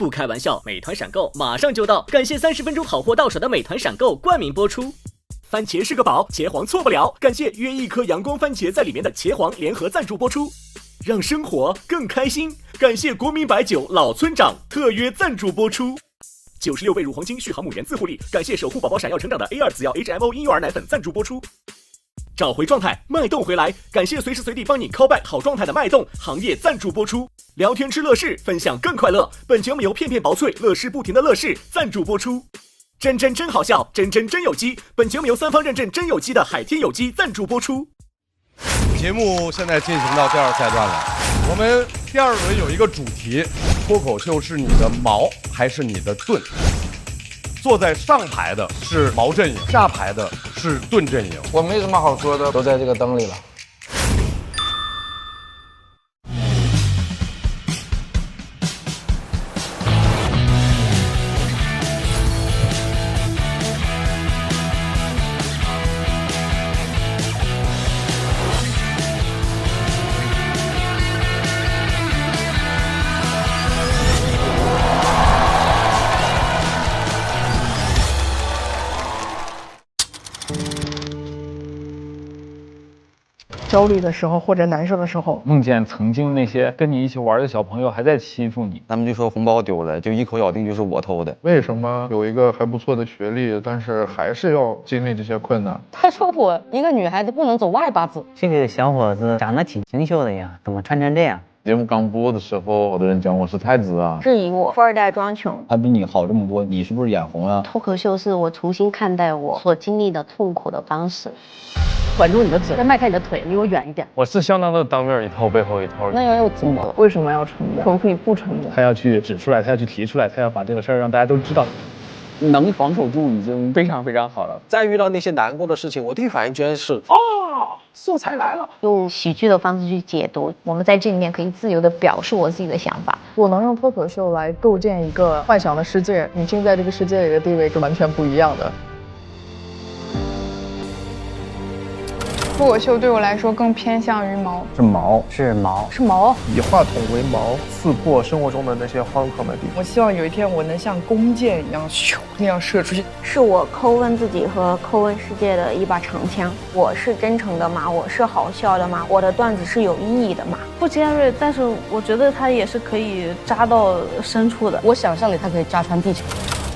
不开玩笑，美团闪购马上就到，感谢30分钟好货到手的美团闪购冠名播出。番茄是个宝，茄皇错不了，感谢约一颗阳光番茄在里面的茄皇联合赞助播出。让生活更开心，感谢国民白酒老村长特约赞助播出。96倍乳黄金续航母源自护理，感谢守护宝宝闪耀成长的 A2 紫药 HMO 婴幼儿奶粉赞助播出。找回状态，脉动回来，感谢随时随地帮你 call back 好状态的脉动行业赞助播出。聊天吃乐事，分享更快乐，本节目由片片薄脆乐事不停的乐事赞助播出。真好笑，真有机，本节目由3方认证真有机的海天有机赞助播出。节目现在进行到第2赛段了，我们第2轮有一个主题，脱口秀是你的矛还是你的盾？坐在上排的是矛阵营，下排的是盾阵营。我没什么好说的，都在这个灯里了。焦虑的时候或者难受的时候，梦见曾经那些跟你一起玩的小朋友还在欺负你，他们就说红包丢了，就一口咬定就是我偷的。为什么有一个还不错的学历，但是还是要经历这些困难？他说我一个女孩子不能走外八字。这个小伙子长得挺清秀的呀，怎么穿成这样？节目刚播的时候，好多人讲我是太子啊，质疑我富二代装穷。他比你好这么多，你是不是眼红啊？脱口秀是我重新看待我所经历的痛苦的方式。管住你的嘴，再迈开你的腿，离我远一点。我是相当的当面一套背后一套。那要怎么？为什么要承认？可不可以不承认？他要去指出来，他要去提出来，他要把这个事儿让大家都知道。能防守住已经非常好了。再遇到那些难过的事情，我第一反应居然是素材来了，用喜剧的方式去解读。我们在这里面可以自由地表述我自己的想法。我能用脱口秀来构建一个幻想的世界，女性在这个世界里的地位是完全不一样的。脱口秀对我来说更偏向于矛，是矛，是矛，是矛。以话筒为矛，刺破生活中的那些荒唐的地方。我希望有一天我能像弓箭一样，咻那样射出去。是我叩问自己和叩问世界的一把长枪。我是真诚的吗？我是好笑的吗？我的段子是有意义的吗？不尖锐，但是我觉得它也是可以扎到深处的。我想象里它可以扎穿地球。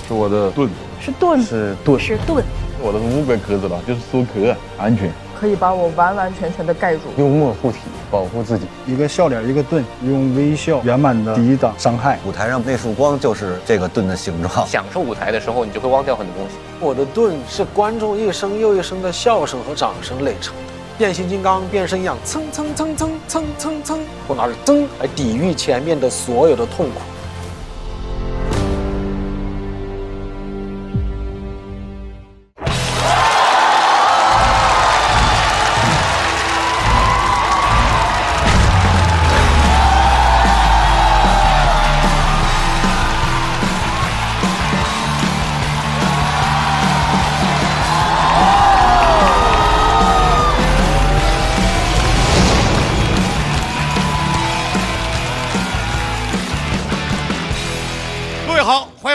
是我的盾，是盾，是盾，是盾。我的目标壳子了，就是说壳安全。可以把我完完全全的盖住，幽默护体，保护自己。一个笑脸，一个盾，用微笑圆满的抵挡伤害。舞台上那束光就是这个盾的形状。享受舞台的时候，你就会忘掉很多东西。我的盾是观众一声又一声的笑声和掌声累成的。变形金刚变身一样，蹭蹭蹭蹭蹭蹭蹭，我拿着噌来抵御前面的所有的痛苦。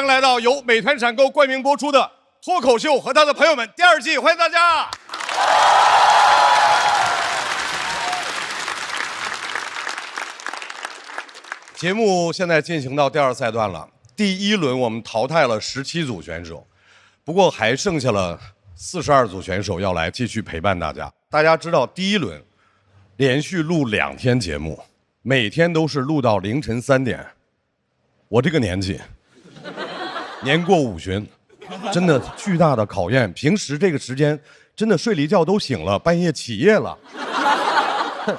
来到由美团闪购冠名播出的《脱口秀和他的朋友们》第2季，欢迎大家！节目现在进行到第2赛段了，第1轮我们淘汰了17组选手，不过还剩下了42组选手要来继续陪伴大家。大家知道，第1轮连续录2天节目，每天都是录到凌晨3点。我这个年纪。年过50旬，真的巨大的考验。平时这个时间，真的睡了一觉都醒了，半夜起夜了。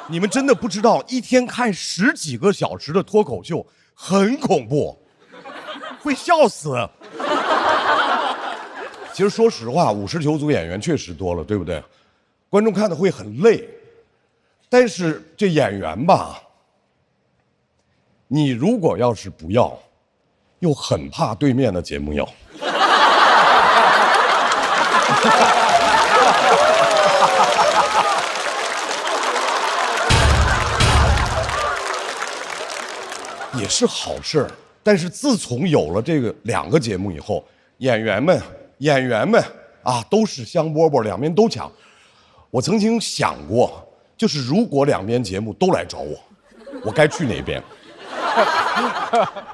你们真的不知道，一天看10几个小时的脱口秀很恐怖，会笑死。其实说实话，59组演员确实多了，对不对？观众看的会很累，但是这演员吧，你如果要是不要。又很怕对面的节目要，也是好事儿。但是自从有了这个2个节目以后，演员们啊都是香饽饽，两边都抢。我曾经想过，就是如果2边节目都来找我，我该去哪边？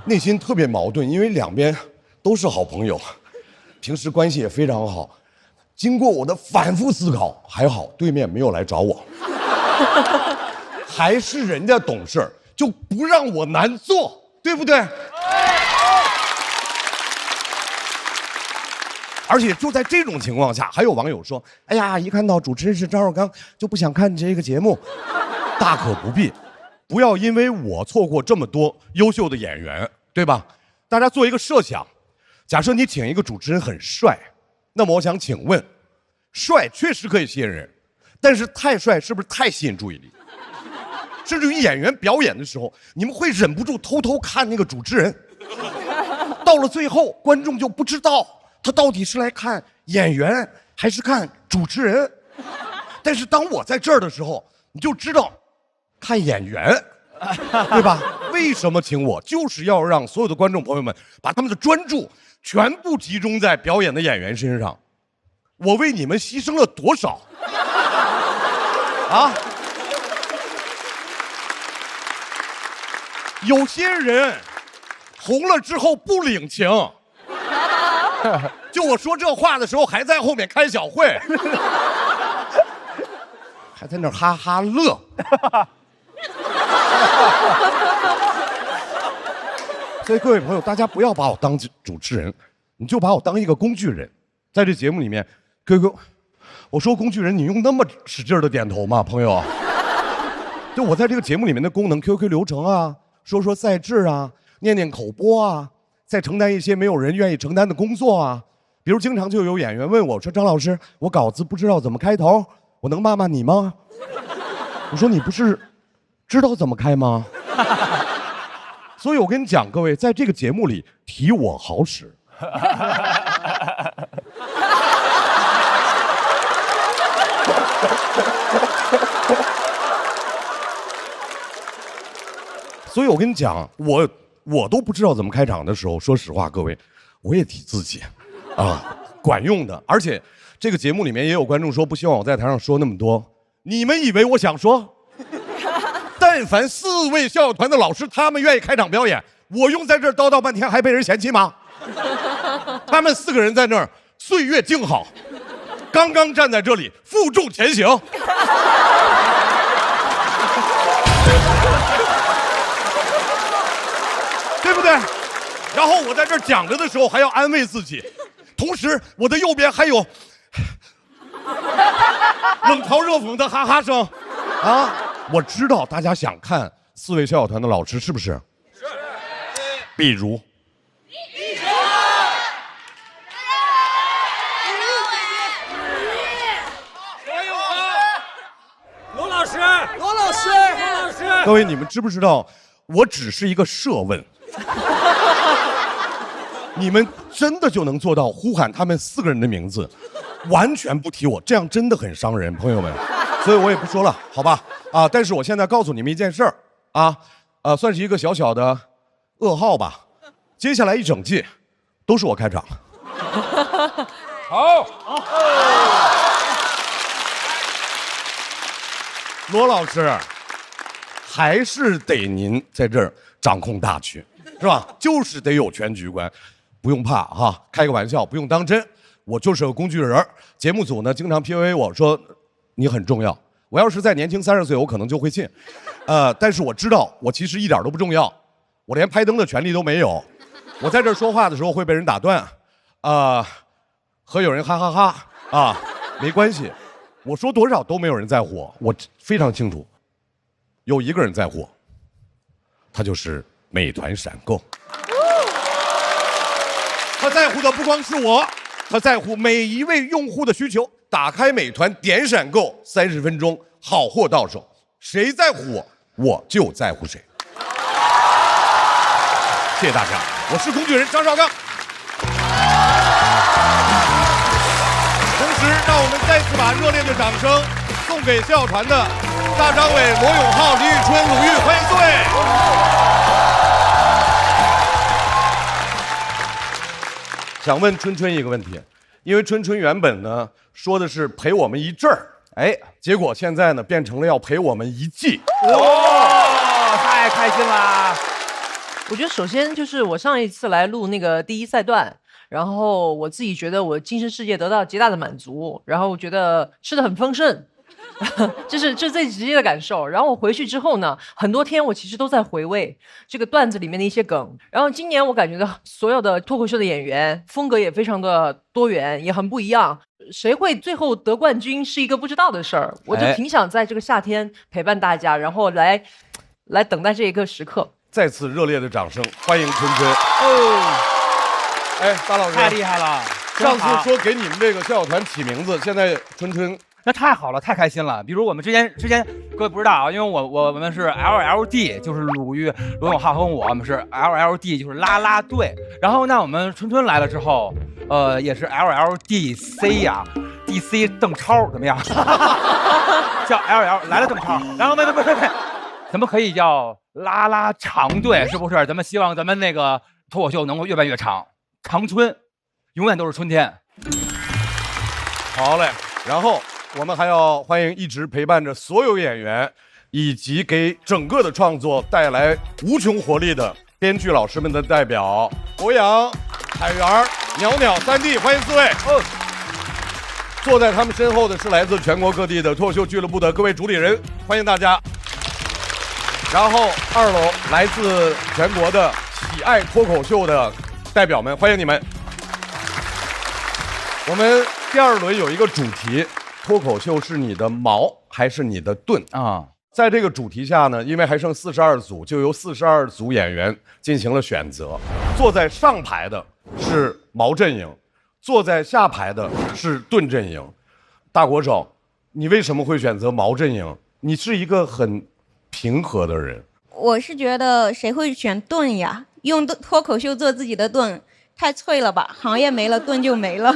内心特别矛盾，因为2边都是好朋友，平时关系也非常好。经过我的反复思考，还好对面没有来找我，还是人家懂事，就不让我难做，对不对？而且就在这种情况下，还有网友说：“哎呀，一看到主持人是张绍刚，就不想看这个节目。”大可不必，不要因为我错过这么多优秀的演员，对吧？大家做一个设想，假设你请一个主持人很帅，那么我想请问，帅确实可以吸引人，但是太帅是不是太吸引注意力？甚至于演员表演的时候，你们会忍不住偷偷看那个主持人，到了最后，观众就不知道他到底是来看演员还是看主持人。但是当我在这儿的时候，你就知道看演员，对吧？为什么请我？就是要让所有的观众朋友们把他们的专注全部集中在表演的演员身上。我为你们牺牲了多少啊？有些人红了之后不领情，就我说这话的时候还在后面开小会，还在那儿哈哈乐。所以各位朋友，大家不要把我当主持人，你就把我当一个工具人。在这节目里面，QQ，我说工具人，你用那么使劲的点头吗，朋友？就我在这个节目里面的功能 ，QQ 流程啊，说赛制啊，念口播啊，再承担一些没有人愿意承担的工作啊。比如经常就有演员问我说：“张老师，我稿子不知道怎么开头，我能骂骂你吗？”我说：“你不是知道怎么开吗？”所以我跟你讲，各位，在这个节目里提我好使。所以我跟你讲，我都不知道怎么开场的时候，说实话，各位，我也提自己，管用的。而且这个节目里面也有观众说不希望我在台上说那么多，你们以为我想说？但凡4位校友团的老师，他们愿意开场表演，我用在这儿叨叨半天还被人嫌弃吗？他们4个人在那儿岁月静好，刚刚站在这里负重前行。对不对？然后我在这儿讲着的时候还要安慰自己，同时我的右边还有冷嘲热讽的哈哈声啊！我知道大家想看4位校友团的老师，是不是？是。比如，罗老师，各位，你们知不知道，我只是一个设问。你们真的就能做到呼喊他们4个人的名字，完全不提我，这样真的很伤人，朋友们。所以我也不说了，好吧？但是我现在告诉你们一件事儿算是一个小小的噩耗吧。接下来一整季都是我开场。好。罗老师，还是得您在这儿掌控大局，是吧？就是得有全局观，不用怕哈，开个玩笑，不用当真。我就是个工具人。节目组呢经常 PUA 我说你很重要。我要是再年轻30岁，我可能就会信。但是我知道我其实一点都不重要，我连拍灯的权利都没有。我在这儿说话的时候会被人打断，和有人哈哈哈没关系。我说多少都没有人在乎我非常清楚。有一个人在乎我，他就是美团闪购。他在乎的不光是我，他在乎每一位用户的需求。打开美团点闪购，30分钟好货到手。谁在乎我，我就在乎谁。谢谢大家，我是工具人张绍刚。同时，让我们再次把热烈的掌声送给校团的大张伟、罗永浩、李宇春、鲁豫，欢迎各位。想问春春一个问题，因为春春原本呢说的是陪我们一阵儿，哎，结果现在呢变成了要陪我们一季。哇，太开心啦！我觉得首先就是我上一次来录那个第一赛段，然后我自己觉得我精神世界得到极大的满足，然后我觉得吃得很丰盛。这是最直接的感受。然后我回去之后呢，很多天我其实都在回味这个段子里面的一些梗。然后今年我感觉到所有的脱口秀的演员风格也非常的多元，也很不一样。谁会最后得冠军是一个不知道的事儿。我就挺想在这个夏天陪伴大家，然后来等待这一个时刻。再次热烈的掌声，欢迎春春。哎，大老师太厉害了！上次说给你们这个校友团起名字，现在春春。那太好了，太开心了。比如我们之前各位不知道啊，因为我们是 LLD， 就是鲁豫、罗永浩和我们是 LLD， 就是啦啦队。然后呢，我们春春来了之后，也是 LLDC 呀，DC 邓超怎么样？叫 LL 来了邓超。然后没，咱们可以叫啦啦长队，是不是？咱们希望咱们那个脱口秀能够越办越长，长春永远都是春天。好嘞，然后。我们还要欢迎一直陪伴着所有演员，以及给整个的创作带来无穷活力的编剧老师们的代表博洋、海源、袅袅3弟，欢迎4位。坐在他们身后的是来自全国各地的脱口秀俱乐部的各位主理人，欢迎大家。然后2楼来自全国的喜爱脱口秀的代表们，欢迎你们。我们第2轮有一个主题。脱口秀是你的矛还是你的盾啊？在这个主题下呢，因为还剩42组，就由42组演员进行了选择。坐在上排的是矛阵营，坐在下排的是盾阵营。大国手，你为什么会选择矛阵营？你是一个很平和的人。我是觉得谁会选盾呀？用脱口秀做自己的盾，太脆了吧？行业没了，盾就没了。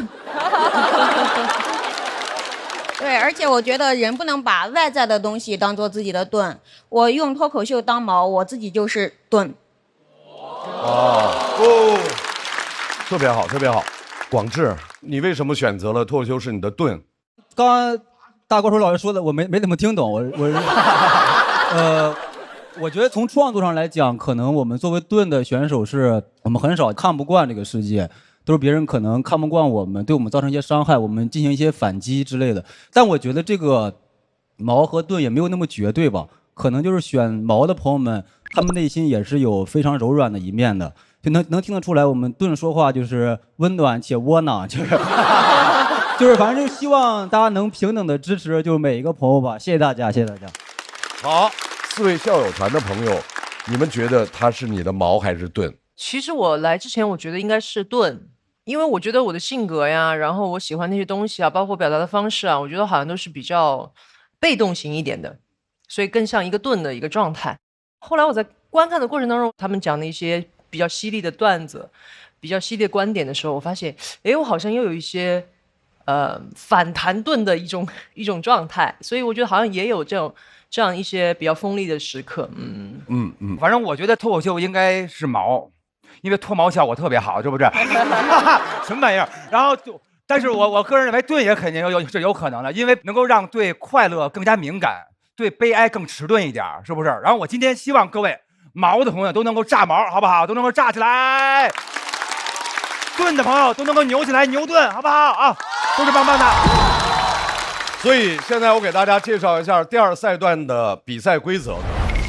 对，而且我觉得人不能把外在的东西当做自己的盾。我用脱口秀当矛，我自己就是盾。特别好，特别好。广智，你为什么选择了脱口秀是你的盾？刚刚大国手老师说的，我没怎么听懂。我觉得从创作上来讲，可能我们作为盾的选手是，我们很少看不惯这个世界。都是别人可能看不惯我们，对我们造成一些伤害，我们进行一些反击之类的。但我觉得这个矛和盾也没有那么绝对吧，可能就是选矛的朋友们，他们内心也是有非常柔软的一面的，就能听得出来，我们盾说话就是温暖且窝囊，就是反正就希望大家能平等的支持，就是每一个朋友吧。谢谢大家，谢谢大家。好，4位校友团的朋友，你们觉得他是你的矛还是盾？其实我来之前，我觉得应该是盾。因为我觉得我的性格呀，然后我喜欢那些东西啊，包括表达的方式啊，我觉得好像都是比较被动型一点的，所以更像一个盾的一个状态。后来我在观看的过程当中，他们讲的一些比较犀利的段子、比较犀利的观点的时候，我发现，哎，我好像又有一些反弹盾的一种状态，所以我觉得好像也有这样一些比较锋利的时刻。反正我觉得脱口秀应该是矛。因为脱毛效果特别好，是不是？什么玩意儿？然后但是我个人认为盾也肯定是有可能的，因为能够让对快乐更加敏感，对悲哀更迟钝一点，是不是？然后我今天希望各位毛的朋友都能够炸毛，好不好？都能够炸起来。盾的朋友都能够扭起来，牛盾，好不好啊？都是棒棒的。所以现在我给大家介绍一下第2赛段的比赛规则。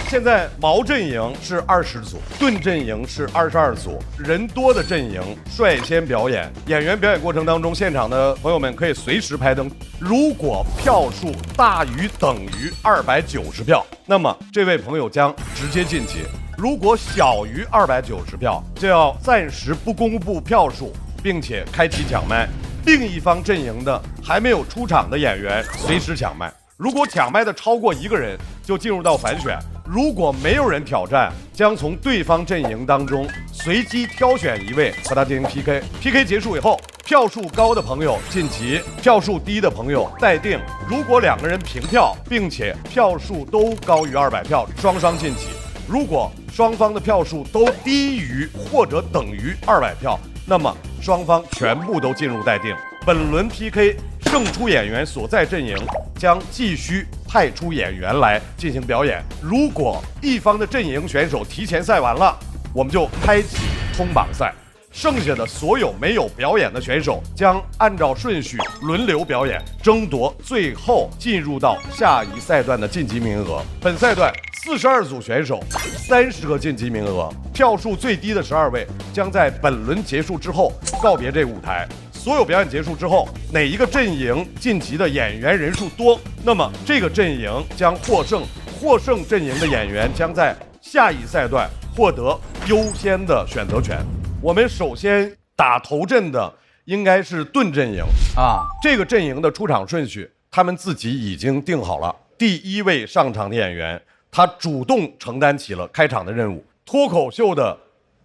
现在矛阵营是20组，盾阵营是22组，人多的阵营率先表演。演员表演过程当中，现场的朋友们可以随时拍灯。如果票数大于等于290票，那么这位朋友将直接晋级；如果小于290票，就要暂时不公布票数，并且开启抢麦。另一方阵营的还没有出场的演员随时抢麦。如果抢麦的超过1个人，就进入到反选。如果没有人挑战，将从对方阵营当中随机挑选1位和他进行 PK。PK 结束以后，票数高的朋友晋级，票数低的朋友待定。如果2个人平票，并且票数都高于200票，双双晋级。如果双方的票数都低于或者等于200票，那么双方全部都进入待定。本轮 PK 胜出演员所在阵营将继续派出演员来进行表演。如果一方的阵营选手提前赛完了，我们就开启冲榜赛。剩下的所有没有表演的选手将按照顺序轮流表演，争夺最后进入到下一赛段的晋级名额。本赛段42组选手，30个晋级名额，票数最低的12位将在本轮结束之后告别这个舞台。所有表演结束之后，哪一个阵营晋级的演员人数多，那么这个阵营将获胜。获胜阵营的演员将在下一赛段获得优先的选择权。我们首先打头阵的应该是盾阵营啊，这个阵营的出场顺序他们自己已经定好了。第一位上场的演员，他主动承担起了开场的任务，脱口秀的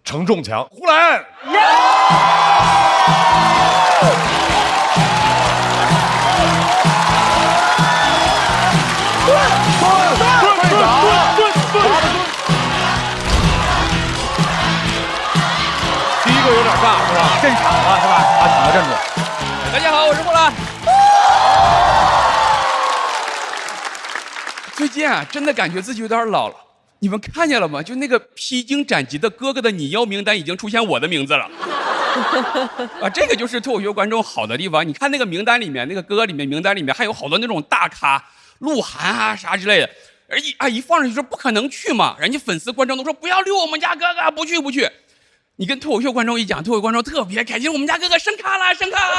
承重墙呼兰。第一个有点尬是吧？镇场了是吧？把场子镇住。大家好，我是呼兰。最近啊，真的感觉自己有点老了。你们看见了吗？就那个披荆斩棘的哥哥的拟邀名单已经出现我的名字了。啊，这个就是脱口秀观众好的地方。你看那个名单里面，那个歌里面名单里面还有好多那种大咖，鹿晗啊啥之类的。而一放上去说不可能去嘛，人家粉丝观众都说不要溜我们家哥哥，不去不去。你跟脱口秀观众一讲，脱口秀观众特别开心，我们家哥哥升咖了，升咖了。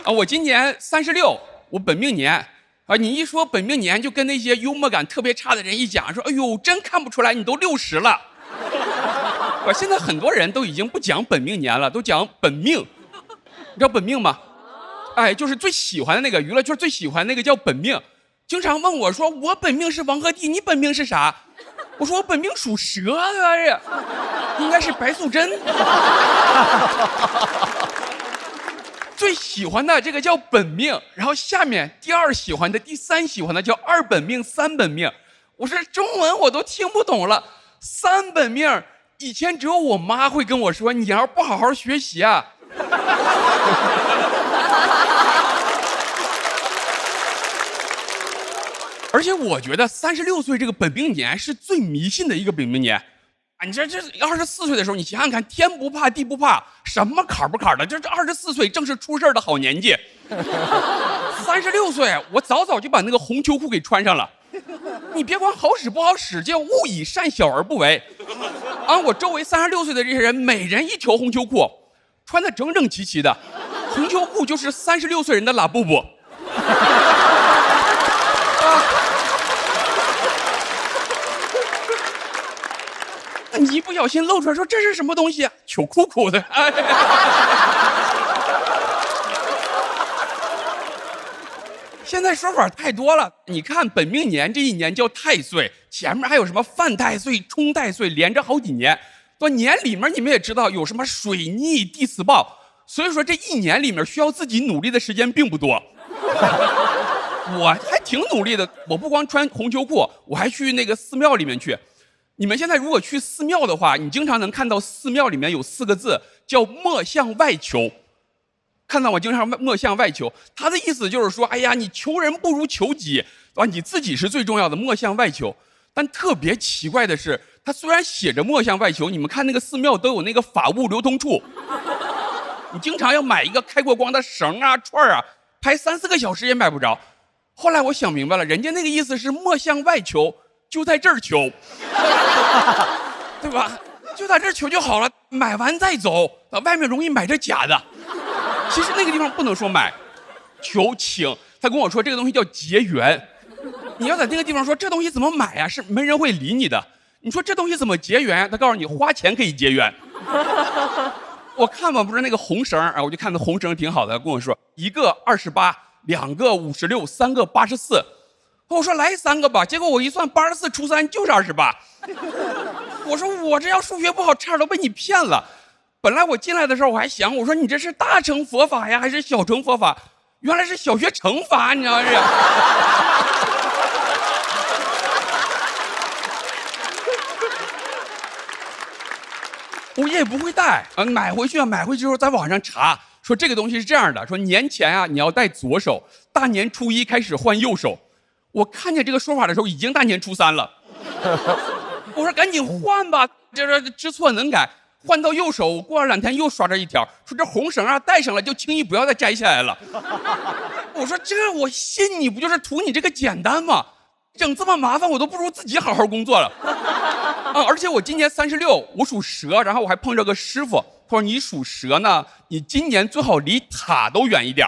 啊，我今年36，我本命年。啊，你一说本命年，就跟那些幽默感特别差的人一讲，说哎呦，真看不出来你都60了。现在很多人都已经不讲本命年了，都讲本命。你知道本命吗？哎，就是最喜欢的那个娱乐圈最喜欢那个叫本命。经常问我说，我本命是王鹤棣，你本命是啥？我说我本命属蛇啊，应该是白素贞。最喜欢的这个叫本命，然后下面第2喜欢的、第3喜欢的叫2本命、3本命。我说中文我都听不懂了，3本命以前只有我妈会跟我说，你要不好好学习啊。而且我觉得36岁这个本命年是最迷信的一个本命年。啊，你这24岁的时候，你想想看，天不怕地不怕，什么坎不坎的，这24岁正是出事的好年纪。36岁，我早就把那个红秋裤给穿上了。你别管好使不好使，就勿以善小而不为。啊，我周围36岁的这些人，每人一条红秋裤，穿得整整齐齐的。红秋裤就是36岁人的拉布布。你一不小心露出来说这是什么东西啊？球裤裤的。现在说法太多了。你看本命年这一年叫太岁，前面还有什么犯太岁、冲太岁，连着好几年。到年里面你们也知道有什么水逆、地磁暴，所以说这一年里面需要自己努力的时间并不多。我还挺努力的，我不光穿红秋裤，我还去那个寺庙里面去。你们现在如果去寺庙的话，你经常能看到寺庙里面有4个字叫莫向外求。看到我经常莫向外求，他的意思就是说，哎呀，你求人不如求己，啊，你自己是最重要的，莫向外求。但特别奇怪的是，他虽然写着莫向外求，你们看那个寺庙都有那个法物流通处，你经常要买一个开过光的绳啊、串啊，排3-4个小时也买不着。后来我想明白了，人家那个意思是莫向外求，就在这儿求。对吧？就在这儿求就好了，买完再走，外面容易买着假的。其实那个地方不能说买，求请。他跟我说这个东西叫结缘，你要在那个地方说这东西怎么买呀？是没人会理你的。你说这东西怎么结缘？他告诉你花钱可以结缘。我看吧，不是那个红绳啊，我就看那红绳挺好的，跟我说1个28，2个56，3个84。我说来3个吧，结果我一算84除3就是28。我说我这要数学不好，差点都被你骗了。本来我进来的时候我还想，我说你这是大乘佛法呀，还是小乘佛法？原来是小学乘法，你知道是？我也不会戴买回去之后在网上查，说这个东西是这样的，说年前啊你要戴左手，大年初一开始换右手。我看见这个说法的时候已经大年初三了，我说赶紧换吧，这知错能改。换到右手，过了2天又刷着一条，说这红绳啊戴上了就轻易不要再摘下来了。我说这我信你，不就是图你这个简单吗？整这么麻烦，我都不如自己好好工作了。而且我今年36，我属蛇，然后我还碰着个师傅，他说你属蛇呢，你今年最好离塔都远一点。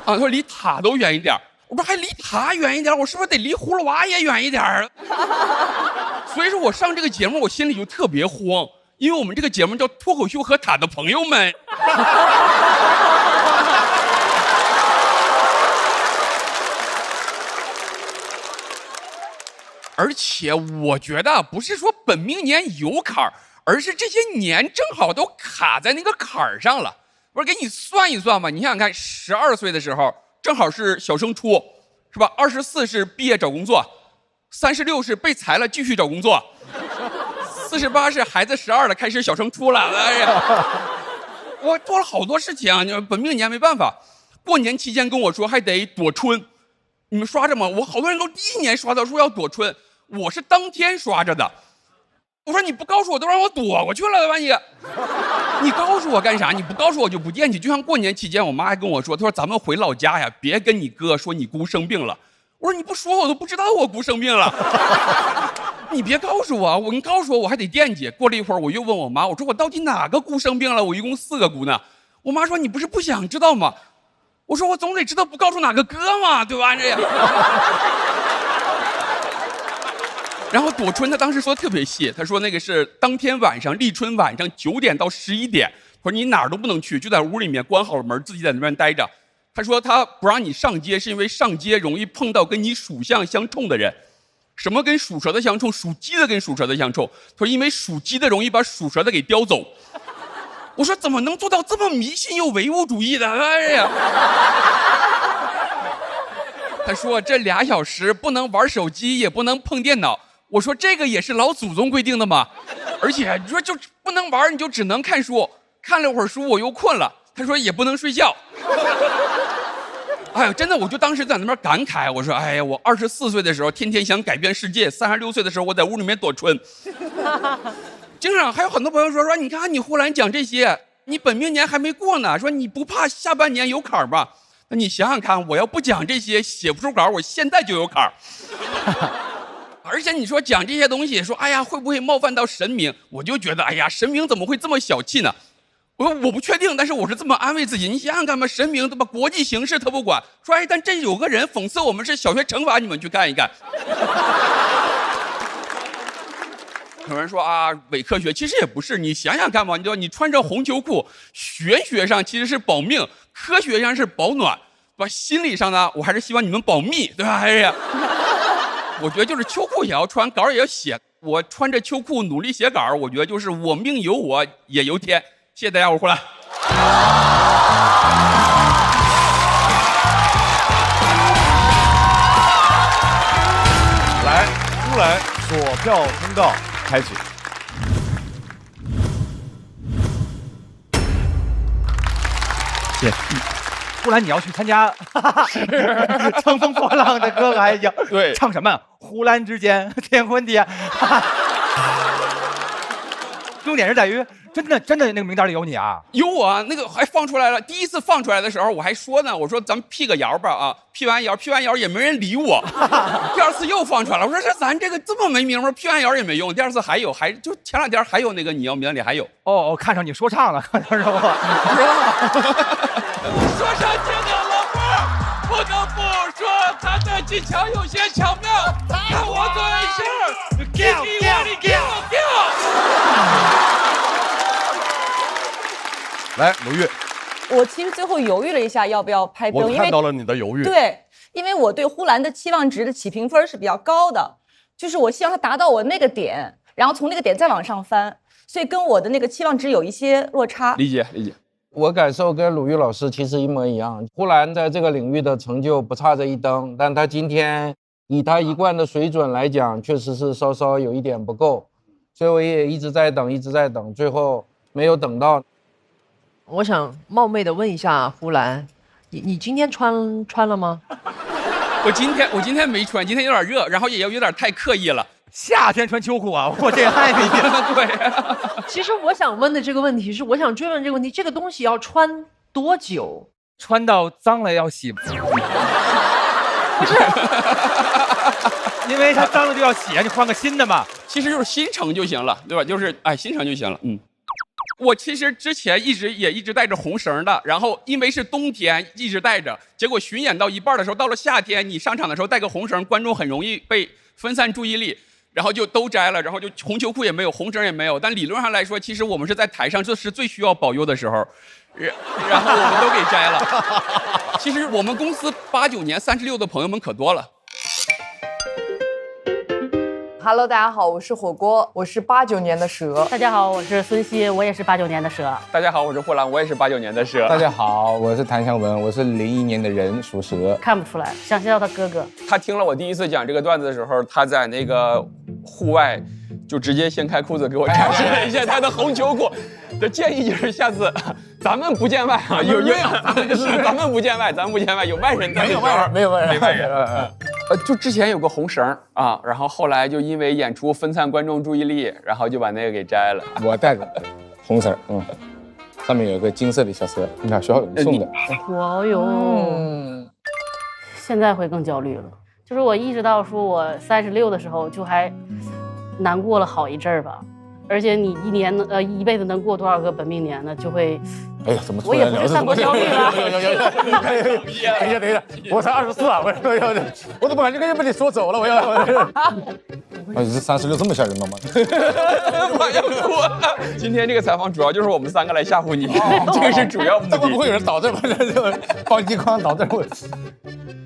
他说离塔都远一点。我说还离塔远一点，我是不是得离葫芦娃也远一点？所以说我上这个节目，我心里就特别慌，因为我们这个节目叫脱口秀和塔的朋友们。而且我觉得不是说本命年有坎儿，而是这些年正好都卡在那个坎儿上了。不是给你算一算嘛？你想想看，12岁的时候正好是小升初，是吧？24是毕业找工作，36是被裁了继续找工作，48是孩子12了开始小升初了。哎呀，我做了好多事情啊！本命年没办法，过年期间跟我说还得躲春，你们刷着吗？我好多人都第1年刷到说要躲春，我是当天刷着的。我说你不告诉我都让我躲过去了吧你告诉我干啥？你不告诉我就不惦记。就像过年期间，我妈还跟我说，她说咱们回老家呀，别跟你哥说你姑生病了。我说你不说我都不知道我姑生病了。你别告诉我，你告诉我我还得惦记。过了一会儿我又问我妈，我说我到底哪个姑生病了？我一共4个姑呢。我妈说你不是不想知道吗？我说我总得知道不告诉哪个哥嘛，对吧？这样。然后躲春他当时说的特别细，他说那个是当天晚上立春晚上9点到11点，他说你哪儿都不能去，就在屋里面关好了门，自己在那边待着。他说他不让你上街是因为上街容易碰到跟你属相相冲的人。什么跟属蛇的相冲？属鸡的跟属蛇的相冲。他说因为属鸡的容易把属蛇的给叼走。我说怎么能做到这么迷信又唯物主义的？哎呀！他说这2小时不能玩手机，也不能碰电脑。我说这个也是老祖宗规定的嘛，而且你说就不能玩，你就只能看书，看了会儿书我又困了。他说也不能睡觉。哎呀，真的，我就当时在那边感慨，我说哎呀，我24岁的时候天天想改变世界，36岁的时候我在屋里面躲春。经常还有很多朋友说你看你呼兰讲这些，你本命年还没过呢，说你不怕下半年有坎儿吗？那你想想看，我要不讲这些，写不出稿，我现在就有坎儿。而且你说讲这些东西，说哎呀会不会冒犯到神明？我就觉得哎呀，神明怎么会这么小气呢？我不确定，但是我是这么安慰自己。你想想看吧，神明他把国际形势他不管，说哎，但这有个人讽刺我们是小学乘法，你们去看一看。有人说啊，伪科学，其实也不是。你想想看吧，你穿着红秋裤，玄学上其实是保命，科学上是保暖，对吧？心理上呢，我还是希望你们保密，对吧？哎呀。我觉得就是秋裤也要穿，稿也要写。我穿着秋裤努力写稿，我觉得就是我命由我也由天。谢谢大家，我回来。来，出来，索票通道开启。谢谢。不然你要去参加乘风破浪的哥哥还行，对，唱什么呼兰之间天昏地暗。重点是在于真的那个名单里有你啊，有我啊，那个还放出来了。第一次放出来的时候我还说呢，我说咱们辟个谣吧啊，辟完谣也没人理我。第2次又放出来了，我说咱这个这么没名吗？辟完谣也没用。第2次还有，就前2天还有那个你要名单里还有。哦，看上你说唱了，是吧？说唱界的老妹，不得不说他的技巧有些巧妙。看我做一下，给我掉。来，刘玉，我其实最后犹豫了一下，要不要拍灯，我看到了你的犹豫。对，因为我对呼兰的期望值的起评分是比较高的，就是我希望它达到我那个点，然后从那个点再往上翻，所以跟我的那个期望值有一些落差。理解。我感受跟鲁豫老师其实一模一样。呼兰在这个领域的成就不差这一灯，但他今天以他一贯的水准来讲，确实是稍稍有一点不够。所以我也一直在等，一直在等，最后没有等到。我想冒昧的问一下呼兰，你今天穿了吗？我今天没穿，今天有点热，然后也有点太刻意了。夏天穿秋裤啊，我这太没劲了。对。其实我想问的这个问题是，我想追问这个问题，这个东西要穿多久？穿到脏了要洗。不是，因为它脏了就要洗，你换个新的嘛。其实就是新成就行了，对吧？就是新成就行了。我其实之前一直带着红绳的，然后因为是冬天一直带着，结果巡演到一半的时候，到了夏天，你上场的时候带个红绳，观众很容易被分散注意力，然后就都摘了，然后就红球裤也没有，红绳也没有。但理论上来说，其实我们是在台上，这是最需要保佑的时候，然后我们都给摘了。其实我们公司89年36的朋友们可多了。Hello， 大家好，我是火锅，我是89年的蛇。大家好，我是孙熙，我也是89年的蛇。大家好，我是霍兰，我也是89年的蛇。大家好，我是谭湘文，我是01年的人，属蛇。看不出来，想叫他哥哥。他听了我第一次讲这个段子的时候，他在那个户外就直接掀开裤子给我展示了一下他的红球裤。的建议就是下次咱们不见外啊，咱们不见外，有外人在。没有外人。就之前有个红绳啊，然后后来就因为演出分散观众注意力，然后就把那个给摘了。我带着红绳，上面有个金色的小蛇，你看学校有人送的。哇哟，现在会更焦虑了。就是我意识到说，我36的时候就还难过了好一阵儿吧。而且你一辈子能过多少个本命年呢？就会，哎呀，怎么我也不是散播焦虑了。等一下，我才24啊！我怎么感觉跟被你说走了？这36这么吓人的吗？我要哭了！今天这个采访主要就是我们3个来吓唬你，这个是主要目的。会不会有人倒这吧？放金矿倒这会。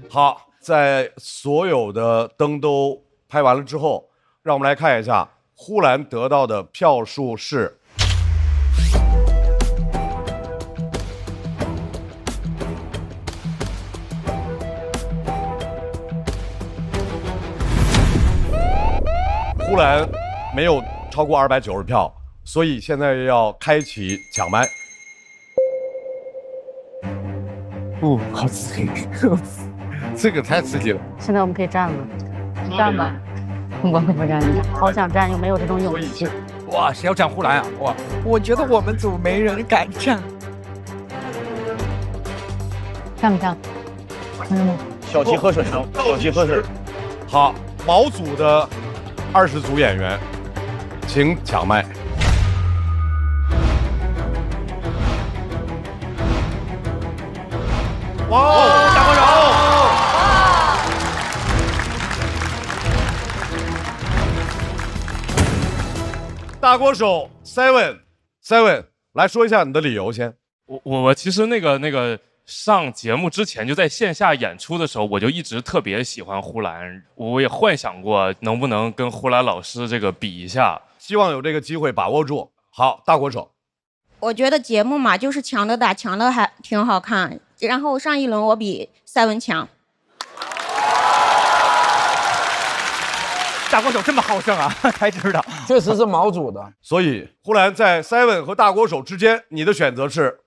好，在所有的灯都拍完了之后，让我们来看一下。呼兰得到的票数是呼兰没有超过290票，所以现在要开启抢麦。好刺激，这个太刺激了。现在我们可以站了，站吧。我可不站，好想站，又没有这种勇气。哇，谁要站呼兰啊？哇，我觉得我们组没人敢站。站不站？小齐喝水，小齐喝水。好，毛组的20组演员，请抢麦。哇，大鼓手！大锅手 Seven， 来说一下你的理由先。我其实那个上节目之前就在线下演出的时候，我就一直特别喜欢呼兰，我也幻想过能不能跟呼兰老师这个比一下，希望有这个机会把握住。好，大锅手。我觉得节目嘛，就是抢的打，抢的还挺好看。然后上一轮我比赛文强。大锅手这么好胜啊，才知道，确实是毛组的。所以呼兰在 Seven 和大锅手之间，你的选择是？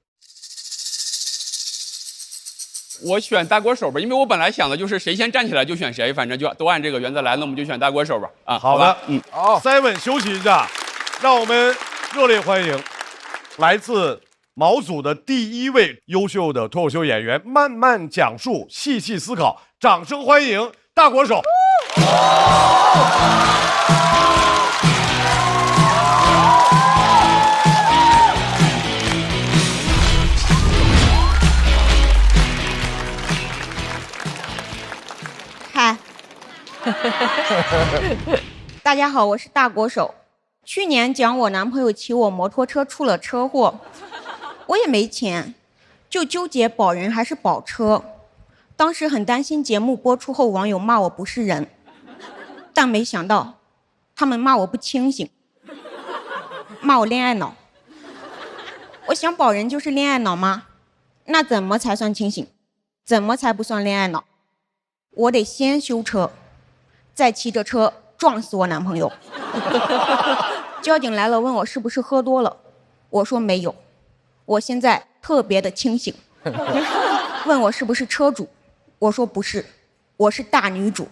我选大锅手吧，因为我本来想的就是谁先站起来就选谁，反正就都按这个原则来，那我们就选大锅手吧。啊，好的，Seven 休息一下，让我们热烈欢迎来自毛组的第一位优秀的脱口秀演员，慢慢讲述，细细思考，掌声欢迎大锅手。嗨，大家好，我是大锅手。去年讲我男朋友骑我摩托车出了车祸，我也没钱，就纠结保人还是保车。当时很担心节目播出后网友骂我不是人，但没想到他们骂我不清醒，骂我恋爱脑。我想保人就是恋爱脑吗？那怎么才算清醒？怎么才不算恋爱脑？我得先修车，再骑着车撞死我男朋友。交警来了，问我是不是喝多了，我说没有，我现在特别的清醒。问我是不是车主，我说不是，我是大女主。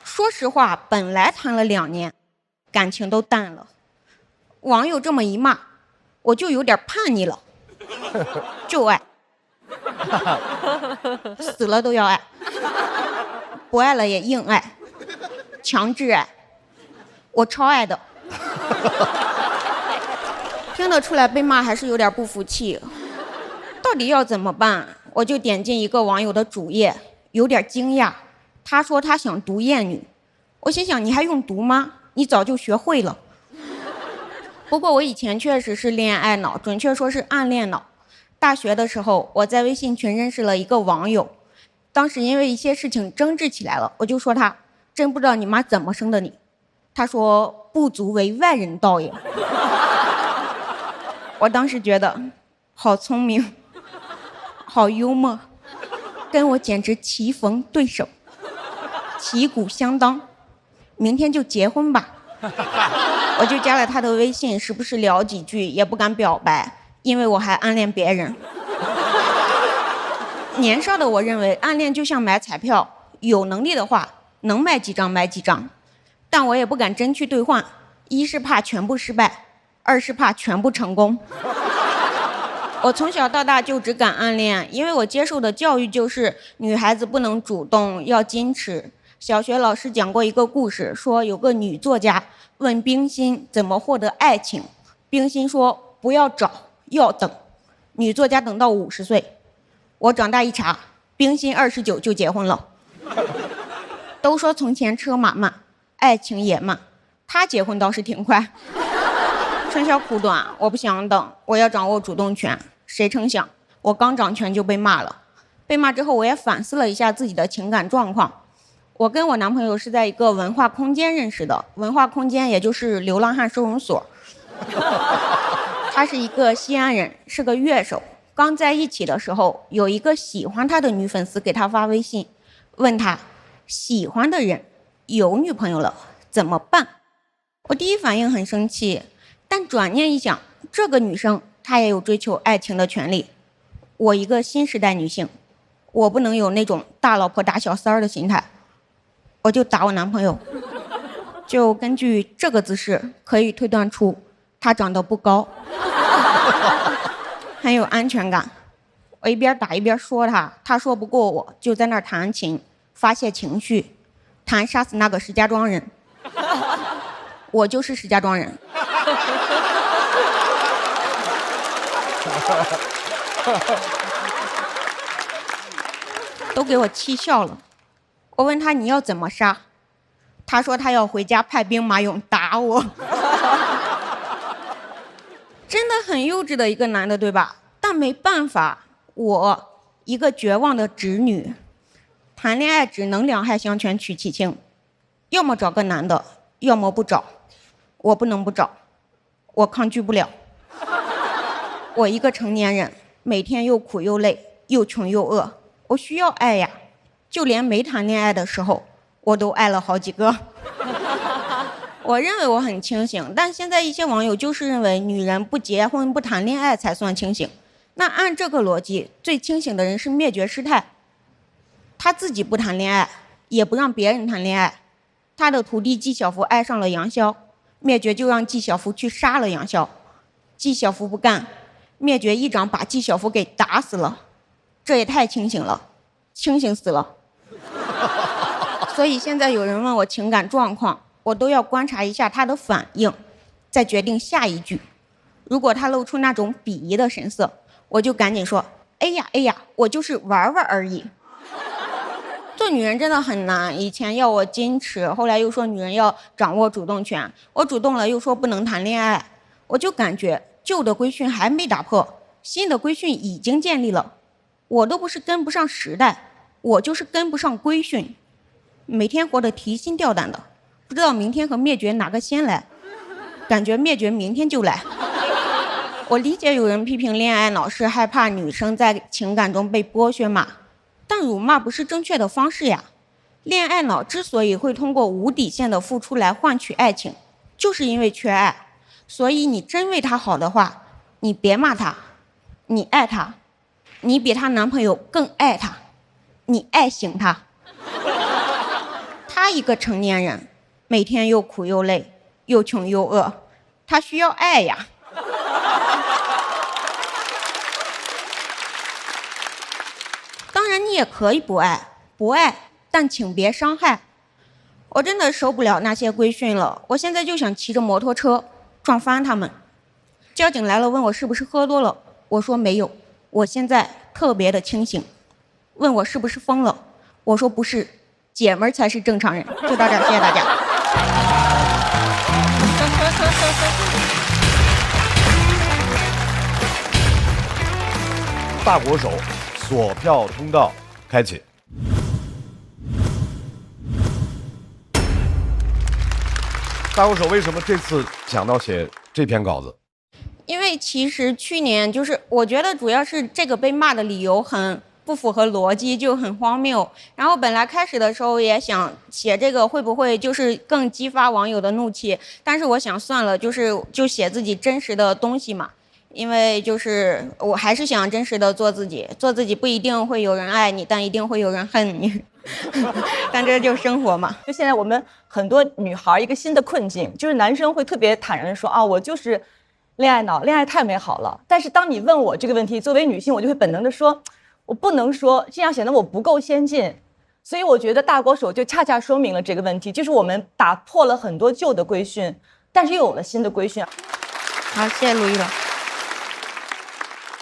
说实话，本来谈了2年，感情都淡了，网友这么一骂，我就有点叛逆了，就爱，死了都要爱，不爱了也硬爱，强制爱，我超爱的。听得出来被骂还是有点不服气，到底要怎么办？我就点进一个网友的主页，有点惊讶，他说他想读厌女，我心想你还用读吗？你早就学会了。不过我以前确实是恋爱脑，准确说是暗恋脑。大学的时候，我在微信群认识了一个网友，当时因为一些事情争执起来了，我就说他真不知道你妈怎么生的你。他说不足为外人道也。我当时觉得好聪明，好幽默，跟我简直棋逢对手，旗鼓相当，明天就结婚吧。我就加了他的微信，时不时聊几句，也不敢表白，因为我还暗恋别人。年少的我认为暗恋就像买彩票，有能力的话能买几张买几张，但我也不敢真去兑换，一是怕全部失败，二是怕全部成功。我从小到大就只敢暗恋，因为我接受的教育就是女孩子不能主动，要矜持。小学老师讲过一个故事，说有个女作家问冰心怎么获得爱情，冰心说不要找，要等。女作家等到50岁，我长大一查，冰心29就结婚了。都说从前车马慢，爱情也慢，她结婚倒是挺快。春宵苦短，我不想等，我要掌握主动权。谁成想，我刚掌权就被骂了。被骂之后，我也反思了一下自己的情感状况。我跟我男朋友是在一个文化空间认识的，文化空间也就是流浪汉收容所。他是一个西安人，是个乐手。刚在一起的时候，有一个喜欢他的女粉丝给他发微信，问他喜欢的人有女朋友了怎么办？我第一反应很生气，但转念一想，这个女生她也有追求爱情的权利。我一个新时代女性，我不能有那种大老婆打小三儿的心态。我就打我男朋友，就根据这个姿势可以推断出他长得不高，很有安全感。我一边打一边说他，他说不过我，就在那儿弹琴发泄情绪，弹杀死那个石家庄人。我就是石家庄人。都给我气笑了。我问他你要怎么杀，他说他要回家派兵马俑打我。真的很幼稚的一个男的，对吧？但没办法，我一个绝望的直女，谈恋爱只能两害相权取其轻，要么找个男的，要么不找。我不能不找，我抗拒不了。我一个成年人，每天又苦又累，又穷又饿，我需要爱呀。就连没谈恋爱的时候，我都爱了好几个。我认为我很清醒，但现在一些网友就是认为女人不结婚不谈恋爱才算清醒。那按这个逻辑，最清醒的人是灭绝师太，他自己不谈恋爱，也不让别人谈恋爱。他的徒弟纪晓芙爱上了杨逍，灭绝就让纪晓芙去杀了杨逍。纪晓芙不干，灭绝一掌把纪晓芙给打死了。这也太清醒了，清醒死了。所以现在有人问我情感状况，我都要观察一下他的反应，再决定下一句。如果他露出那种鄙夷的神色，我就赶紧说哎呀哎呀，我就是玩玩而已。做女人真的很难，以前要我矜持，后来又说女人要掌握主动权，我主动了又说不能谈恋爱。我就感觉旧的规训还没打破，新的规训已经建立了。我都不是跟不上时代，我就是跟不上规训，每天活得提心吊胆的，不知道明天和灭绝哪个先来，感觉灭绝明天就来。我理解有人批评恋爱脑是害怕女生在情感中被剥削嘛，但辱骂不是正确的方式呀。恋爱脑之所以会通过无底线的付出来换取爱情，就是因为缺爱。所以你真为他好的话，你别骂他，你爱他，你比她男朋友更爱他，你爱醒他。他一个成年人，每天又苦又累，又穷又饿，他需要爱呀。当然你也可以不爱，但请别伤害。我真的受不了那些规训了，我现在就想骑着摩托车撞翻他们。交警来了，问我是不是喝多了，我说没有，我现在特别的清醒。问我是不是疯了，我说不是，姐们儿才是正常人。就到这儿，谢谢大家。大国手锁票通道开启。大国手为什么这次想到写这篇稿子？因为其实去年我觉得主要是这个被骂的理由很不符合逻辑，就很荒谬。然后本来开始的时候也想写这个会不会就是更激发网友的怒气，但是我想算了，就写自己真实的东西嘛。因为我还是想真实的做自己，做自己不一定会有人爱你，但一定会有人恨你。但这就是生活嘛。就现在我们很多女孩一个新的困境，就是男生会特别坦然的说啊，我就是恋爱脑，恋爱太美好了。但是当你问我这个问题，作为女性，我就会本能的说，我不能说，这样显得我不够先进。所以我觉得大国手就恰恰说明了这个问题，就是我们打破了很多旧的规训，但是又有了新的规训。好，谢谢陆毅了。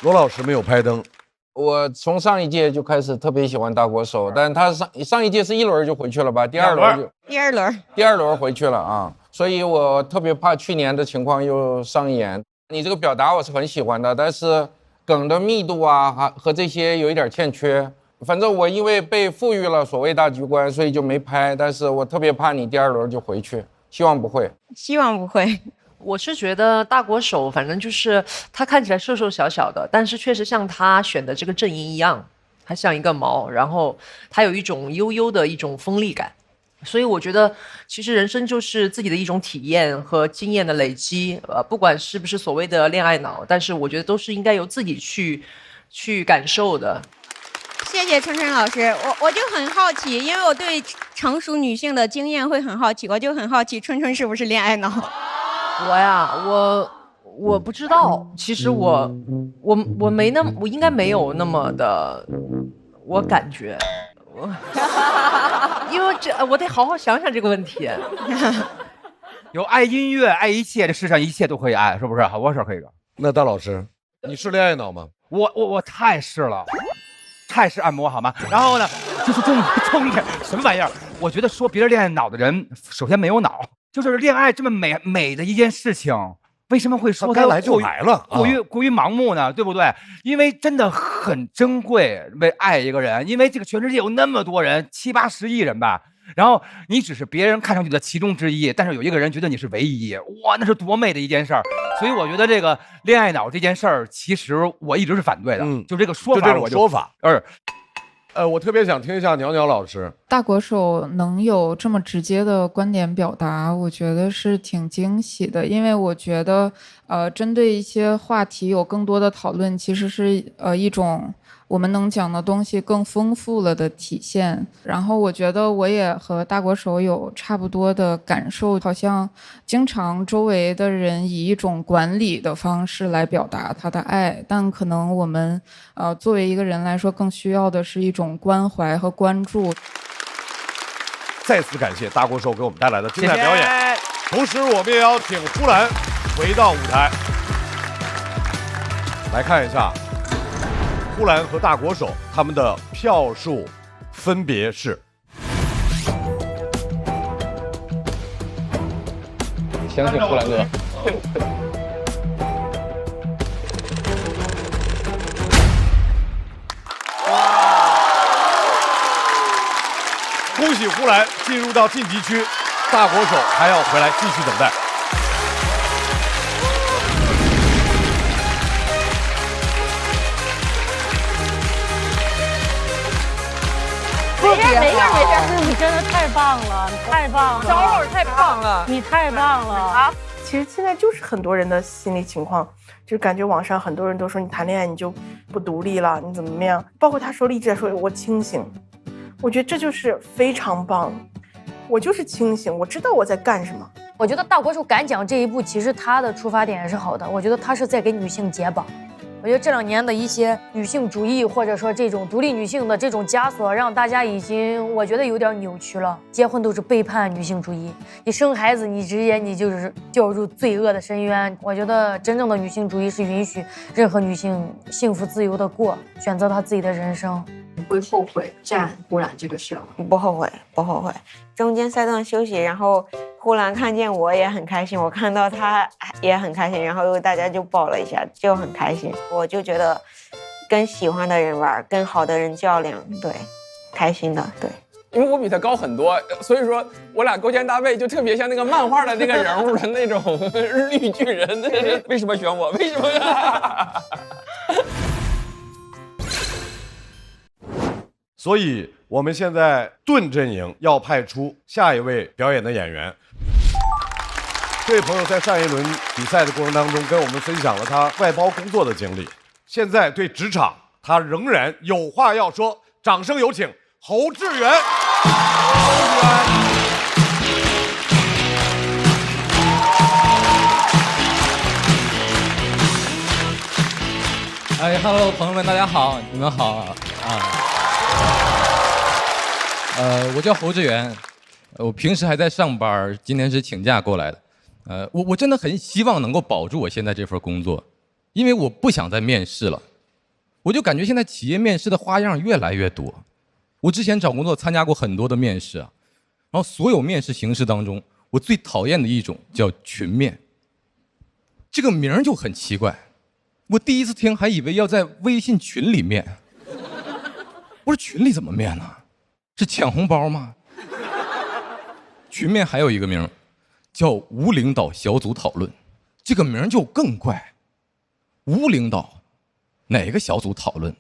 罗老师没有拍灯。我从上一届就开始特别喜欢大国手，但他上一届是1轮就回去了吧，第二轮回去了啊，所以我特别怕去年的情况又上演。你这个表达我是很喜欢的，但是梗的密度啊和这些有一点欠缺。反正我因为被赋予了所谓大局观，所以就没拍，但是我特别怕你第2轮就回去，希望不会。希望不会。我是觉得大国手反正就是他看起来瘦瘦小小的，但是确实像他选的这个阵营一样，他像一个毛，然后他有一种悠悠的一种锋利感。所以我觉得其实人生就是自己的一种体验和经验的累积，不管是不是所谓的恋爱脑，但是我觉得都是应该由自己去感受的。谢谢春春老师，我就很好奇，因为我对成熟女性的经验会很好奇，我就很好奇春春是不是恋爱脑。我不知道，其实我没那么，我应该没有那么的，我感觉，因为我得好好想想这个问题。有爱音乐、爱一切，这世上一切都可以爱，是不是？我说可以的。那大老师，你是恋爱脑吗？我太是了，太是按摩好吗？然后呢，就是重点什么玩意儿？我觉得说别人恋爱脑的人，首先没有脑。就是恋爱这么美的一件事情，为什么会说它该来就来了，过于盲目呢？对不对？因为真的很珍贵，为爱一个人，因为这个全世界有那么多人，7、8、10亿人吧，然后你只是别人看上去的其中之一，但是有一个人觉得你是唯一，哇，那是多美的一件事儿。所以我觉得这个恋爱脑这件事儿，其实我一直是反对的，就这个说法，就这种说法，我特别想听一下袅袅老师。大国手能有这么直接的观点表达，我觉得是挺惊喜的，因为我觉得针对一些话题有更多的讨论，其实是一种我们能讲的东西更丰富了的体现。然后我觉得我也和大国手有差不多的感受，好像经常周围的人以一种管理的方式来表达他的爱，但可能我们作为一个人来说，更需要的是一种关怀和关注。再次感谢大国手给我们带来的精彩表演，谢谢。同时我们也要请呼兰回到舞台，来看一下呼兰和大国手他们的票数分别是。相信呼兰哥。恭喜呼兰进入到晋级区，大国手还要回来继续等待。没事，你真的太棒了，你太棒了，小老师太棒了，你太棒了啊！其实现在就是很多人的心理情况，就是感觉网上很多人都说你谈恋爱你就不独立了，你怎么样？包括他说了一直在说我清醒，我觉得这就是非常棒。我就是清醒，我知道我在干什么。我觉得大国手敢讲这一步，其实他的出发点也是好的。我觉得他是在给女性解绑。我觉得这2年的一些女性主义，或者说这种独立女性的这种枷锁，让大家已经我觉得有点扭曲了。结婚都是背叛女性主义，你生孩子你直接你就是掉入罪恶的深渊。我觉得真正的女性主义是允许任何女性幸福自由的过，选择她自己的人生。你会后悔站呼兰这个事吗？不后悔，不后悔。中间赛段休息，然后呼兰看见我也很开心，我看到他也很开心，然后大家就抱了一下，就很开心。我就觉得跟喜欢的人玩，跟好的人较量，对，开心的，对。因为我比他高很多，所以说我俩勾肩搭背，就特别像那个漫画的那个人物的那种绿巨人。为什么选我？为什么？所以我们现在盾阵营要派出下一位表演的演员。这位朋友在上一轮比赛的过程当中跟我们分享了他外包工作的经历，现在对职场他仍然有话要说，掌声有请侯志远。哎 ，Hello， 朋友们，大家好，你们好啊！我叫侯志远，我平时还在上班，今天是请假过来的。我真的很希望能够保住我现在这份工作，因为我不想再面试了。我就感觉现在企业面试的花样越来越多。我之前找工作参加过很多的面试啊，然后所有面试形式当中，我最讨厌的一种叫群面。这个名儿就很奇怪，我第一次听还以为要在微信群里面。我说群里怎么面呢？是抢红包吗？群面还有一个名叫无领导小组讨论，这个名就更怪。无领导，哪个小组讨论？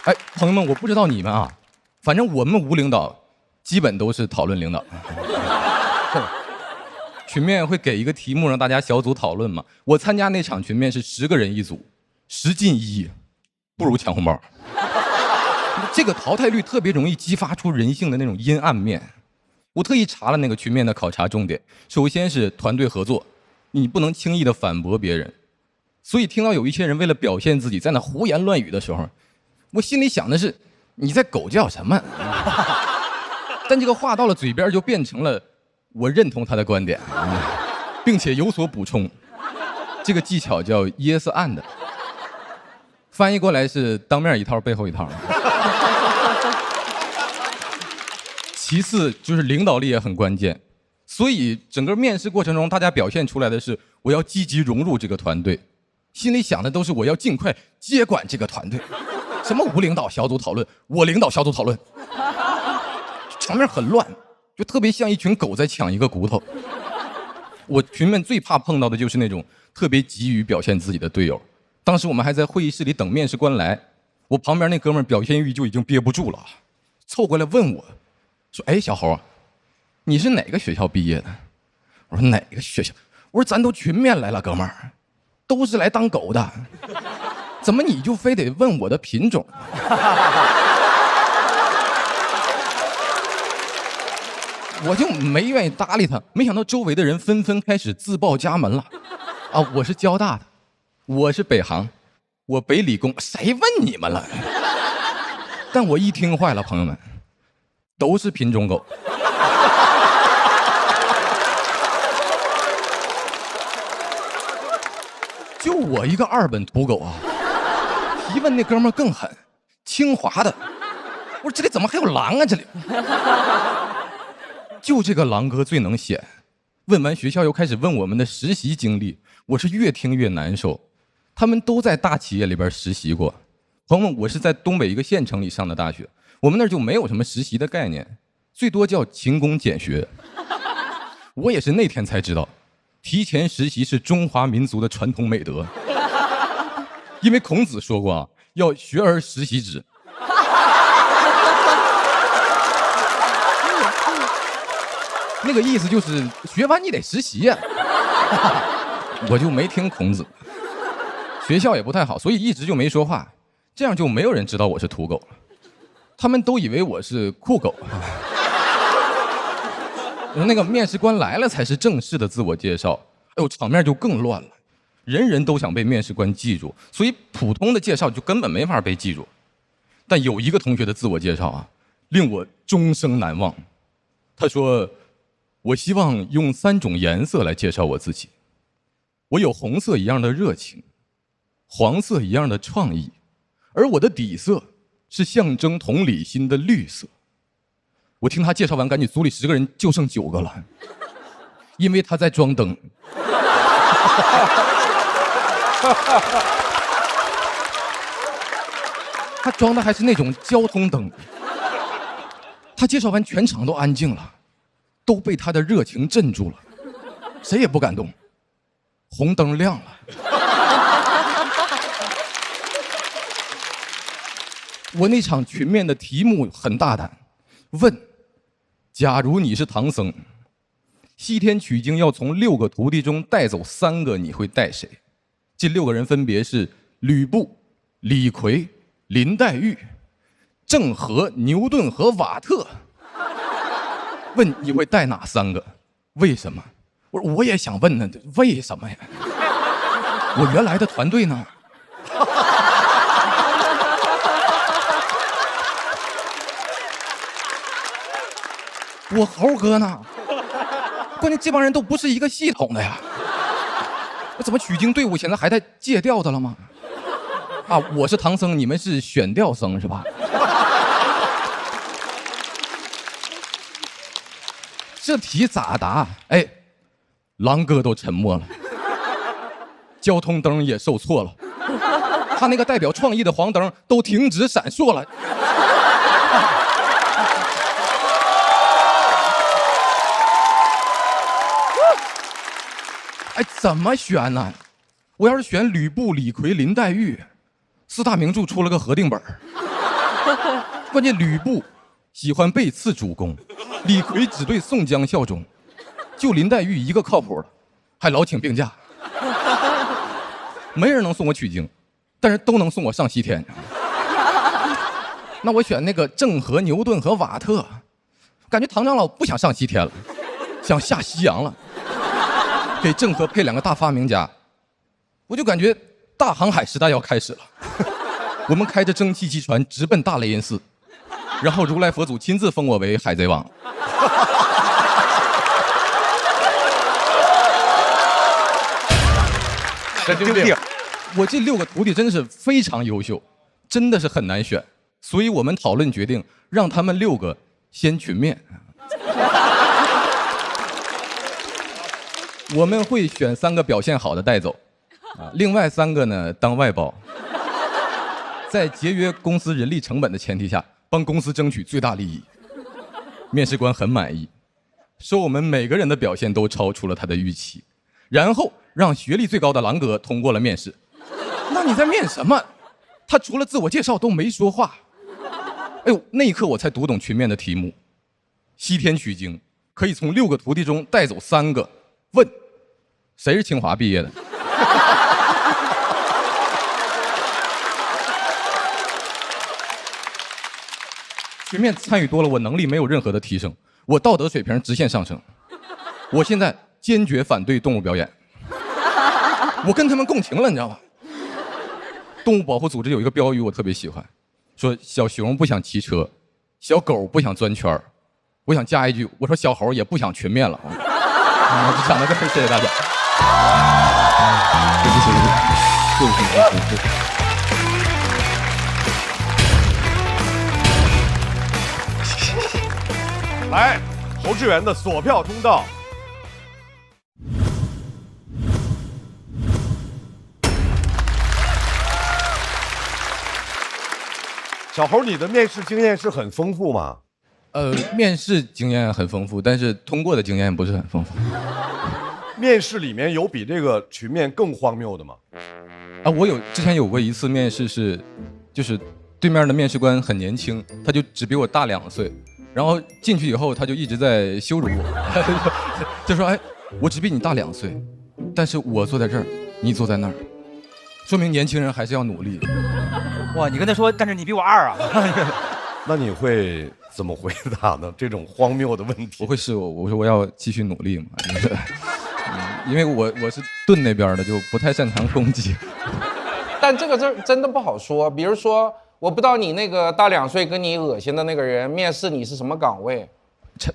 哎，朋友们，我不知道你们啊，反正我们无领导基本都是讨论领导。群面会给一个题目让大家小组讨论嘛？我参加那场群面是10个人一组，10进1，不如抢红包。这个淘汰率特别容易激发出人性的那种阴暗面。我特意查了那个群面的考察重点，首先是团队合作，你不能轻易的反驳别人。所以听到有一些人为了表现自己在那胡言乱语的时候，我心里想的是你在狗叫什么？但这个话到了嘴边就变成了我认同他的观点，并且有所补充。这个技巧叫 yes and， 翻译过来是当面一套背后一套。其次就是领导力也很关键，所以整个面试过程中大家表现出来的是我要积极融入这个团队，心里想的都是我要尽快接管这个团队。什么无领导小组讨论，我领导小组讨论，场面很乱，就特别像一群狗在抢一个骨头。我群面最怕碰到的就是那种特别急于表现自己的队友。当时我们还在会议室里等面试官来，我旁边那哥们儿表现欲就已经憋不住了，凑过来问我说：“哎，小侯，你是哪个学校毕业的？”我说：“哪个学校？”我说：“咱都群面来了，哥们儿，都是来当狗的，怎么你就非得问我的品种？”我就没愿意搭理他，没想到周围的人纷纷开始自报家门了。啊，我是交大的，我是北航，我北理工，谁问你们了？但我一听坏了，朋友们，都是品种狗。就我一个2本土狗啊！提问那哥们儿更狠，清华的。我说这里怎么还有狼啊？这里。就这个狼哥最能显，问完学校又开始问我们的实习经历，我是越听越难受。他们都在大企业里边实习过，朋友们，我是在东北一个县城里上的大学，我们那儿就没有什么实习的概念，最多叫勤工俭学。我也是那天才知道，提前实习是中华民族的传统美德。因为孔子说过啊，要学而时习之。那个意思就是学完你得实习呀。我就没听孔子，学校也不太好，所以一直就没说话，这样就没有人知道我是土狗了，他们都以为我是酷狗。那个面试官来了才是正式的自我介绍，哎呦，场面就更乱了，人人都想被面试官记住，所以普通的介绍就根本没法被记住。但有一个同学的自我介绍啊，令我终生难忘。他说：“我希望用3种颜色来介绍我自己。我有红色一样的热情，黄色一样的创意，而我的底色是象征同理心的绿色。”我听他介绍完，赶紧组里10个人就剩9个了，因为他在装灯。他装的还是那种交通灯。他介绍完，全场都安静了，都被他的热情镇住了，谁也不敢动。红灯亮了。我那场群面的题目很大胆，问：假如你是唐僧，西天取经要从6个徒弟中带走3个，你会带谁？这6个人分别是吕布、李逵、林黛玉、郑和、牛顿和瓦特。问你会带哪3个？为什么？我说我也想问呢，为什么呀？我原来的团队呢？我猴哥呢？关键这帮人都不是一个系统的呀。那怎么取经队伍现在还在借调的了吗？啊，我是唐僧，你们是选调僧是吧？这题咋答？哎，狼哥都沉默了，交通灯也受挫了，他那个代表创意的黄灯都停止闪烁了。哎，怎么选呢？我要是选吕布、李逵、林黛玉，4大名著出了个合订本。关键吕布喜欢背刺主公，李逵只对宋江效忠，就林黛玉一个靠谱的，还老请病假。没人能送我取经，但是都能送我上西天。那我选那个郑和、牛顿和瓦特，感觉唐长老不想上西天了，想下西洋了。给郑和配2个大发明家，我就感觉大航海时代要开始了。我们开着蒸汽机船直奔大雷音寺，然后如来佛祖亲自封我为海贼王。神经病！我这6个徒弟真是非常优秀，真的是很难选，所以我们讨论决定让他们6个先群面。我们会选3个表现好的带走，另外3个呢当外包，在节约公司人力成本的前提下，帮公司争取最大利益。面试官很满意，说我们每个人的表现都超出了他的预期，然后让学历最高的狼哥通过了面试。那你在面什么？他除了自我介绍都没说话。哎呦，那一刻我才读懂群面的题目：西天取经可以从6个徒弟中带走3个。问，谁是清华毕业的？群面参与多了，我能力没有任何的提升，我道德水平直线上升。我现在坚决反对动物表演，我跟他们共情了，你知道吗？动物保护组织有一个标语我特别喜欢，说小熊不想骑车，小狗不想钻圈，我想加一句，我说小猴也不想群面了。我就讲到这儿，谢谢大家。来，侯志远的锁票通道。小侯，你的面试经验是很丰富吗？面试经验很丰富，但是通过的经验不是很丰富。面试里面有比这个群面更荒谬的吗？啊，我之前有过一次面试是就是对面的面试官很年轻，他就只比我大2岁，然后进去以后他就一直在羞辱我，就说哎，我只比你大2岁，但是我坐在这儿，你坐在那儿，说明年轻人还是要努力。哇，你跟他说，但是你比我2啊。那你会怎么回答呢？这种荒谬的问题，我会是我说我要继续努力嘛，就是因为我是盾那边的，就不太擅长攻击。但这个真的不好说。比如说，我不知道你那个大2岁跟你恶心的那个人面试你是什么岗位？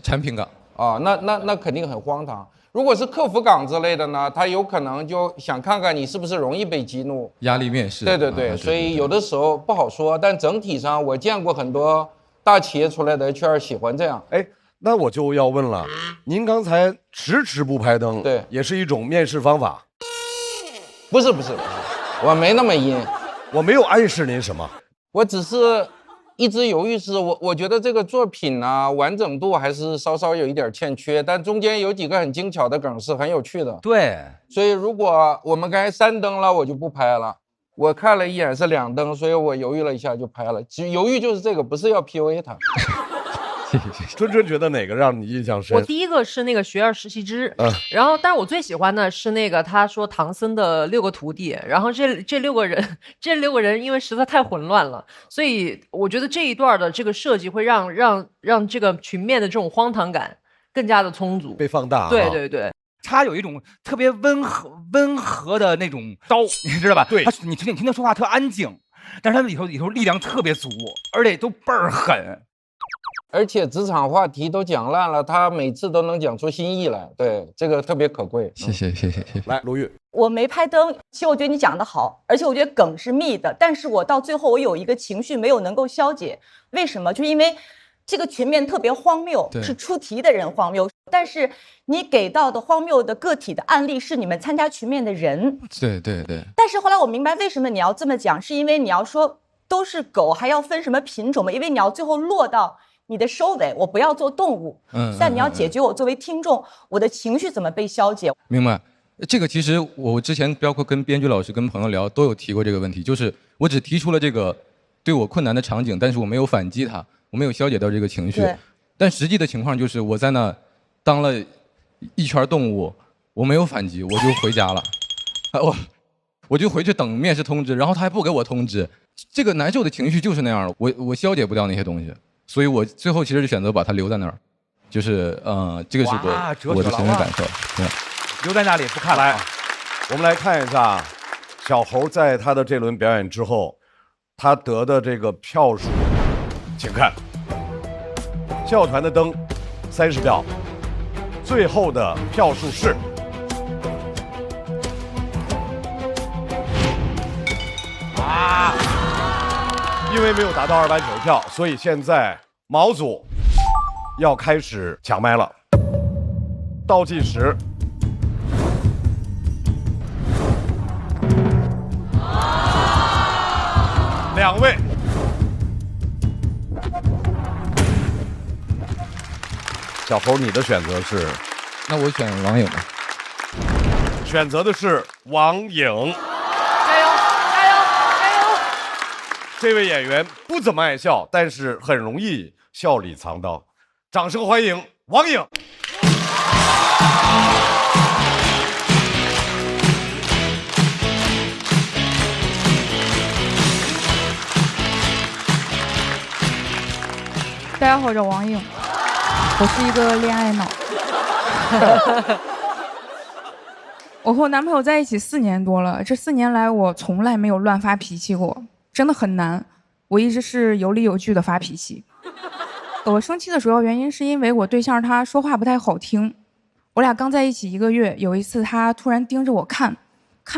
产品岗啊，那肯定很荒唐。如果是客服岗之类的呢，他有可能就想看看你是不是容易被激怒，压力面试。对，所以有的时候不好说。但整体上，我见过很多大企业出来的 HR 喜欢这样。哎，那我就要问了，您刚才迟迟不拍灯，对，也是一种面试方法？不是，我没那么阴，我没有暗示您什么，我只是一直犹豫是我觉得这个作品呢完整度还是稍稍有一点欠缺，但中间有几个很精巧的梗是很有趣的。对，所以如果我们该3灯了，我就不拍了。我看了一眼是2灯，所以我犹豫了一下就拍了。犹豫就是这个，不是要 PUA 他。春春觉得哪个让你印象深？我第一个是那个学而时习之，然后但是我最喜欢的是那个他说唐僧的6个徒弟，然后这6个人因为实在太混乱了，所以我觉得这一段的这个设计会让这个群面的这种荒唐感更加的充足，被放大。对，他有一种特别温和的那种刀，你知道吧？对，你听他说话特安静，但是他里头力量特别足，而且都倍儿狠。而且职场话题都讲烂了，他每次都能讲出新意来，对，这个特别可贵。谢谢。来，卢玉，我没拍灯，其实我觉得你讲得好，而且我觉得梗是密的，但是我到最后我有一个情绪没有能够消解，为什么？就是因为这个群面特别荒谬，是出题的人荒谬，但是你给到的荒谬的个体的案例是你们参加群面的人。对。但是后来我明白为什么你要这么讲，是因为你要说都是狗，还要分什么品种吗？因为你要最后落到你的收尾，我不要做动物，但你要解决我作为听众，我的情绪怎么被消解。明白。这个其实我之前包括跟编剧老师、跟朋友聊都有提过这个问题，就是我只提出了这个对我困难的场景，但是我没有反击它，我没有消解到这个情绪。但实际的情况就是我在那当了一圈动物，我没有反击，我就回家了。我就回去等面试通知，然后他还不给我通知，这个难受的情绪就是那样了，我消解不掉那些东西。所以我最后其实就选择把它留在那儿，就是这个是我的情绪感受。对，留在那里不看了。我们来看一下小猴在他的这轮表演之后，他得的这个票数，请看，教团的灯30票，最后的票数是因为没有达到290票，所以现在毛组要开始抢麦了。倒计时，2位，小猴，你的选择是？那我选王颖吧。选择的是王颖。这位演员不怎么爱笑，但是很容易笑里藏刀。掌声欢迎王颖。大家好，我叫王颖，我是一个恋爱脑。我和我男朋友在一起4年多了，这4年来我从来没有乱发脾气过。真的很难，我一直是有理有据的发脾气。我生气的主要原因是因为我对象他说话不太好听。我俩刚在一起1个月，有一次他突然盯着我看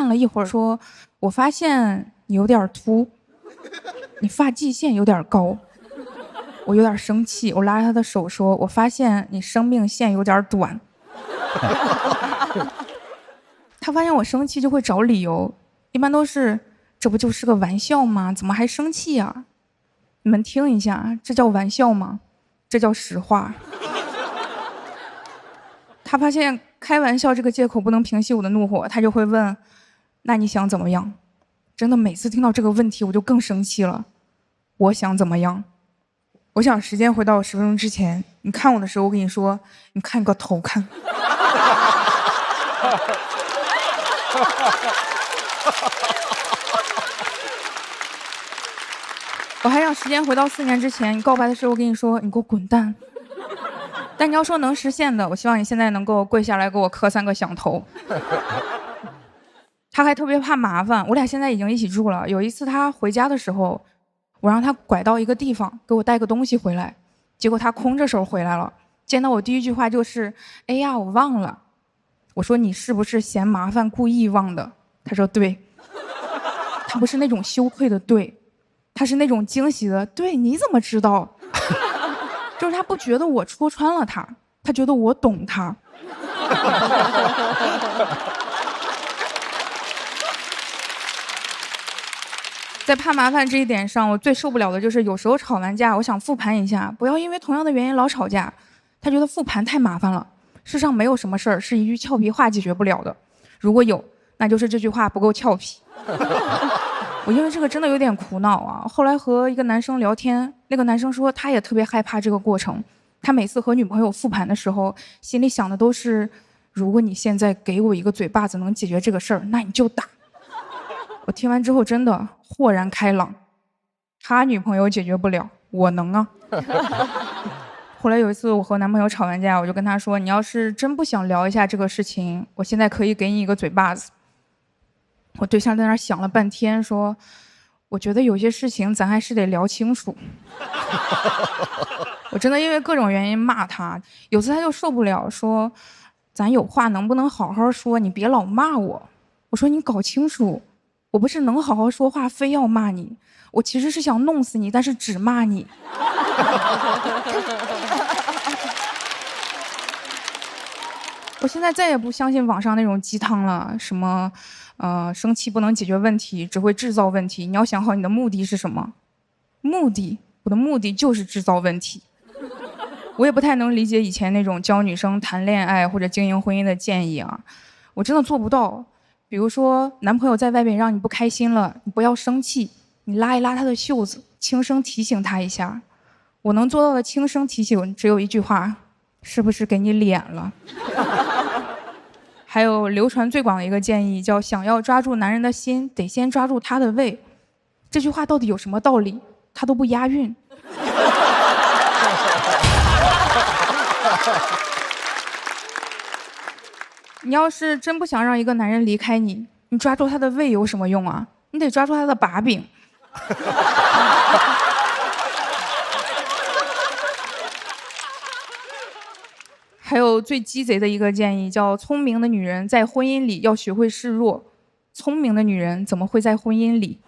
了一会儿，说：“我发现你有点秃，你发际线有点高。”我有点生气，我拉着他的手说：“我发现你生命线有点短。”他发现我生气就会找理由，一般都是。这不就是个玩笑吗？怎么还生气啊？你们听一下，这叫玩笑吗？这叫实话。他发现开玩笑这个借口不能平息我的怒火，他就会问：“那你想怎么样？”真的每次听到这个问题，我就更生气了。我想怎么样？我想时间回到10分钟之前，你看我的时候，我跟你说，你看个头看。我还想时间回到4年之前，你告白的时候，我跟你说，你给我滚蛋。但你要说能实现的，我希望你现在能够跪下来给我磕3个响头。他还特别怕麻烦，我俩现在已经一起住了。有一次他回家的时候，我让他拐到一个地方给我带个东西回来，结果他空着手回来了。见到我第一句话就是：“哎呀，我忘了。”我说：“你是不是嫌麻烦故意忘的？”他说：“对。”他不是那种羞愧的对，他是那种惊喜的对。你怎么知道？就是他不觉得我戳穿了他，他觉得我懂他。在怕麻烦这一点上，我最受不了的就是有时候吵完架，我想复盘一下，不要因为同样的原因老吵架。他觉得复盘太麻烦了，世上没有什么事儿是一句俏皮话解决不了的，如果有，那就是这句话不够俏皮。我因为这个真的有点苦恼啊。后来和一个男生聊天，那个男生说他也特别害怕这个过程，他每次和女朋友复盘的时候，心里想的都是，如果你现在给我一个嘴巴子能解决这个事儿，那你就打。我听完之后真的豁然开朗，他女朋友解决不了，我能啊。后来有一次我和男朋友吵完架，我就跟他说，你要是真不想聊一下这个事情，我现在可以给你一个嘴巴子。我对象在那儿想了半天，说我觉得有些事情咱还是得聊清楚。我真的因为各种原因骂他，有次他就受不了，说咱有话能不能好好说，你别老骂我。我说你搞清楚，我不是能好好说话非要骂你，我其实是想弄死你，但是只骂你。我现在再也不相信网上那种鸡汤了，什么生气不能解决问题，只会制造问题。你要想好你的目的是什么。我的目的就是制造问题。我也不太能理解以前那种教女生谈恋爱或者经营婚姻的建议啊，我真的做不到。比如说男朋友在外面让你不开心了，你不要生气，你拉一拉他的袖子，轻声提醒他一下。我能做到的轻声提醒只有一句话，是不是给你脸了？还有流传最广的一个建议叫，想要抓住男人的心，得先抓住他的胃。这句话到底有什么道理？他都不押韵。你要是真不想让一个男人离开你，你抓住他的胃有什么用啊？你得抓住他的把柄。还有最鸡贼的一个建议叫，聪明的女人在婚姻里要学会示弱，聪明的女人怎么会在婚姻里？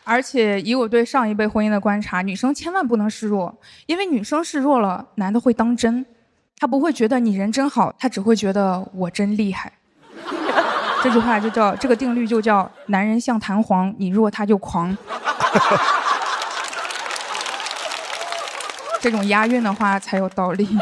而且以我对上一辈婚姻的观察，女生千万不能示弱，因为女生示弱了，男的会当真，他不会觉得你人真好，他只会觉得我真厉害。这句话就叫，这个定律就叫，男人像弹簧，你弱他就狂。这种押韵的话才有道理。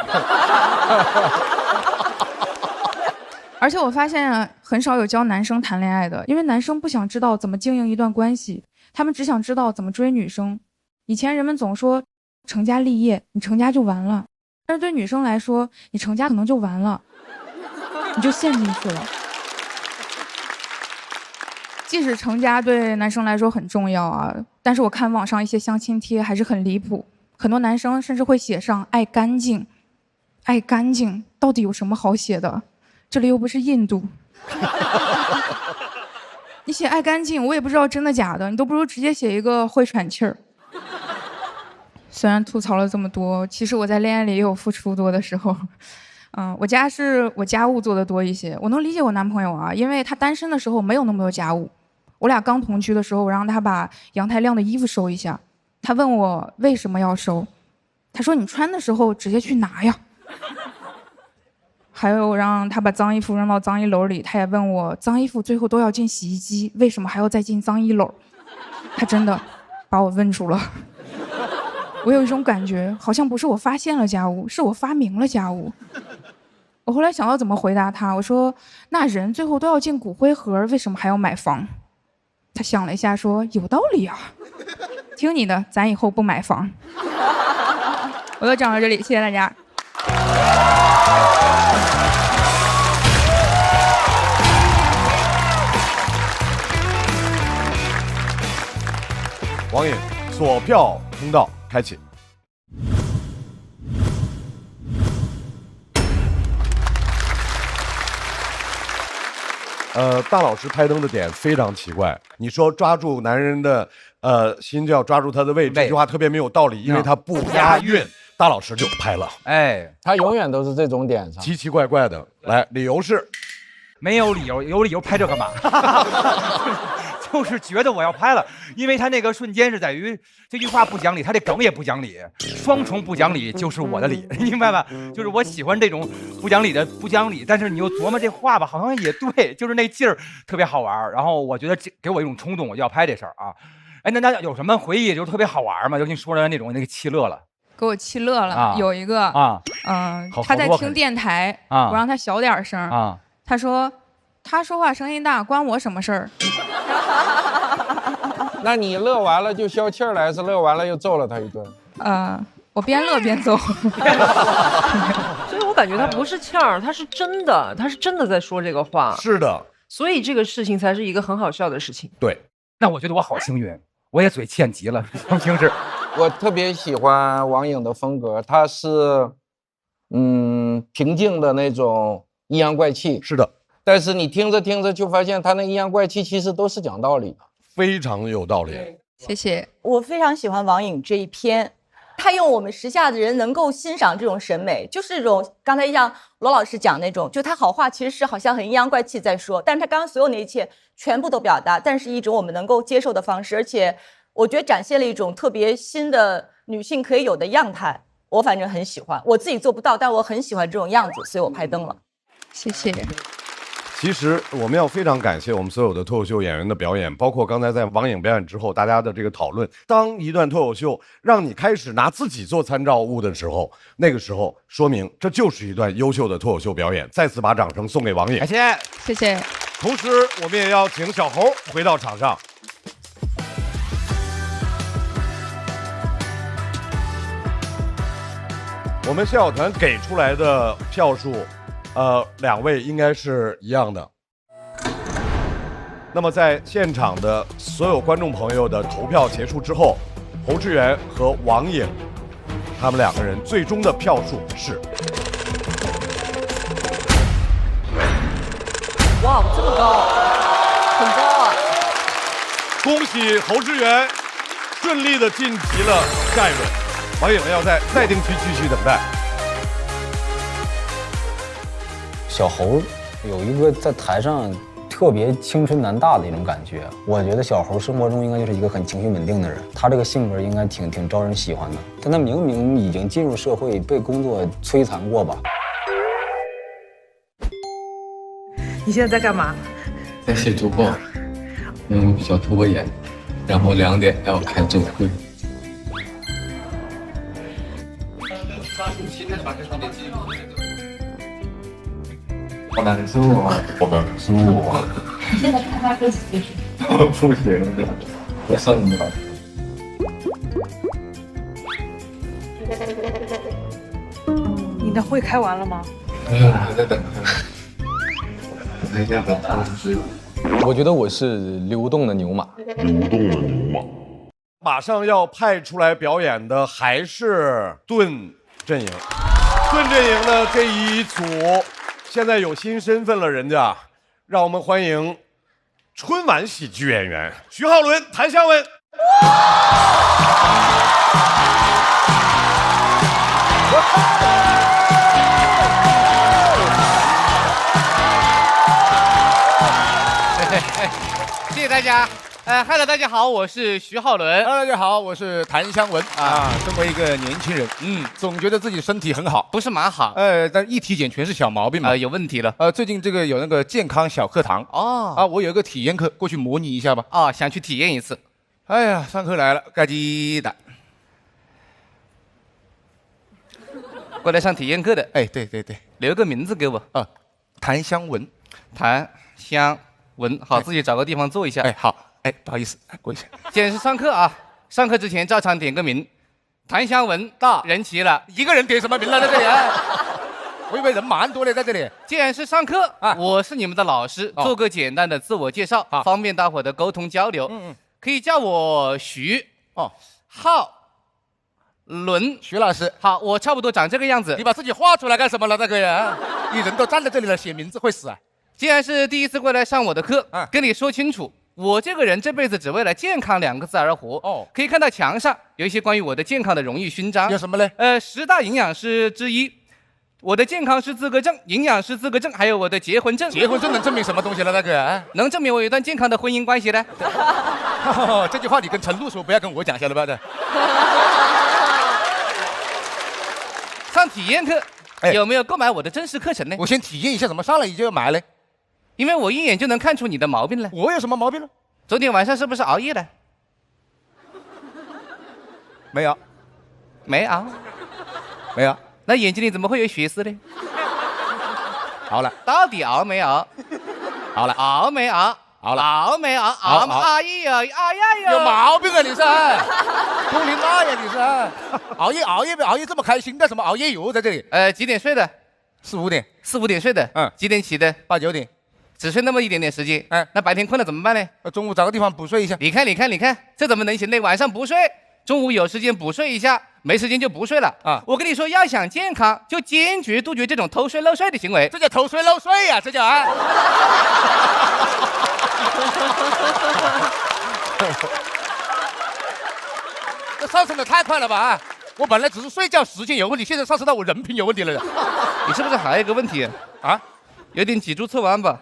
而且我发现很少有教男生谈恋爱的，因为男生不想知道怎么经营一段关系，他们只想知道怎么追女生。以前人们总说成家立业，你成家就完了，但是对女生来说，你成家可能就完了，你就陷进去了。即使成家对男生来说很重要啊，但是我看网上一些相亲贴还是很离谱，很多男生甚至会写上爱干净。爱干净到底有什么好写的？这里又不是印度。你写爱干净，我也不知道真的假的，你都不如直接写一个会喘气儿。虽然吐槽了这么多，其实我在恋爱里也有付出多的时候。我家是我家务做的多一些，我能理解我男朋友啊，因为他单身的时候没有那么多家务。我俩刚同居的时候，我让他把阳台晾的衣服收一下，他问我为什么要收，他说你穿的时候直接去拿呀。还有让他把脏衣服扔到脏衣篓里，他也问我脏衣服最后都要进洗衣机，为什么还要再进脏衣篓？他真的把我问住了。我有一种感觉，好像不是我发现了家务，是我发明了家务。我我后来想到怎么回答他，我说那人最后都要进骨灰盒，为什么还要买房？他想了一下说有道理啊，听你的，咱以后不买房。我就讲到这里，谢谢大家。王颖，锁票通道开启。大老师拍灯的点非常奇怪。你说抓住男人的心就要抓住他的胃，这句话特别没有道理，因为他不押韵。大老师就拍了，哎，他永远都是这种点上，奇奇怪怪的。来，理由是，没有理由，有理由拍这干嘛？就是觉得我要拍了，因为他那个瞬间是在于这句话不讲理，他这梗也不讲理，双重不讲理就是我的理，你明白吧？就是我喜欢这种不讲理的不讲理，但是你又琢磨这话吧，好像也对，就是那劲儿特别好玩。然后我觉得给我一种冲动，我就要拍这事儿啊。哎，那有什么回忆就特别好玩吗？就跟你说的那种，那个气乐了。给我气乐了，啊、有一个他在听电台，我让他小点声啊，他说他说话声音大，关我什么事儿？那你乐完了就消气儿了，还是乐完了又揍了他一顿？我边乐边揍。所以我感觉他不是呛儿，他是真的，他是真的在说这个话。是的，所以这个事情才是一个很好笑的事情。对，那我觉得我好幸运，我也嘴欠极了，平时。我特别喜欢王颖的风格，他是平静的那种阴阳怪气。是的，但是你听着听着就发现他那阴阳怪气其实都是讲道理的，非常有道理。谢谢。我非常喜欢王颖这一篇，他用我们时下的人能够欣赏这种审美，就是这种刚才像罗老师讲那种，就他好话其实是好像很阴阳怪气在说，但是他刚刚所有那一切全部都表达，但是一种我们能够接受的方式，而且我觉得展现了一种特别新的女性可以有的样态，我反正很喜欢，我自己做不到，但我很喜欢这种样子，所以我拍灯了。谢谢。其实我们要非常感谢我们所有的脱口秀演员的表演，包括刚才在王颖表演之后大家的这个讨论。当一段脱口秀让你开始拿自己做参照物的时候，那个时候说明这就是一段优秀的脱口秀表演。再次把掌声送给王颖，感谢，谢谢。同时，我们也要请小猴回到场上。我们笑团给出来的票数，两位应该是一样的。那么在现场的所有观众朋友的投票结束之后，侯志远和王颖他们两个人最终的票数是。哇，这么高，很高啊！恭喜侯志远顺利的晋级了下一轮。王颖要在待定区继续等待。小猴有一个在台上特别青春男大的一种感觉，我觉得小猴生活中应该就是一个很情绪稳定的人，他这个性格应该挺招人喜欢的。但他明明已经进入社会，被工作摧残过吧？你现在在干嘛？在写周报，因为我比较拖延，然后2点要开周会。好难受啊！好难受啊！你现在开发科技技术？不行，我上你班。你的会开完了吗？没有，我还在等他。我在家等他睡。我觉得我是流动的牛马。流动的牛马。马上要派出来表演的还是盾阵营。盾阵营的这一组现在有新身份了，人家让我们欢迎春晚喜剧演员徐浩伦、谭湘文。谢谢大家。Hello， 大家好，我是徐浩伦。Hello， 大家好，我是谭湘文啊。身为一个年轻人，总觉得自己身体很好，不是蛮好。但一体检全是小毛病嘛，有问题了。最近这个有那个健康小课堂哦，我有一个体验课，过去模拟一下吧。哦，想去体验一次。哎呀，上课来了，该鸡蛋。过来上体验课的。哎，对对对，留个名字给我。谭香文，谭香文，好，自己找个地方坐一下。哎，好，哎，不好意思，过一下。既然是上课啊，上课之前照常点个名。谭香文到，人齐了，一个人点什么名了在这里啊？我以为人蛮多的在这里。既然是上课啊，我是你们的老师，做个简单的自我介绍，方便大伙的沟通交流。可以叫我徐浩伦，徐老师。好，我差不多长这个样子。你把自己画出来干什么了，大哥呀？你人都站在这里了，写名字会死啊！既然是第一次过来上我的课，跟你说清楚，我这个人这辈子只为了健康2个字而活。可以看到墙上有一些关于我的健康的荣誉勋章。有什么嘞？10大营养师之一，我的健康师资格证、营养师资格证，还有我的结婚证。结婚证能证明什么东西了，大哥？能证明我有一段健康的婚姻关系呢。这句话你跟陈露说，不要跟我讲，晓得吧？上体验课，有没有购买我的真实课程呢？我先体验一下，怎么上来你就要买嘞？因为我一眼就能看出你的毛病了。我有什么毛病了？昨天晚上是不是熬夜了？没有，没熬，没有。那眼睛里怎么会有血丝呢？熬了，到底熬没熬？熬了，熬没熬？熬了，熬没熬？熬哎呀哎呀呀！有毛病啊你是？通灵妈呀你是？熬夜这么开心干什么？熬夜游在这里？几点睡的？4、5点，4、5点睡的。几点起的？8、9点。只睡那么一点点时间。那白天困了怎么办呢？中午找个地方补睡一下。你看，这怎么能行呢？晚上不睡，中午有时间补睡一下，没时间就不睡了啊！我跟你说，要想健康，就坚决杜绝这种偷睡漏睡的行为。这叫偷睡漏睡呀，这叫啊！这上升的太快了吧！我本来只是睡觉时间有问题，现在上升到我人品有问题了。你是不是还有一个问题啊？有点脊柱侧弯吧？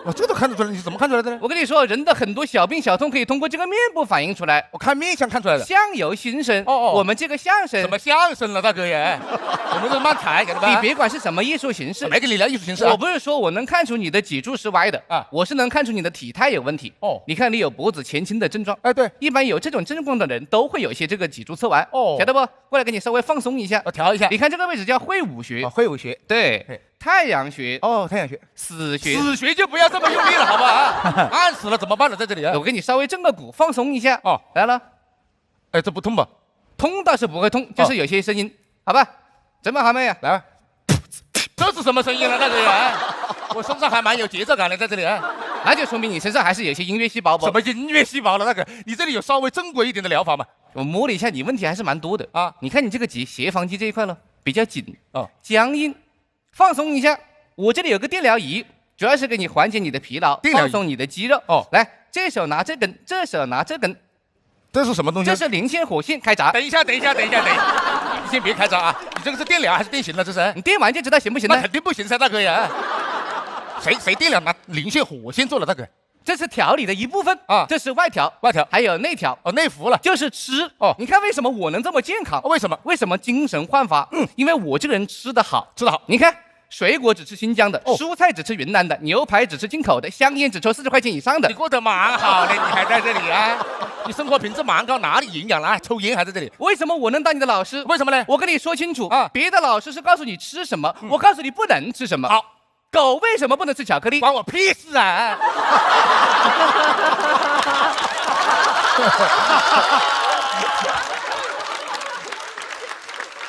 我这都看得出来，你怎么看出来的呢？我跟你说，人的很多小病小痛可以通过这个面部反映出来。我看面相看出来的。相由心生。我们这个相声什么相声了，大哥呀？我们这慢才，晓得吧？你别管是什么艺术形式，没跟你聊艺术形式。我不是说我能看出你的脊柱是歪的啊，我是能看出你的体态有问题。你看你有脖子前倾的症状。对，一般有这种症状的人都会有一些这个脊柱侧弯。晓得不？过来给你稍微放松一下，我调一下。你看这个位置叫会武穴。会武穴。对。太阳穴太阳穴，死穴，死穴就不要这么用力了，好不好？按死了怎么办呢？在这里啊，我给你稍微正个骨，放松一下。来了，哎，这不痛吧？痛倒是不会痛，就是有些声音，好吧？准备好没有？来，这是什么声音了？在这里啊，我身上还蛮有节奏感的，在这里啊，那就说明你身上还是有些音乐细胞不？什么音乐细胞了？那个，你这里有稍微正规一点的疗法吗？我摸了一下，你问题还是蛮多的啊。你看你这个斜方肌这一块了，比较紧僵硬。放松一下，我这里有个电疗仪，主要是给你缓解你的疲劳，放松你的肌肉。来，这手拿这根，这手拿这根，这是什么东西？这是零线火线开闸。等一下，你先别开闸啊！你这个是电疗还是电刑了？这是？你电完就知道行不行了？那肯定不行噻，大哥呀！谁电疗拿零线火线做了，大哥？这是调理的一部分啊，这是外调，还有内调内服了，就是吃你看为什么我能这么健康？为什么？为什么精神焕发？因为我这个人吃得好。你看，水果只吃新疆的，蔬菜只吃云南的，牛排只吃进口的，香烟只抽40块钱以上的。你过得蛮好的，你还在这里啊？你生活品质蛮高，哪里营养了？抽烟还在这里？为什么我能当你的老师？为什么呢？我跟你说清楚啊，别的老师是告诉你吃什么，我告诉你不能吃什么。好。狗为什么不能吃巧克力？关我屁事啊！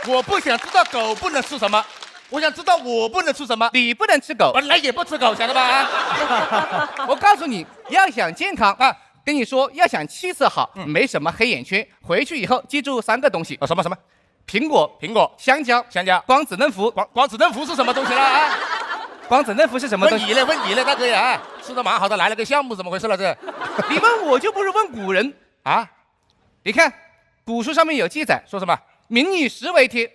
我不想知道狗不能吃什么，我想知道我不能吃什么。你不能吃狗，本来也不吃狗，晓得吧？我告诉你，要想健康啊，跟你说，要想气色好，没什么黑眼圈，回去以后记住3个东西。什么？苹果、香蕉、光子嫩肤。光子嫩肤是什么东西了啊？光子嫩肤是什么东西？问你了，大哥呀！吃的蛮好的，来了个项目，怎么回事了？这你问我就不如问古人啊！你看古书上面有记载，说什么？民以食为天。《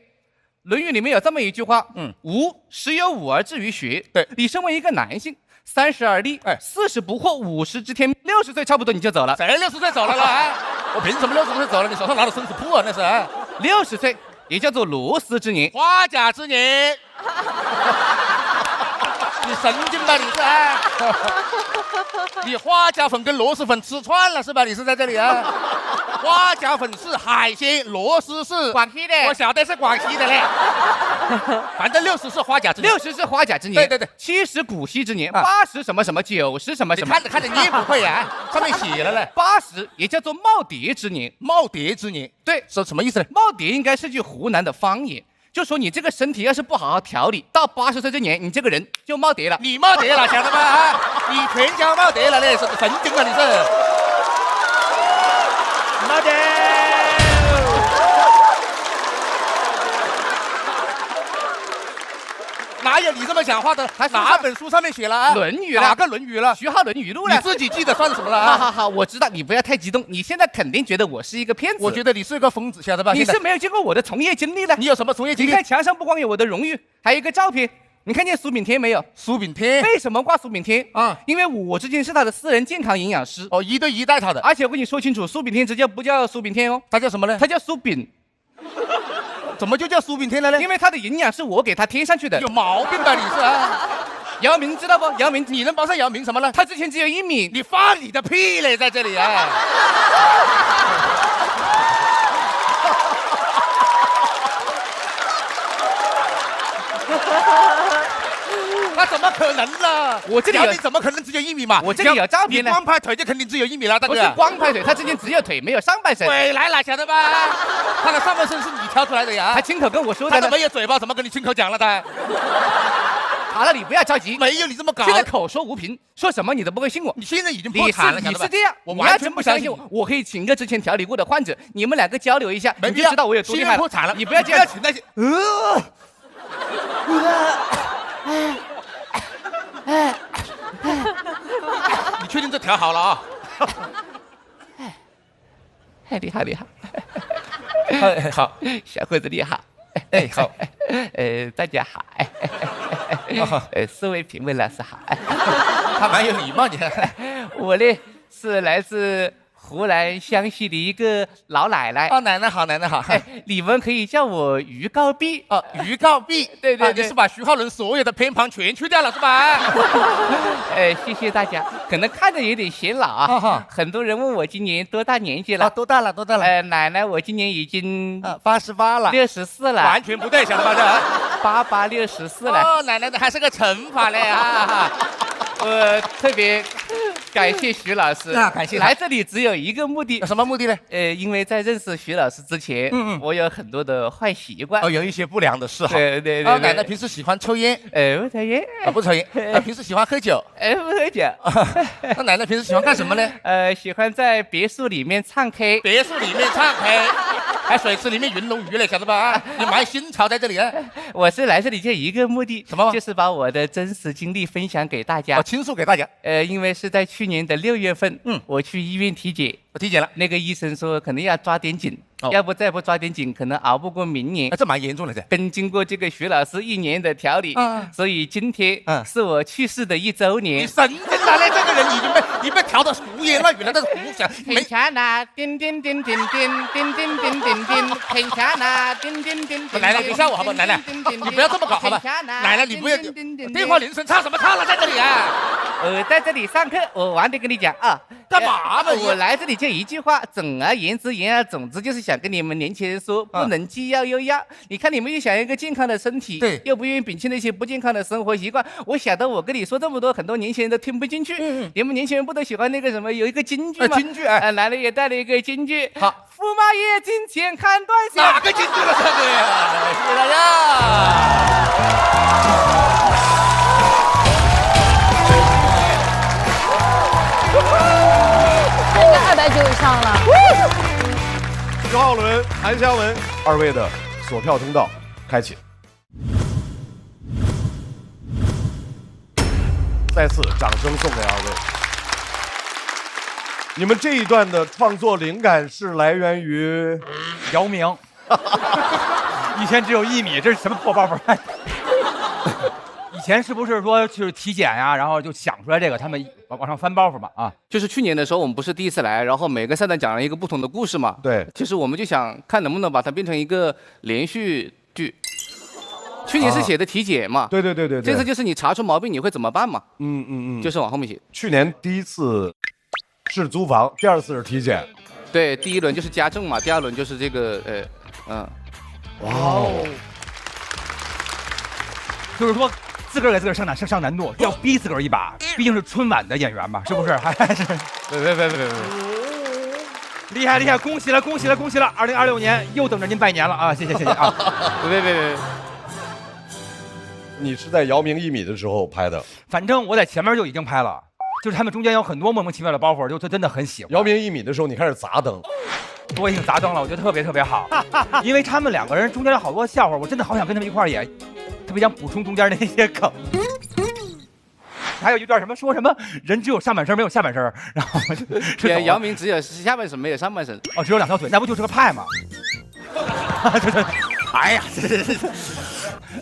论语》里面有这么一句话：吾十有5而志于学。对，你身为一个男性，30而立，40不惑，50知天，60岁差不多你就走了。谁60岁走了啊？我凭什么60岁走了？你手上拿的生死簿啊，那是60岁，也叫做螺丝之年，花甲之年。你神经吧你是啊？你花甲粉跟螺蛳粉吃串了是吧？你是在这里啊？花甲粉是海鲜，螺蛳是广西的，我晓得是广西的嘞。反正60是花甲之年，60是花甲之年，对对对，70古稀之年，80什么什么，90什么什么。你看着看着你也不会啊，上面写了嘞。80也叫做耄耋之年，耄耋之年，对，是什么意思呢？耄耋应该是句湖南的方言。就说你这个身体要是不好好调理，到80岁这年，你这个人就耄耋了。你耄耋了，晓得吗？啊，你全家耄耋了嘞，是神经啊你是。耄耋。哪有你这么讲话的？还哪本书上面写了啊？《论语》了，哪个《论语》了？徐浩《论语录》了。你自己记得算什么了啊？好，我知道，你不要太激动。你现在肯定觉得我是一个骗子，我觉得你是一个疯子，晓得吧？你是没有经过我的从业经历的。你有什么从业经历？你看墙上不光有我的荣誉，还有一个照片。你看见苏炳添没有？苏炳添为什么挂苏炳添啊？因为我之前是他的私人健康营养师。哦，1对1带他的。而且我跟你说清楚，苏炳添不叫苏炳添哦，他叫什么呢？他叫苏炳。怎么就叫苏炳添了呢？因为他的营养是我给他贴上去的。有毛病吧你是啊？姚明知道不？姚明，你能帮上姚明什么了？他之前只有1米。你放你的屁嘞，在这里啊！那怎么可能呢？我这里有，你怎么可能只有1米嘛？我这里有照片呢。你光拍腿就肯定只有1米了，大哥。不是光拍腿，他之前只有腿没有上半身。鬼来了，晓得吧？他的上半身是你挑出来的呀。他亲口跟我说的。他怎么有嘴巴？怎么跟你亲口讲了的？好了，你不要着急，没有你这么搞。现在口说无凭，说什么你都不会信我。你现在已经破产了，你是这样，我完全不相信我。我可以请个之前调理过的患者，你们2个交流一下，你就知道我有多厉害了。破产了，你不要这样，请那些。你确定这调好了啊？厉害厉害。好，小伙子你好。哎，好。大家好。4位评委老师好。他蛮有礼貌，你看。我呢是来自湖南湘西的一个老奶奶。哦，奶奶好，奶奶好。你们可以叫我于告弼。哦，于告弼。对，你是把徐浩伦所有的偏旁全去掉了是吧？谢谢大家。可能看着有点显老啊。很多人问我今年多大年纪了？多大了？奶奶，我今年已经88了，64了。完全不对，晓得吧？这88、64了。哦，奶奶的还是个乘法嘞啊！我特别感谢徐老师感谢来这里只有一个目的。什么目的呢？因为在认识徐老师之前，我有很多的坏习惯。有一些不良的嗜好。对。奶奶平时喜欢抽烟。不抽烟。不抽烟。平时喜欢喝酒。不喝酒。那奶奶平时喜欢干什么呢？喜欢在别墅里面唱 K。别墅里面唱 K。还水池里面云龙鱼嘞，晓得吧？你蛮新潮在这里啊！我是来这里就一个目的，什么？就是把我的真实经历分享给大家，倾诉给大家。因为是在去年的6月份，我去医院体检，我体检了，那个医生说可能要抓点紧。要不再不抓点紧，可能熬不过明年。这蛮严重的噻。跟经过这个徐老师1年的调理，所以今天是我去世的1周年。你神经了嘞！这个人已经被调得胡言乱语了，这是胡想。天下那点点点点点点点点点点，天下那点点点点。奶奶，等一下我好不好？奶奶，你不要这么搞好吧？奶奶，你不要电话铃声唱什么唱了在这里啊？我在这里上课，我晚点跟你讲啊。干嘛嘛？我来这里就一句话，总而言之，言而总之就是想跟你们年轻人说，不能既要又要。你看你们又想要一个健康的身体，对，又不愿意摒弃那些不健康的生活习惯。我晓得我跟你说这么多，很多年轻人都听不进去。你们年轻人不都喜欢那个什么有一个京剧吗？京剧奶奶也带了一个京剧。好，驸马爷金钱看短线。哪个京剧了这个呀？谢谢大家。290以上了。徐浩伦、韩湘文2位的索票通道开启。再次掌声送给2位。你们这一段的创作灵感是来源于姚明。以前只有1米，这是什么破包袱？以前是不是说就是体检呀，然后就想出来这个，他们往上翻包袱嘛啊？就是去年的时候，我们不是第一次来，然后每个赛段讲了一个不同的故事嘛。对，其实我们就想看能不能把它变成一个连续剧。去年是写的体检嘛？对，这次就是你查出毛病你会怎么办嘛？就是往后面写。去年第一次是租房，第二次是体检。对，第一轮就是家政嘛，第二轮就是这个哇哦，就是说自个儿给自个儿上难度，要逼自个儿一把，毕竟是春晚的演员嘛，是不是？还是别，厉害，恭喜了！2026年又等着您拜年了啊！谢谢啊！别，你是在姚明1米的时候拍的？反正我在前面就已经拍了。就是他们中间有很多莫名其妙的包袱，就真的很喜欢。姚明1米的时候，你开始砸灯，我已经砸灯了，我觉得特别好，因为他们两个人中间有好多笑话，我真的好想跟他们一块儿演，特别想补充中间那些梗。还有一段说什么人只有上半身没有下半身，然后对，姚明只有下半身没有上半身，只有2条腿，那不就是个派吗？哎呀，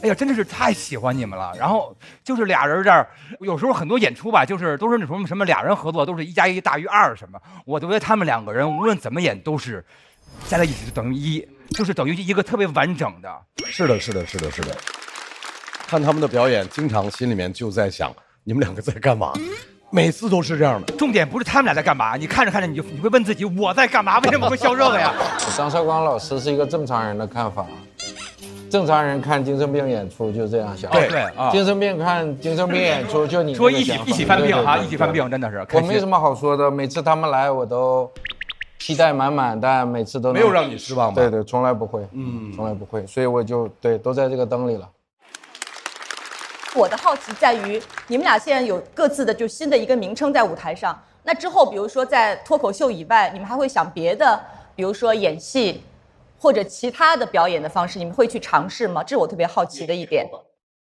哎呀，真的是太喜欢你们了。然后就是俩人这儿，有时候很多演出吧，就是都是那什么俩人合作，都是1+1大于2什么。我觉得他们两个人无论怎么演都是加在一起就等于1，就是等于一个特别完整的。是的。看他们的表演，经常心里面就在想，你们两个在干嘛？每次都是这样的。重点不是他们俩在干嘛，你看着你会问自己，我在干嘛？为什么会笑这个呀？张绍刚老师是一个正常人的看法。正常人看精神病演出就这样想，对啊，精神病看精神病演出就你说一起犯病啊，一起犯病真的是。我没什么好说的，每次他们来我都期待满满，但每次都没有让你失望吧？对，从来不会，从来不会，所以我就都在这个灯里了。我的好奇在于，你们俩现在有各自的就新的一个名称在舞台上，那之后比如说在脱口秀以外，你们还会想别的，比如说演戏。或者其他的表演的方式，你们会去尝试吗？这是我特别好奇的一点。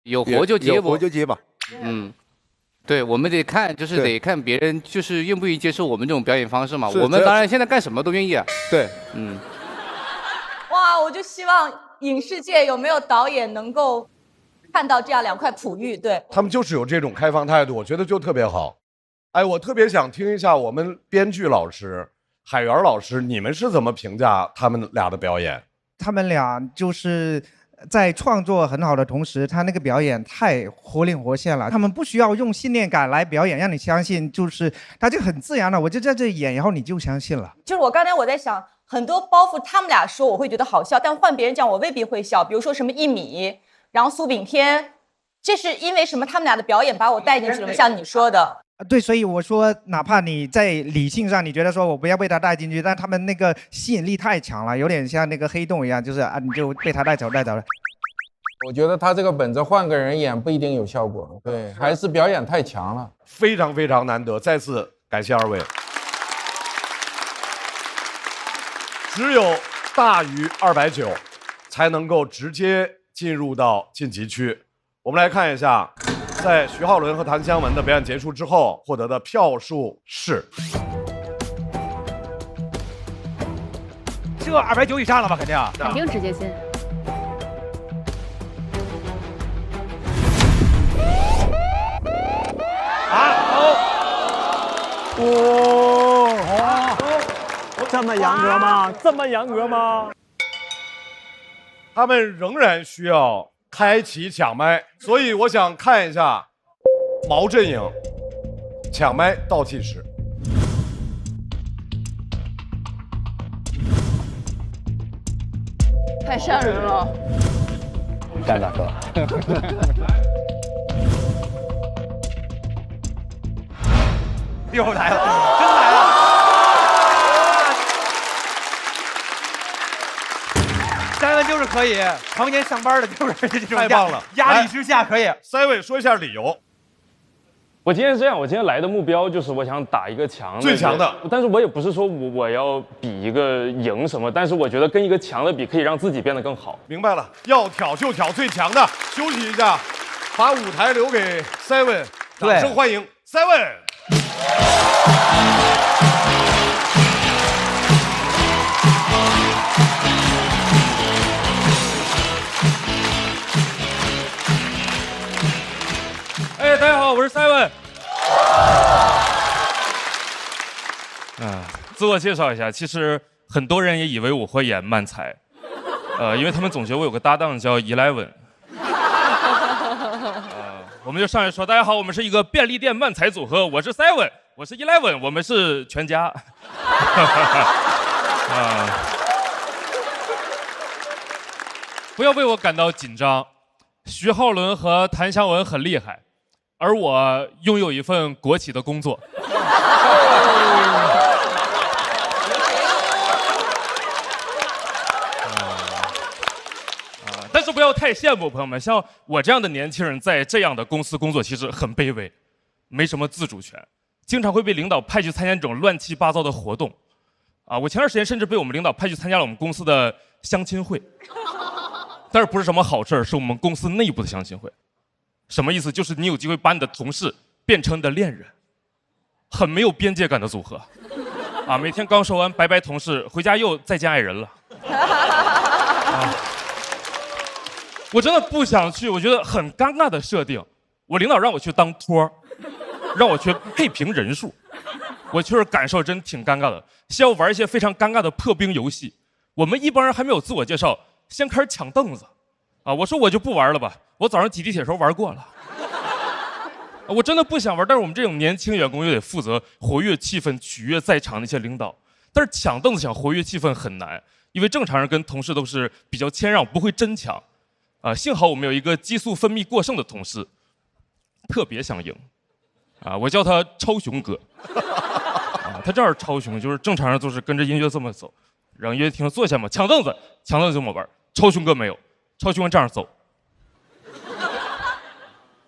有活就接吧。对，我们得看，就是得看别人就是愿不愿意接受我们这种表演方式嘛。我们当然现在干什么都愿意啊。对，哇，我就希望影视界有没有导演能够看到这样2块璞玉，对。他们就是有这种开放态度，我觉得就特别好。哎，我特别想听一下我们编剧老师。海源老师，你们是怎么评价他们俩的表演？他们俩就是在创作很好的同时，他那个表演太活灵活现了。他们不需要用信念感来表演，让你相信，就是他就很自然了，我就在这演，然后你就相信了。就是我刚才在想，很多包袱他们俩说我会觉得好笑，但换别人讲我未必会笑。比如说什么1米，然后苏炳添，这是因为什么？他们俩的表演把我带进去了吗？像你说的。对，所以我说，哪怕你在理性上你觉得说我不要被他带进去，但他们那个吸引力太强了，有点像那个黑洞一样，就是你就被他带走了。我觉得他这个本子换个人演不一定有效果，对，还是表演太强了，非常难得，再次感谢2位。只有大于290才能够直接进入到晋级区。我们来看一下。在徐浩伦和谭湘文的表演结束之后，获得的票数是这290以上了吧？肯定直接进。这么严格吗？这么严格吗？他们仍然需要开启抢麦，所以我想看一下毛阵营抢麦倒计时。太吓人了！干大哥。又来了，真来了！三文就是可以，常年上班的就是这种太棒了，压力之下可以。Simon说一下理由。我今天是这样，我今天来的目标就是我想打一个强，最强的。但是我也不是说我要比一个赢什么，但是我觉得跟一个强的比，可以让自己变得更好。明白了，要挑就挑最强的。休息一下，把舞台留给 Simon， 掌声欢迎 Simon。大家好，我是 Simon。自我介绍一下，其实很多人也以为我会演漫才，因为他们总觉得我有个搭档叫 Eleven。我们就上来说，大家好，我们是一个便利店漫才组合，我是 Seven， 我是 Eleven， 我们是全家。啊，不要为我感到紧张，徐浩伦和谭湘文很厉害，而我拥有一份国企的工作。但是不要太羡慕，朋友们，像我这样的年轻人，在这样的公司工作，其实很卑微，没什么自主权，经常会被领导派去参加这种乱七八糟的活动。啊，我前段时间甚至被我们领导派去参加了我们公司的相亲会，但是不是什么好事儿，是我们公司内部的相亲会。什么意思？就是你有机会把你的同事变成你的恋人，很没有边界感的组合。啊，每天刚说完拜拜同事，回家又再见爱人了。啊，我真的不想去，我觉得很尴尬的设定。我领导让我去当托儿，让我去配评人数，我确实感受真挺尴尬的。需要玩一些非常尴尬的破冰游戏。我们一帮人还没有自我介绍，先开始抢凳子。啊，我说我就不玩了吧，我早上挤地铁的时候玩过了。我真的不想玩，但是我们这种年轻员工又得负责活跃气氛，取悦在场的一些领导。但是抢凳子想活跃气氛很难，因为正常人跟同事都是比较谦让，不会真抢。啊，幸好我们有一个激素分泌过剩的同事，特别想赢。啊，我叫他超雄哥。啊，他这样超雄，就是正常人都是跟着音乐这么走，让音乐厅坐下嘛，抢凳子这么玩。超雄哥没有，超雄哥这样走。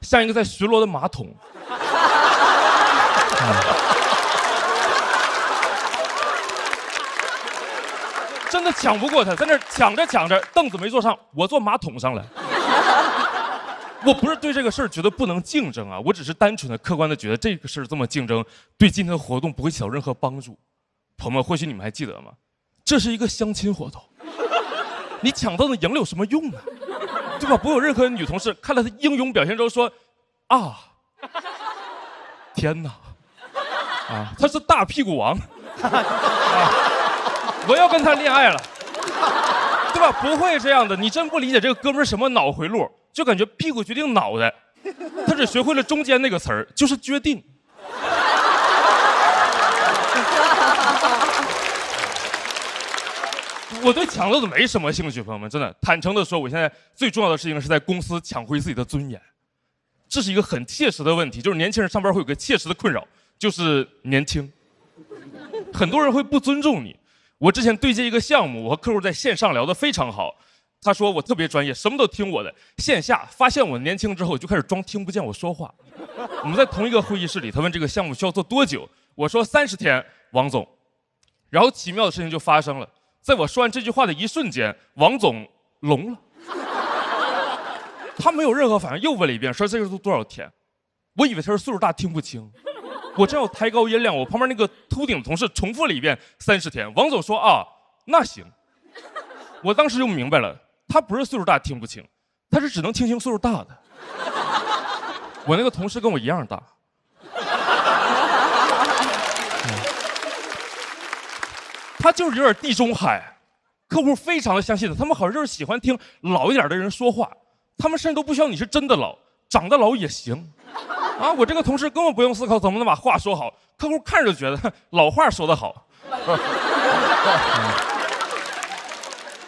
像一个在巡逻的马桶。真的抢不过他，在那抢着抢着，凳子没坐上，我坐马桶上了。我不是对这个事儿觉得不能竞争啊，我只是单纯的、客观的觉得这个事儿这么竞争，对今天的活动不会起到任何帮助。朋友们，或许你们还记得吗？这是一个相亲活动，你抢凳子赢了有什么用呢？对吧？不会有任何女同事看了他英勇表现之后说：“啊，天哪，啊，他是大屁股王，我要跟他恋爱了，对吧？不会这样的，你真不理解这个哥们儿什么脑回路，就感觉屁股决定脑袋，他只学会了中间那个词儿，就是决定。”我对抢凳子没什么兴趣，朋友们，真的，坦诚的说，我现在最重要的事情是在公司抢回自己的尊严，这是一个很切实的问题，就是年轻人上班会有个切实的困扰，就是年轻，很多人会不尊重你。我之前对接一个项目，我和客户在线上聊得非常好，他说我特别专业，什么都听我的，线下发现我年轻之后，就开始装听不见我说话。我们在同一个会议室里，他问这个项目需要做多久，我说30天，王总。然后奇妙的事情就发生了。在我说完这句话的一瞬间，王总聋了，他没有任何反应，又问了一遍，说这个都多少天？我以为他是岁数大听不清，我正要抬高音量，我旁边那个秃顶同事重复了一遍30天。王总说啊，那行。我当时就明白了，他不是岁数大听不清，他是只能听清岁数大的。我那个同事跟我一样大。他就是有点地中海，客户非常的相信他，他们好像就是喜欢听老一点的人说话，他们甚至都不需要你是真的老，长得老也行。啊，我这个同事根本不用思考怎么能把话说好，客户看着就觉得老话说得好。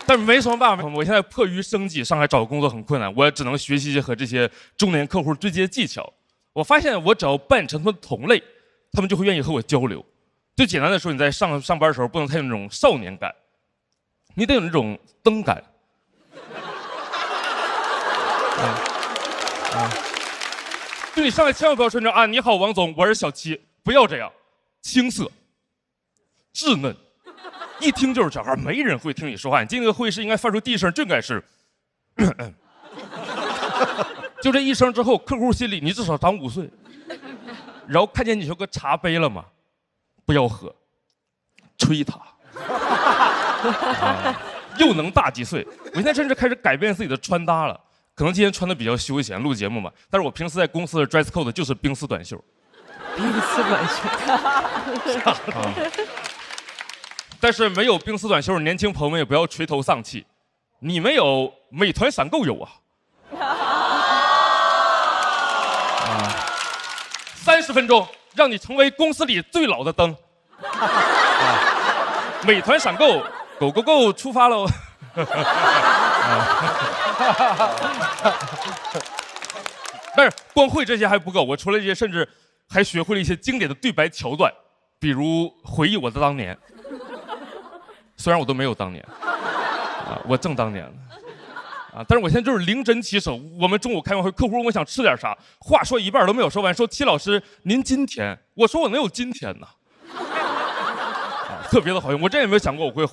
但是没什么办法，我现在迫于生计，上海找工作很困难，我也只能学习和这些中年客户对接技巧。我发现我只要扮成他们的同类，他们就会愿意和我交流。最简单的说，你在上班的时候不能太有那种少年感，你得有那种登感。就你上来千万不要说啊，你好，王总，我是小七，不要这样，青涩、稚嫩，一听就是小孩，没人会听你说话。你进那个会议室应该发出第一声就应该是，就这一声之后，客户心里你至少长5岁，然后看见你有个茶杯了吗？不要喝，吹他，又能大几岁。我现在甚至开始改变自己的穿搭了，可能今天穿的比较休闲，录节目嘛。但是我平时在公司的 dress code 就是冰丝短袖。冰丝短袖。但是没有冰丝短袖，年轻朋友们也不要垂头丧气，你们有美团闪购有啊。30分钟，让你成为公司里最老的灯。美团闪购，Go Go Go 出发喽！但是光会这些还不够，我除了这些，甚至还学会了一些经典的对白桥段，比如回忆我的当年。虽然我都没有当年，我正当年了。但是我现在就是零针起手。我们中午开完会，客户问我想吃点啥，话说一半都没有说完，说戚老师您今天，我说我能有今天呢？特别的好用。我真也没有想过我会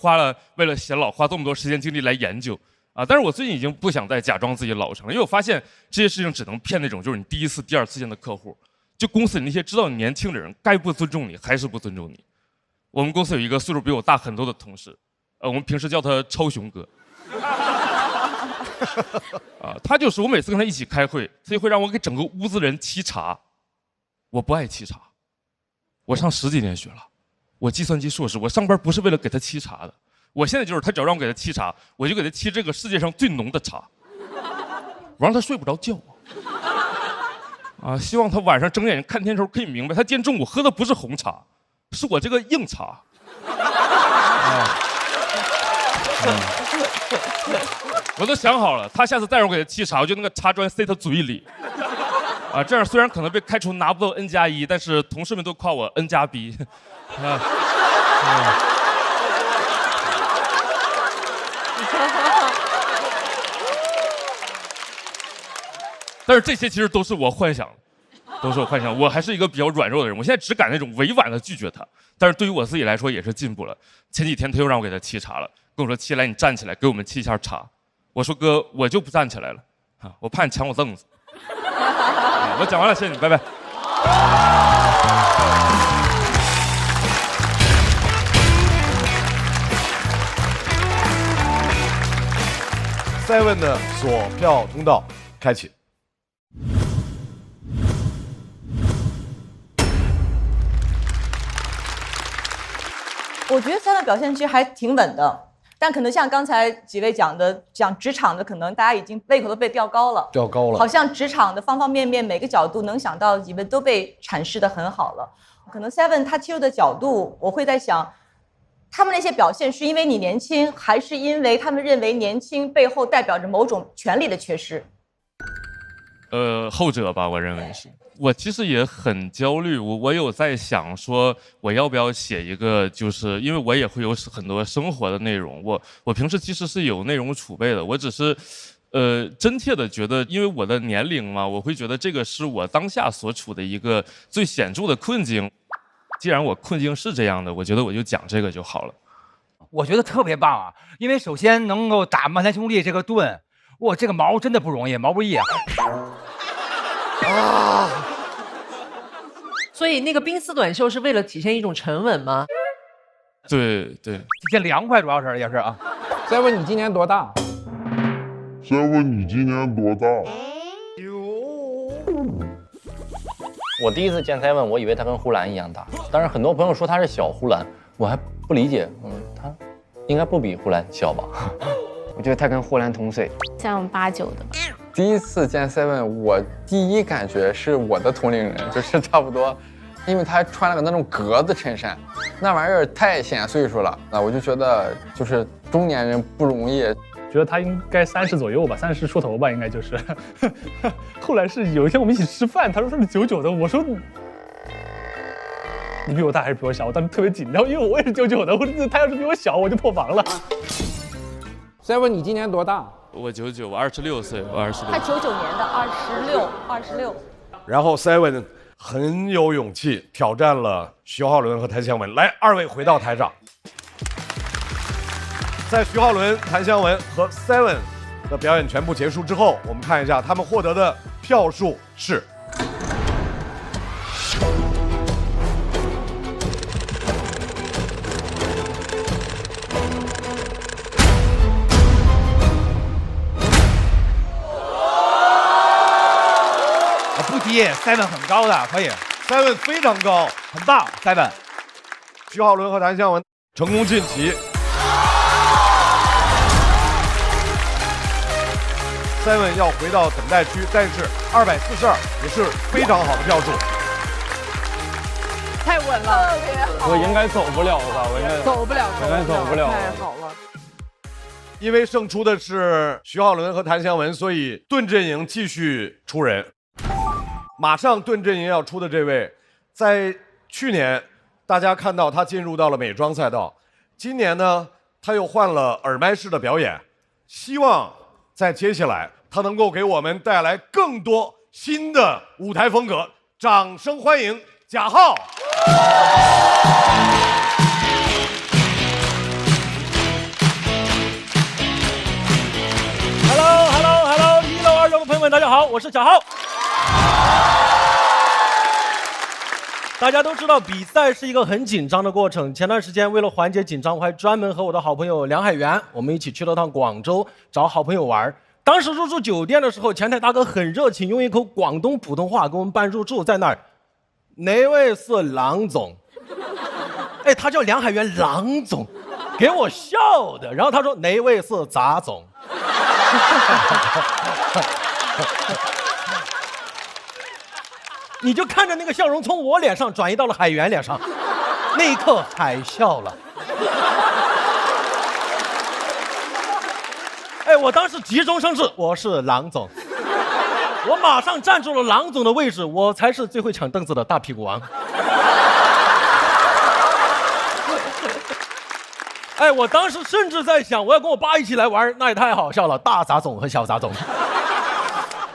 为了显老花这么多时间精力来研究但是我最近已经不想再假装自己老成了，因为我发现这些事情只能骗那种就是你第一次、第二次见的客户。就公司里那些知道你年轻的人，该不尊重你还是不尊重你。我们公司有一个岁数比我大很多的同事，我们平时叫他超雄哥。他就是我每次跟他一起开会，他就会让我给整个屋子人沏茶。我不爱沏茶，我上10几年学了，我计算机硕士，我上班不是为了给他沏茶的。我现在就是他只要让我给他沏茶，我就给他沏这个世界上最浓的茶，我让他睡不着觉。希望他晚上睁眼睛看天的时候可以明白，他今天中午喝的不是红茶，是我这个硬茶。我都想好了，他下次再让我给他沏茶，我就那个茶砖塞他嘴里。这样虽然可能被开除拿不到 N+1，但是同事们都夸我 N+B。但是这些其实都是我幻想的，我还是一个比较软弱的人，我现在只敢那种委婉的拒绝他。但是对于我自己来说也是进步了。前几天他又让我给他沏茶了，跟我说：“七来，你站起来给我们沏一下茶。”我说：“哥，我就不站起来了，我怕你抢我凳子。”我讲完了，谢谢你，拜拜。Seven 的索票通道开启。我觉得Seven表现其实还挺稳的，但可能像刚才几位讲的，讲职场的，可能大家已经胃口都被吊高了，好像职场的方方面面每个角度能想到，你们都被阐释得很好了。可能Seven他切入的角度，我会在想，他们那些表现是因为你年轻，还是因为他们认为年轻背后代表着某种权利的缺失？后者吧，我认为是。我其实也很焦虑，我有在想说，我要不要写一个，就是因为我也会有很多生活的内容，我平时其实是有内容储备的，我只是，真切的觉得，因为我的年龄嘛，我会觉得这个是我当下所处的一个最显著的困境。既然我困境是这样的，我觉得我就讲这个就好了。我觉得特别棒啊，因为首先能够打漫才兄弟这个盾，哇，这个毛真的不容易，毛不易啊。所以那个冰丝短袖是为了体现一种沉稳吗？对对，体现凉快，主要是也是啊。再问你今年多大？再问你今年多大？我第一次见Seven，我以为他跟呼兰一样大，但是很多朋友说他是小呼兰，我还不理解，他应该不比呼兰小吧？我觉得他跟呼兰同岁，像89的吧。第一次见Seven，我第一感觉是我的同龄人，就是差不多，因为他还穿了个那种格子衬衫，那玩意儿太显岁数了，那我就觉得就是中年人不容易。觉得他应该30左右吧，30出头吧，应该就是。后来是有一天我们一起吃饭，他说是99的，我说你比我大还是比我小？我当时特别紧张，因为我也是99的，他要是比我小，我就破防了。Seven，你今年多大？我99，我26岁，我26。他99年的26。然后 Seven 很有勇气挑战了徐浩伦和谭湘文，来，二位回到台上。在徐浩伦、谭湘文和 Seven 的表演全部结束之后，我们看一下他们获得的票数是。不低 ，Seven 很高的，可以 ，Seven 非常高，很棒 ，Seven。徐浩伦和谭湘文成功晋级。Seven 要回到等待区，但是242也是非常好的票数。太稳了，特别好。我应该走不了吧？我应该走不了，应该走不了。太好了。因为胜出的是徐浩伦和谭湘文，所以盾阵营继续出人。马上盾阵营要出的这位，在去年大家看到他进入到了美妆赛道，今年呢他又换了耳麦式的表演，希望在接下来他能够给我们带来更多新的舞台风格。掌声欢迎贾浩。Hello， 1楼2楼的朋友们，大家好，我是贾浩。大家都知道比赛是一个很紧张的过程。前段时间为了缓解紧张，我还专门和我的好朋友梁海源，我们一起去了趟广州找好朋友玩。当时入住酒店的时候，前台大哥很热情，用一口广东普通话给我们办入住，在那儿，哪位是郎总？哎，他叫梁海源，郎总，给我笑的。然后他说哪位是杂总？你就看着那个笑容从我脸上转移到了海源脸上，那一刻海笑了。哎，我当时急中生智，我是郎总，我马上站住了郎总的位置，我才是最会抢凳子的大屁股王。哎，我当时甚至在想，我要跟我爸一起来玩，那也太好笑了，大杂总和小杂总。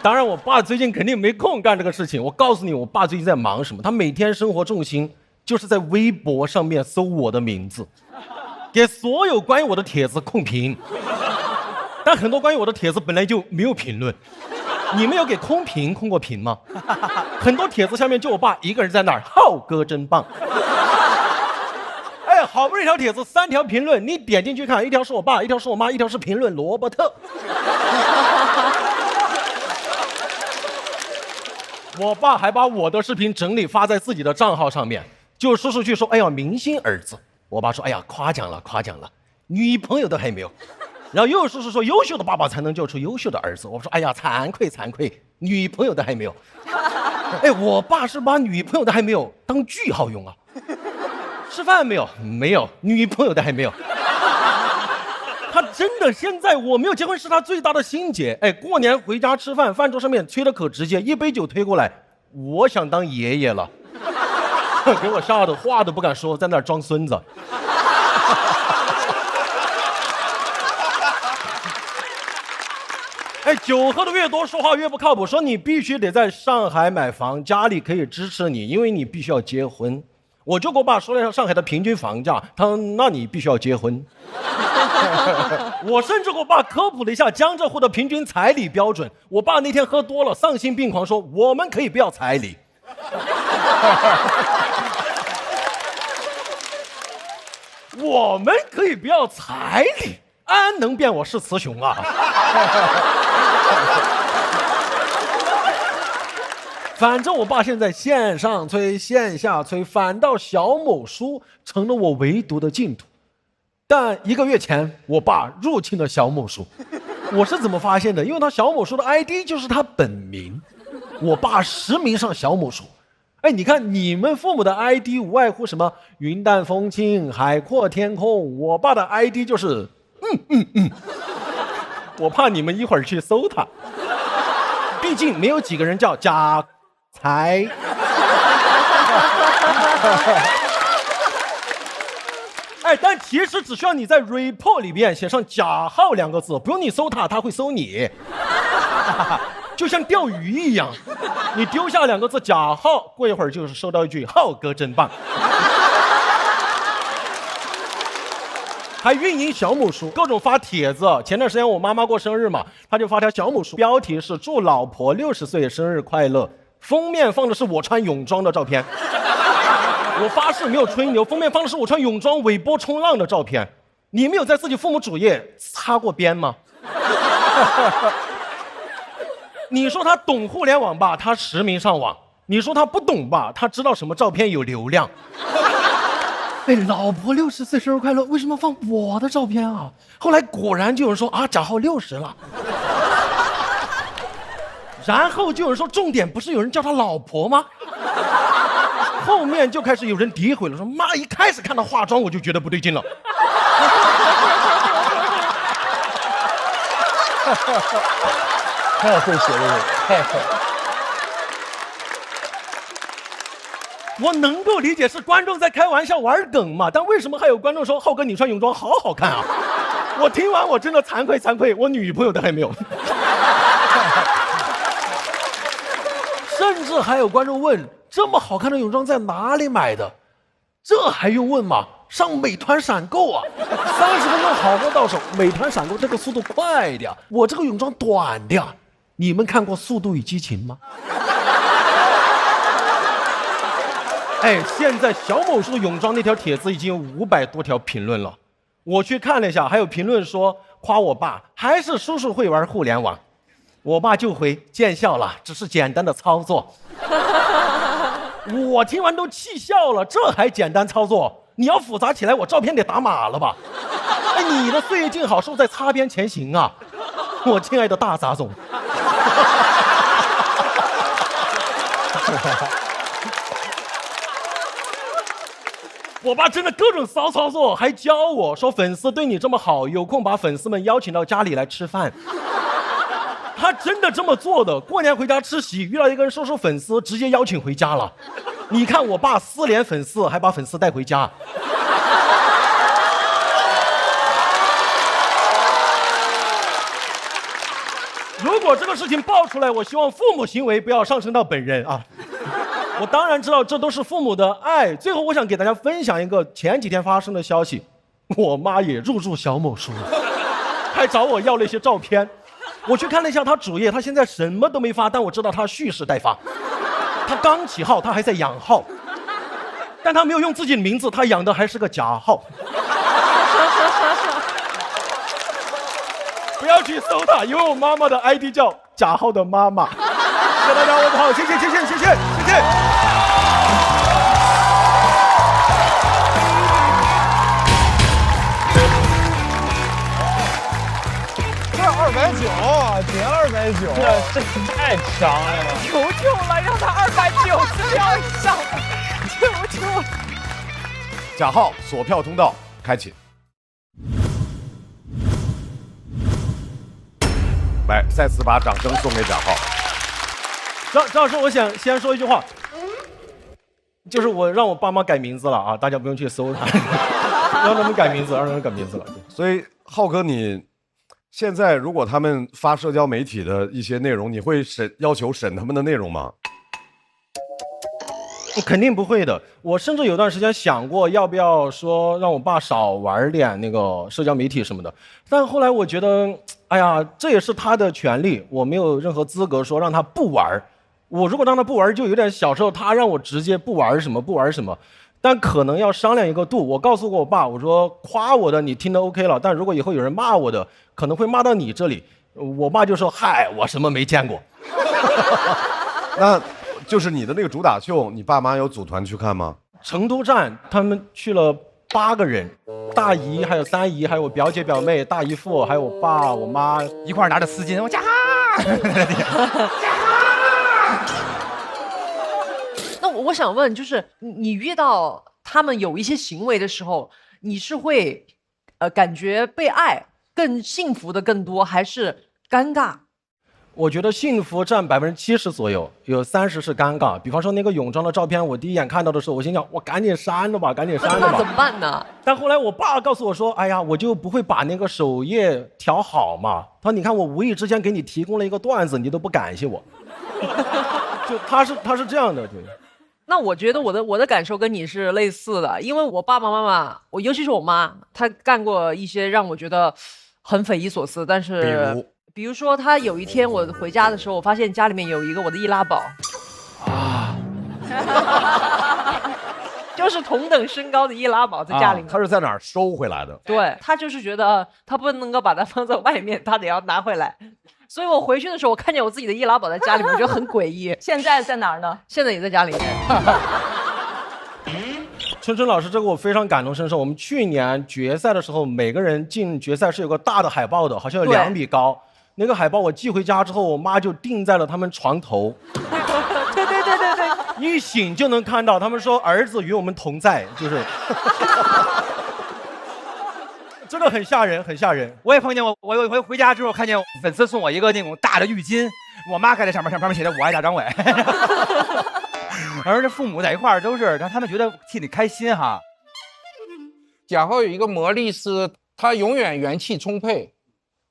当然，我爸最近肯定没空干这个事情。我告诉你，我爸最近在忙什么？他每天生活重心就是在微博上面搜我的名字，给所有关于我的帖子控评。但很多关于我的帖子本来就没有评论，你们有给空评控过评吗？很多帖子下面就我爸一个人在那儿，浩哥真棒。哎，好不容易一条帖子3条评论，你点进去看，一条是我爸，一条是我妈，一条是评论罗伯特。我爸还把我的视频整理发在自己的账号上面，就说出去说，哎呀，明星儿子。我爸说，哎呀，夸奖了，夸奖了，女朋友都还没有。然后又说优秀的爸爸才能教出优秀的儿子。我说，哎呀，惭愧惭愧，女朋友都还没有。哎，我爸是把女朋友的还没有当句号用啊。吃饭没有？没有，女朋友的还没有。他真的现在我没有结婚是他最大的心结。哎，过年回家吃饭，饭桌上面催的可直接，一杯酒推过来，我想当爷爷了，给我吓得话都不敢说，在那儿装孙子。哎，酒喝的越多，说话越不靠谱。说你必须得在上海买房，家里可以支持你，因为你必须要结婚。我就给我爸说了一下上海的平均房价，他说那你必须要结婚。我甚至给我爸科普了一下江浙沪的平均彩礼标准。我爸那天喝多了，丧心病狂说我们可以不要彩礼。我们可以不要彩礼，安能辨我是雌雄啊。反正我爸现在线上催线下催，反倒小某书成了我唯独的净土。但1个月前我爸入侵了小某书，我是怎么发现的？因为他小某书的 ID 就是他本名，我爸实名上小某书。哎，你看你们父母的 ID 无外乎什么云淡风轻、海阔天空，我爸的 ID 就是我怕你们一会儿去搜他，毕竟没有几个人叫贾才。哎，但其实只需要你在 report 里边写上贾浩2个字，不用你搜他，他会搜你。就像钓鱼一样，你丢下2个字贾浩，过一会儿就是收到一句浩哥真棒。还运营小某书，各种发帖子。前段时间我妈妈过生日嘛，她就发条小某书，标题是祝老婆60岁生日快乐，封面放的是我穿泳装的照片。我发誓没有吹牛，封面放的是我穿泳装尾波冲浪的照片。你们有在自己父母主页擦过边吗？你说他懂互联网吧，他实名上网；你说他不懂吧，他知道什么照片有流量。哎，老婆60岁生日快乐，为什么放我的照片啊？后来果然就有人说啊，贾浩60了。然后就有人说，重点不是有人叫他老婆吗？后面就开始有人诋毁了，说妈一开始看到化妆我就觉得不对劲了。太会写这个，太会。我能够理解是观众在开玩笑玩梗嘛，但为什么还有观众说浩哥你穿泳装好好看啊？我听完我真的惭愧，我女朋友都还没有。甚至还有观众问，这么好看的泳装在哪里买的？这还用问吗？上美团闪购啊，30分钟好货到手。美团闪购这个速度快的，我这个泳装短的。你们看过《速度与激情》吗？哎，现在小某书泳装那条帖子已经有500多条评论了，我去看了一下，还有评论说夸我爸还是叔叔会玩互联网，我爸就回见笑了，只是简单的操作。我听完都气笑了，这还简单操作？你要复杂起来，我照片得打码了吧？哎，你的岁月静好是不是在擦边前行啊？我亲爱的大杂种。我爸真的各种骚操作，还教我说粉丝对你这么好，有空把粉丝们邀请到家里来吃饭。他真的这么做的，过年回家吃席，遇到一个人说粉丝，直接邀请回家了。你看我爸私联粉丝，还把粉丝带回家。如果这个事情爆出来，我希望父母行为不要上升到本人啊。我当然知道这都是父母的爱。最后我想给大家分享一个前几天发生的消息，我妈也入驻小某书了，还找我要了一些照片。我去看了一下她主页，她现在什么都没发，但我知道她蓄势待发。她刚起号，她还在养号，但她没有用自己的名字，她养的还是个假号。不要去搜她，因为我妈妈的 ID 叫假号的妈妈。谢谢大家，我好，谢谢。这290，减290，这太强了！求求了，让他290不要上，求求了。假号锁票通道开启。来，再次把掌声送给假号。张老师，我想先说一句话，就是我让我爸妈改名字了啊，大家不用去搜他，让他们改名字了。所以浩哥，你现在如果他们发社交媒体的一些内容，你会要求审他们的内容吗？肯定不会的。我甚至有段时间想过要不要说让我爸少玩点那个社交媒体什么的，但后来我觉得，哎呀，这也是他的权利，我没有任何资格说让他不玩。我如果让他不玩，就有点小时候他让我直接不玩什么，但可能要商量一个度。我告诉过我爸，我说夸我的你听得 OK 了，但如果以后有人骂我的，可能会骂到你这里。我爸就说：“嗨，我什么没见过。”那就是你的那个主打秀，你爸妈有组团去看吗？成都站他们去了8个人，大姨还有3姨，还有我表姐表妹、大姨父，还有我爸我妈一块拿着丝巾，我加。那我想问，就是你遇到他们有一些行为的时候，你是会感觉被爱更幸福的更多，还是尴尬？我觉得幸福占70%左右，有30%是尴尬。比方说那个泳装的照片，我第一眼看到的时候，我心想我赶紧删了吧。那怎么办呢？但后来我爸告诉我说，哎呀，我就不会把那个首页调好嘛。他说你看我无意之间给你提供了一个段子，你都不感谢我。就他是这样的，对。那我觉得我的感受跟你是类似的，因为我爸爸妈妈，尤其是我妈，她干过一些让我觉得很匪夷所思，但是比如说她有一天我回家的时候，我发现家里面有一个我的易拉宝啊，就是同等身高的易拉宝在家里面。他是在哪儿收回来的？对，他就是觉得他不能够把它放在外面，他得要拿回来。所以我回去的时候，我看见我自己的易拉宝在家里面，我觉得很诡异。现在在哪儿呢？现在也在家里面。春春老师，这个我非常感同身受。我们去年决赛的时候，每个人进决赛是有个大的海报的，好像有2米高。那个海报我寄回家之后，我妈就钉在了他们床头。对。一醒就能看到，他们说儿子与我们同在，就是真的很吓人，很吓人。我也碰见我有一回回家之后看见粉丝送我一个那种大的浴巾，我妈盖在上面写的我爱大张伟。而这父母在一块儿都是让他们觉得替你开心哈。贾浩有一个魔力是，他永远元气充沛，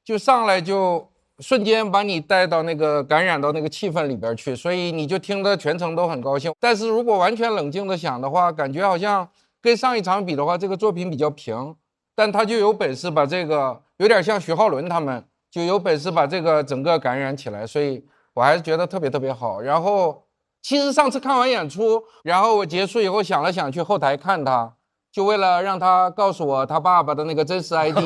就上来就瞬间把你带到那个感染到那个气氛里边去，所以你就听得全程都很高兴。但是如果完全冷静的想的话，感觉好像跟上一场比的话，这个作品比较平，但他就有本事把这个有点像徐浩伦他们，就有本事把这个整个感染起来，所以我还是觉得特别特别好。然后其实上次看完演出，然后我结束以后想了想去后台看他，就为了让他告诉我他爸爸的那个真实 ID，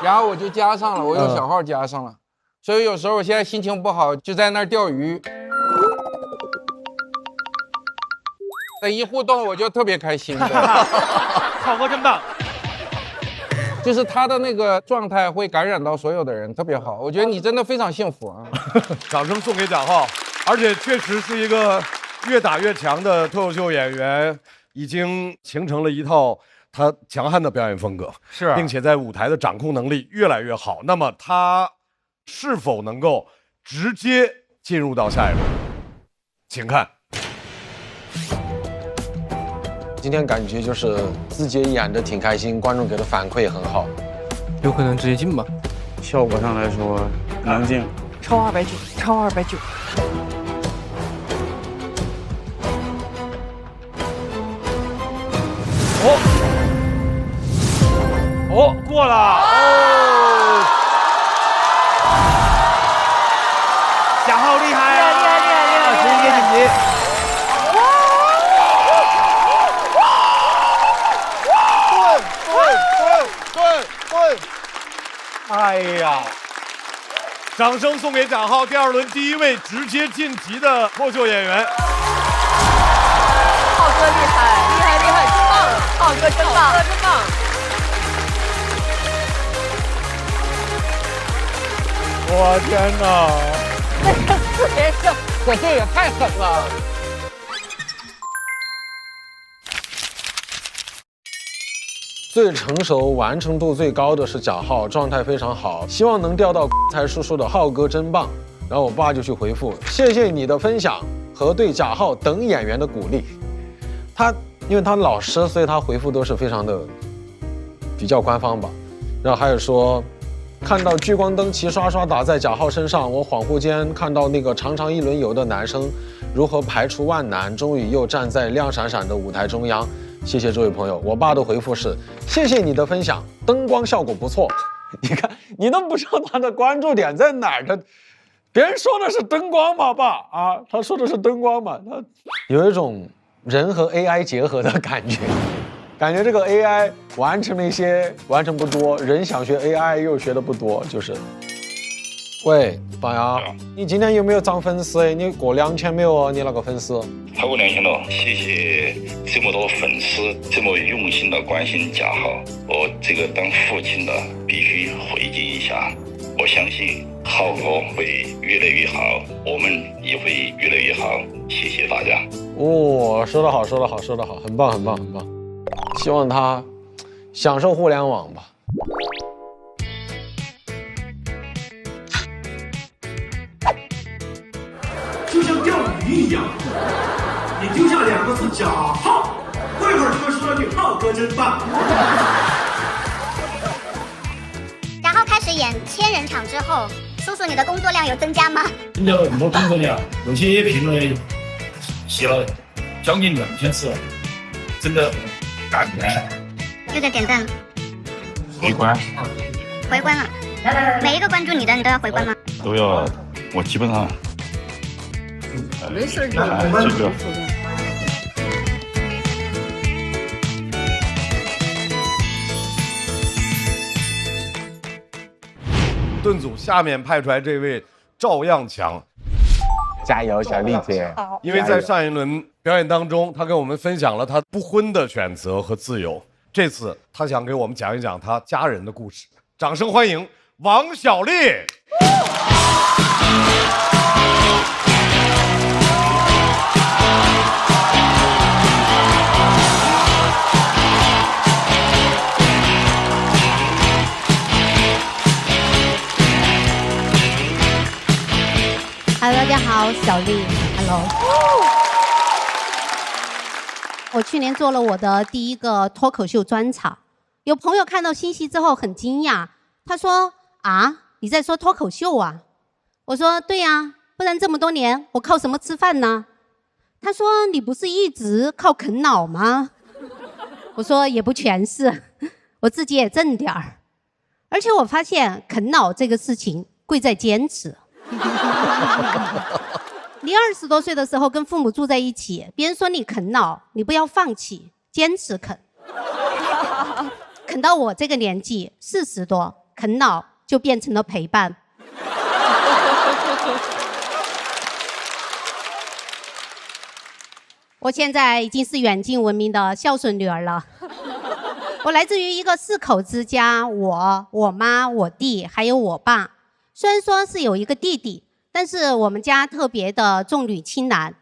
然后我就加上了，我用小号加上了。所以有时候我现在心情不好，就在那儿钓鱼，一互动我就特别开心。浩哥真棒，就是他的那个状态会感染到所有的人，特别好。我觉得你真的非常幸福啊！掌声送给贾浩，而且确实是一个越打越强的脱口秀演员，已经形成了一套他强悍的表演风格，是，并且在舞台的掌控能力越来越好。那么他是否能够直接进入到下一轮？请看。今天感觉就是自己演的挺开心，观众给的反馈也很好，有可能直接进吧。效果上来说能进，超290，超290。哦，过了哦，贾浩厉害啊，厉害，直接晋级。对，哎呀，掌声送给贾浩，第二轮第一位直接晋级的脱口秀演员。浩哥厉害，真棒！浩哥真棒，真棒！我天哪！可这也太狠了！最成熟、完成度最高的是贾浩，状态非常好，希望能钓到才叔叔的浩哥真棒。然后我爸就去回复：谢谢你的分享和对贾浩等演员的鼓励。因为他老师，所以他回复都是非常的比较官方吧。然后还有说，看到聚光灯齐刷刷打在贾浩身上，我恍惚间看到那个常常一轮游的男生如何排除万难，终于又站在亮闪闪的舞台中央。谢谢这位朋友，我爸的回复是：谢谢你的分享，灯光效果不错。你看，你都不知道他的关注点在哪儿，别人说的是灯光嘛，爸啊，他说的是灯光嘛，他有一种人和 AI 结合的感觉，感觉这个 AI 完成了一些完成不多，人想学 AI 又学的不多，就是。喂，爸呀，你今天有没有涨粉丝？你过2000没有哦？你那个粉丝？超过2000了，谢谢这么多粉丝这么用心的关心贾浩，我这个当父亲的必须回敬一下。我相信浩哥会越来越好，我们也会越来越好。谢谢大家。哦，说得好，说得好，说得好，很棒，很棒，很棒。希望他享受互联网吧。就像钓鱼一样，你丢下2个字贾浩，过一会儿就会说句浩哥真棒。贾浩开始演1000人场之后，叔叔你的工作量有增加吗？增加了很多工作量，有些评论写了将近2000次，真的感慨。又在点赞了，回关了。每一个关注你的，你都要回关吗？都要，我基本上。没事，这个。盾组下面派出来这位赵样强，加油，小丽姐！因为在上一轮表演当中，他跟我们分享了他不婚的选择和自由。这次他想给我们讲一讲他家人的故事。掌声欢迎王小丽。Hello， 大家好，小丽。Hello。我去年做了我的第一个脱口秀专场，有朋友看到信息之后很惊讶，他说：“啊，你在说脱口秀啊？”我说：“对呀，不然这么多年我靠什么吃饭呢？”他说：“你不是一直靠啃老吗？”我说：“也不全是，我自己也挣点儿。而且我发现啃老这个事情贵在坚持。”你20多岁的时候跟父母住在一起，别人说你啃老，你不要放弃，坚持啃。啃到我这个年纪40多，啃老就变成了陪伴。我现在已经是远近闻名的孝顺女儿了。我来自于一个4口之家，我妈、我弟还有我爸。虽然说是有一个弟弟，但是我们家特别的重女轻男。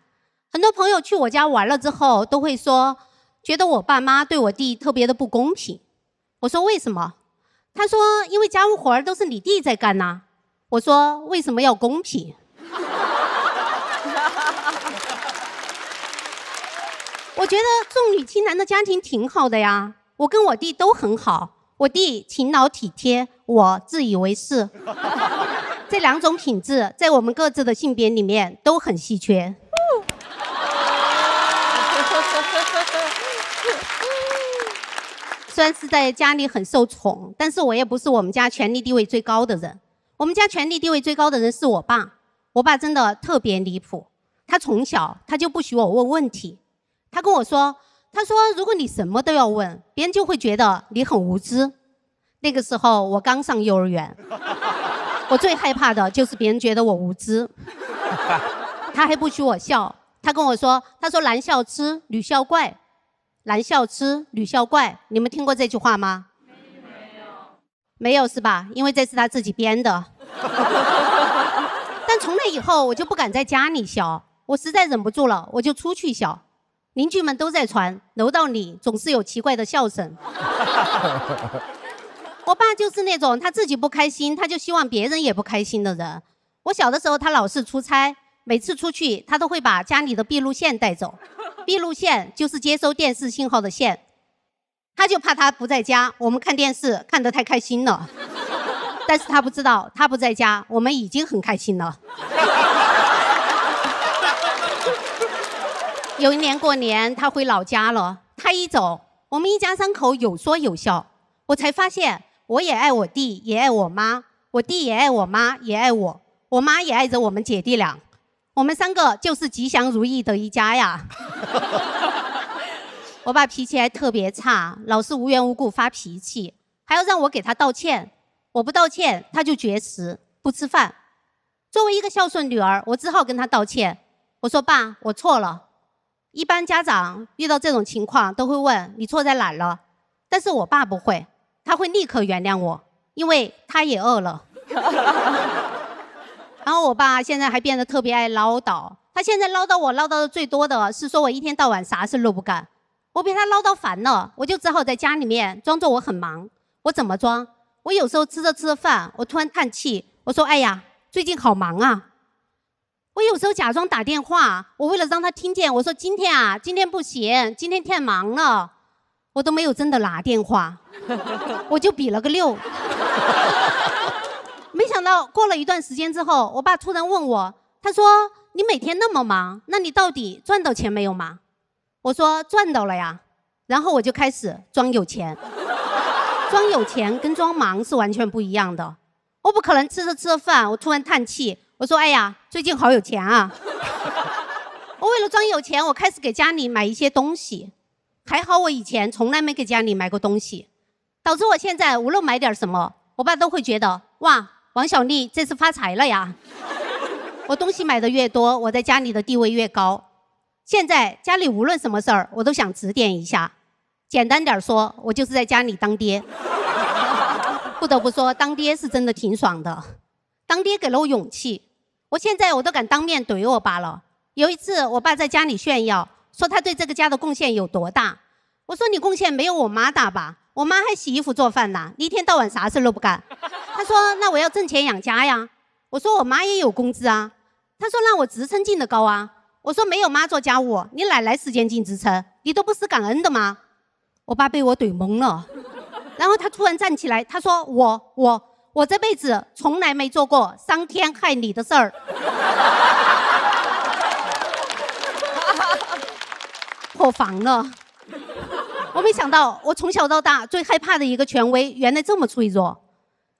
很多朋友去我家玩了之后，都会说，觉得我爸妈对我弟特别的不公平。我说为什么？他说因为家务活都是你弟在干呐。我说为什么要公平？我觉得重女轻男的家庭挺好的呀，我跟我弟都很好。我弟勤劳体贴，我自以为是。这2种品质在我们各自的性别里面都很稀缺。虽然是在家里很受宠，但是我也不是我们家权力地位最高的人。我们家权力地位最高的人是我爸。我爸真的特别离谱，他从小他就不许我问问题。他跟我说，他说如果你什么都要问，别人就会觉得你很无知。那个时候我刚上幼儿园，我最害怕的就是别人觉得我无知。他还不许我笑，他跟我说，他说男笑痴，女笑怪。男笑痴，女笑怪，你们听过这句话吗？没有是吧？因为这是他自己编的。但从那以后我就不敢在家里笑，我实在忍不住了，我就出去笑。邻居们都在传，楼道里总是有奇怪的笑声。我爸就是那种他自己不开心，他就希望别人也不开心的人。我小的时候他老是出差，每次出去他都会把家里的闭路线带走。闭路线就是接收电视信号的线，他就怕他不在家，我们看电视看得太开心了。但是他不知道，他不在家，我们已经很开心了。有一年过年，他回老家了，他一走，我们一家3口有说有笑。我才发现，我也爱我弟，也爱我妈，我弟也爱我妈，也爱我，我妈也爱着我们姐弟俩。我们3个就是吉祥如意的一家呀。我爸脾气还特别差，老是无缘无故发脾气，还要让我给他道歉。我不道歉，他就绝食不吃饭。作为一个孝顺女儿，我只好跟他道歉。我说爸，我错了。一般家长遇到这种情况都会问你错在哪儿了，但是我爸不会，他会立刻原谅我，因为他也饿了。然后我爸现在还变得特别爱唠叨，他现在唠叨我唠叨的最多的是说我一天到晚啥事都不干。我被他唠叨烦了，我就只好在家里面装作我很忙。我怎么装？我有时候吃着饭，我突然叹气，我说哎呀，最近好忙啊。我有时候假装打电话，我为了让他听见，我说今天不行，今天太忙了。我都没有真的拿电话，我就比了个6。没想到过了一段时间之后，我爸突然问我，他说你每天那么忙，那你到底赚到钱没有吗？我说赚到了呀。然后我就开始装有钱。装有钱跟装忙是完全不一样的。我不可能吃着饭，我突然叹气，我说哎呀，最近好有钱啊。我为了装有钱，我开始给家里买一些东西。还好我以前从来没给家里买过东西，导致我现在无论买点什么，我爸都会觉得哇，王小丽这次发财了呀。我东西买的越多，我在家里的地位越高。现在家里无论什么事儿，我都想指点一下。简单点说，我就是在家里当爹。不得不说，当爹是真的挺爽的。当爹给了我勇气，我现在我都敢当面怼我爸了。有一次，我爸在家里炫耀，说他对这个家的贡献有多大。我说你贡献没有我妈大吧？我妈还洗衣服做饭呢，你一天到晚啥事都不干。他说那我要挣钱养家呀。我说我妈也有工资啊。他说让我职称进得高啊。我说没有妈做家务，你哪来时间进职称？你都不思感恩的吗？我爸被我怼懵了，然后他突然站起来，他说我这辈子从来没做过伤天害理的事儿。破防了。我没想到，我从小到大最害怕的一个权威，原来这么脆弱。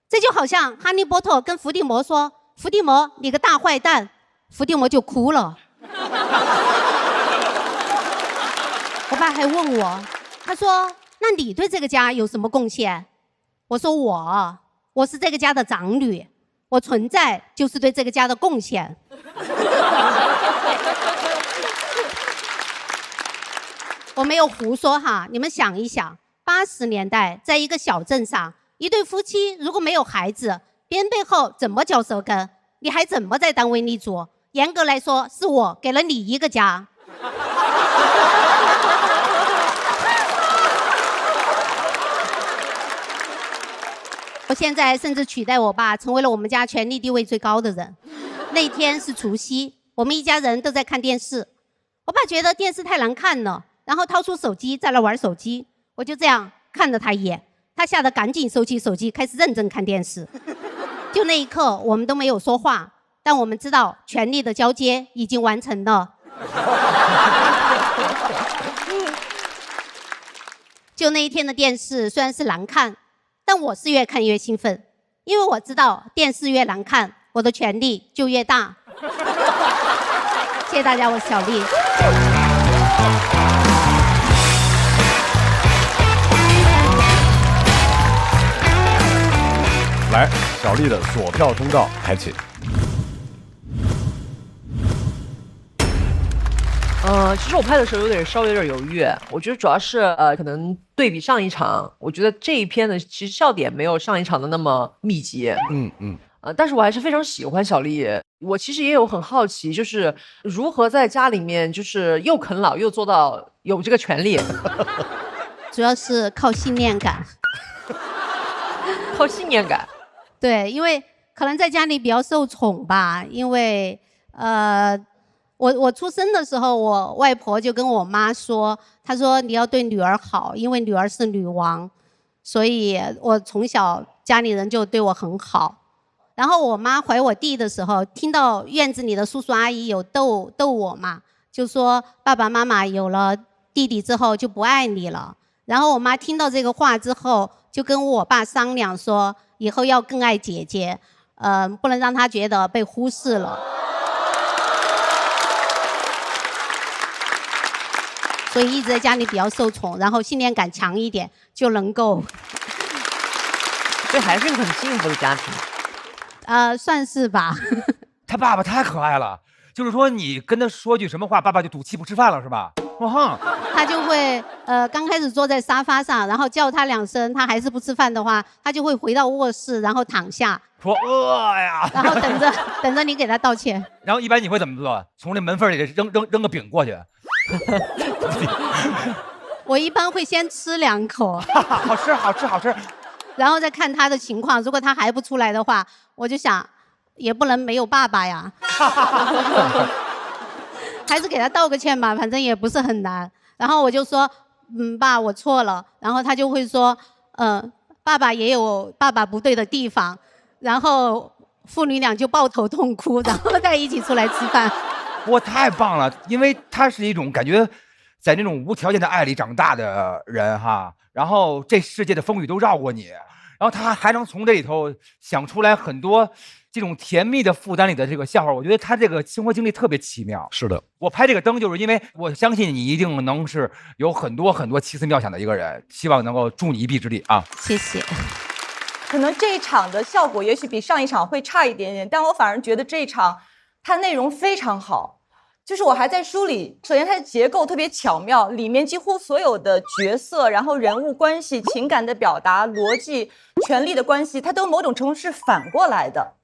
这就好像哈利波特跟伏地魔说：“伏地魔，你个大坏蛋。”伏地魔就哭了。我爸还问我，他说：“那你对这个家有什么贡献？”我说：“我是这个家的长女，我存在就是对这个家的贡献。”我没有胡说哈，你们想一想，80年代在一个小镇上，一对夫妻如果没有孩子，别人背后怎么嚼舌根？你还怎么在单位立足？严格来说，是我给了你一个家。我现在甚至取代我爸，成为了我们家权力地位最高的人。那天是除夕，我们一家人都在看电视。我爸觉得电视太难看了，然后掏出手机在那玩手机。我就这样看了他一眼，他吓得赶紧收起手机，开始认真看电视。就那一刻，我们都没有说话，但我们知道权力的交接已经完成了。就那一天的电视虽然是难看，但我是越看越兴奋，因为我知道电视越难看，我的权力就越大。谢谢大家，我是小丽。来，小丽的锁票通道开启。其实我拍的时候稍微有点犹豫，我觉得主要是可能对比上一场，我觉得这一篇的其实笑点没有上一场的那么密集。但是我还是非常喜欢小丽。我其实也有很好奇，就是如何在家里面就是又啃老又做到有这个权利。主要是靠信念感。靠信念感。对，因为可能在家里比较受宠吧，因为我出生的时候，我外婆就跟我妈说，她说你要对女儿好，因为女儿是女王，所以我从小家里人就对我很好。然后我妈怀我弟的时候，听到院子里的叔叔阿姨有逗我嘛，就说爸爸妈妈有了弟弟之后就不爱你了。然后我妈听到这个话之后，就跟我爸商量说，以后要更爱姐姐，不能让她觉得被忽视了。所以一直在家里比较受宠，然后信念感强一点，就能够。这还是个很幸福的家庭。算是吧。他爸爸太可爱了，就是说你跟他说句什么话，爸爸就赌气不吃饭了，是吧？他就会刚开始坐在沙发上，然后叫他2声，他还是不吃饭的话，他就会回到卧室，然后躺下说饿呀，然后等着你给他道歉。然后一般你会怎么做？从这门缝里扔个饼过去。我一般会先吃2口，好吃，然后再看他的情况。如果他还不出来的话，我就想也不能没有爸爸呀。还是给他道个歉吧，反正也不是很难。然后我就说，爸，我错了。然后他就会说，爸爸也有爸爸不对的地方。然后父女俩就抱头痛哭，然后再一起出来吃饭。哇，太棒了！因为他是一种感觉，在那种无条件的爱里长大的人哈。然后这世界的风雨都绕过你，然后他还能从这里头想出来很多这种甜蜜的负担里的这个笑话。我觉得他这个生活经历特别奇妙。是的，我拍这个灯就是因为我相信你一定能是有很多很多奇思妙想的一个人，希望能够助你一臂之力啊！谢谢。可能这一场的效果也许比上一场会差一点点，但我反而觉得这一场它内容非常好。就是我还在梳理，首先它的结构特别巧妙，里面几乎所有的角色，然后人物关系、情感的表达、逻辑、权力的关系，它都某种程度是反过来的。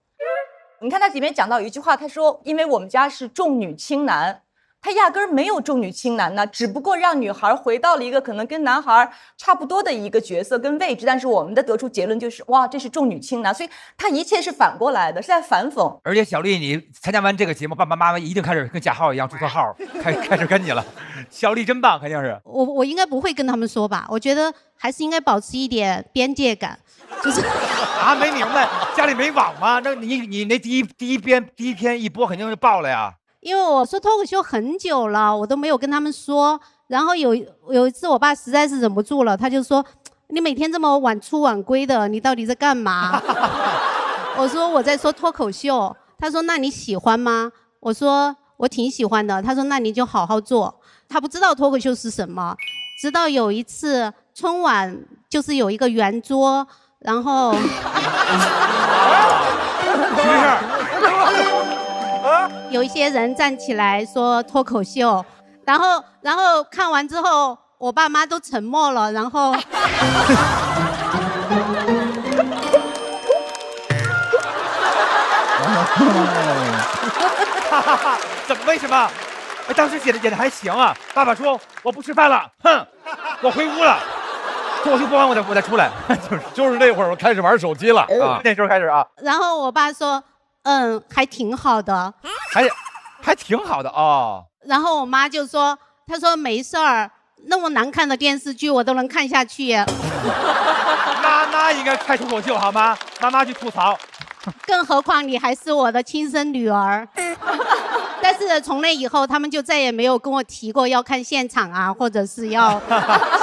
你看它里面讲到一句话，他说因为我们家是重女轻男，他压根儿没有重女轻男呢，只不过让女孩回到了一个可能跟男孩差不多的一个角色跟位置，但是我们的得出结论就是哇，这是重女轻男，所以他一切是反过来的，是在反讽。而且小丽，你参加完这个节目，爸爸妈妈一定开始跟贾浩一样注册号，开始跟你了。小丽真棒，肯定是。我应该不会跟他们说吧？我觉得还是应该保持一点边界感，就是啊，没明白，家里没网吗？那你那第一篇一播肯定就爆了呀。因为我说脱口秀很久了，我都没有跟他们说。然后有一次，我爸实在是忍不住了，他就说：“你每天这么晚出晚归的，你到底在干嘛？”我说：“我在说脱口秀。”他说：“那你喜欢吗？”我说：“我挺喜欢的。”他说：“那你就好好做。”他不知道脱口秀是什么，直到有一次春晚，就是有一个圆桌，然后没事。有一些人站起来说脱口秀，然后看完之后，我爸妈都沉默了，然后怎么？为什么？哎，当时演的还行啊。爸爸说我不吃饭了，哼，我回屋了。脱口秀播完我再出来，就是那会儿我开始玩手机了啊，那时候开始啊。然后我爸说，还挺好的，还挺好的哦。然后我妈就说，她说没事儿，那么难看的电视剧我都能看下去。妈妈应该开脱口秀好吗？妈妈去吐槽。更何况你还是我的亲生女儿。但是从那以后，他们就再也没有跟我提过要看现场啊，或者是要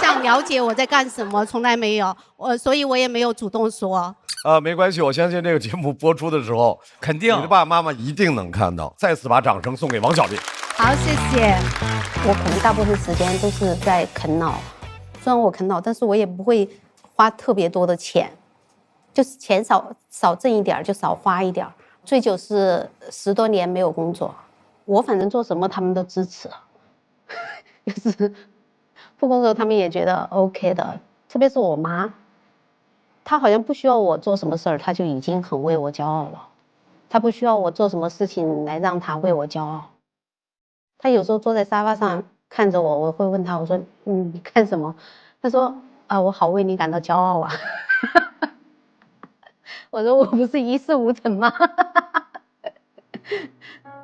想了解我在干什么，从来没有。所以我也没有主动说。没关系，我相信这个节目播出的时候，肯定你的爸爸妈妈一定能看到。再次把掌声送给王小丽。好，谢谢。我可能大部分时间都是在啃老，虽然我啃老，但是我也不会花特别多的钱，就是钱少挣一点就少花一点。最久是10多年没有工作，我反正做什么他们都支持，就是不工作他们也觉得 OK 的，特别是我妈。他好像不需要我做什么事儿，他就已经很为我骄傲了。他不需要我做什么事情来让他为我骄傲。他有时候坐在沙发上看着我，我会问他，我说：“你看什么？”他说：“我好为你感到骄傲啊。”我说：“我不是一事无成吗？”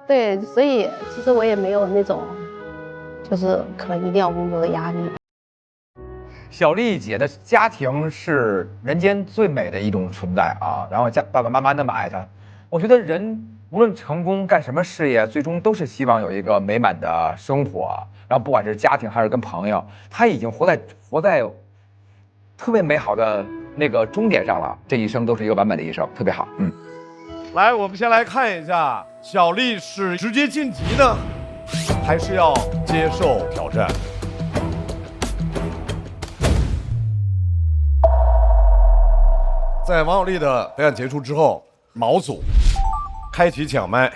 对，所以其实我也没有那种，就是可能一定要工作的压力。小丽姐的家庭是人间最美的一种存在啊，然后爸爸妈妈那么爱她，我觉得人无论成功干什么事业，最终都是希望有一个美满的生活，然后不管是家庭还是跟朋友，她已经活在特别美好的那个终点上了，这一生都是一个完美的一生，特别好。来，我们先来看一下，小丽是直接晋级呢，还是要接受挑战？在王小丽的表演结束之后，毛组开启抢麦。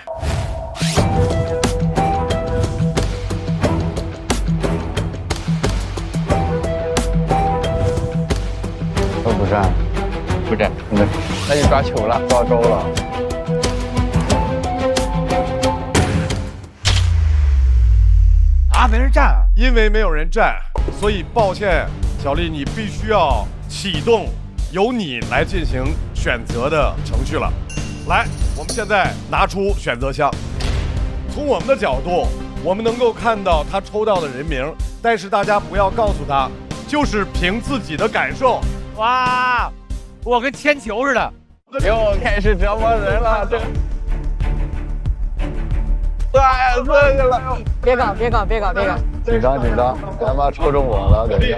都不站，不站，那就抓球了，抓钩了。啊，没人站，因为没有人站，所以抱歉，小丽，你必须要启动由你来进行选择的程序了。来，我们现在拿出选择箱。从我们的角度，我们能够看到他抽到的人名，但是大家不要告诉他，就是凭自己的感受。哇，我跟铅球似的，又开始折磨人了，这。哎呀，这个了！别搞！紧张！他妈抽中我了，等一下。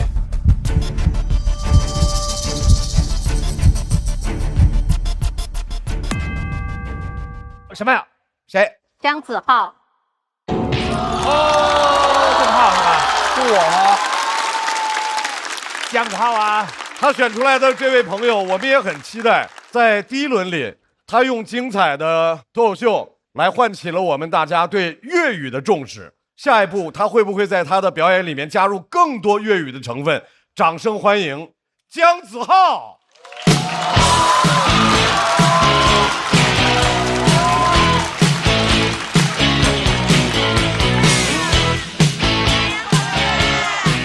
什么呀？谁？姜子浩。哦，姜子浩是吧？是我吗？姜子浩啊，他选出来的这位朋友，我们也很期待。在第一轮里，他用精彩的脱口秀来唤起了我们大家对粤语的重视。下一步，他会不会在他的表演里面加入更多粤语的成分？掌声欢迎姜子浩！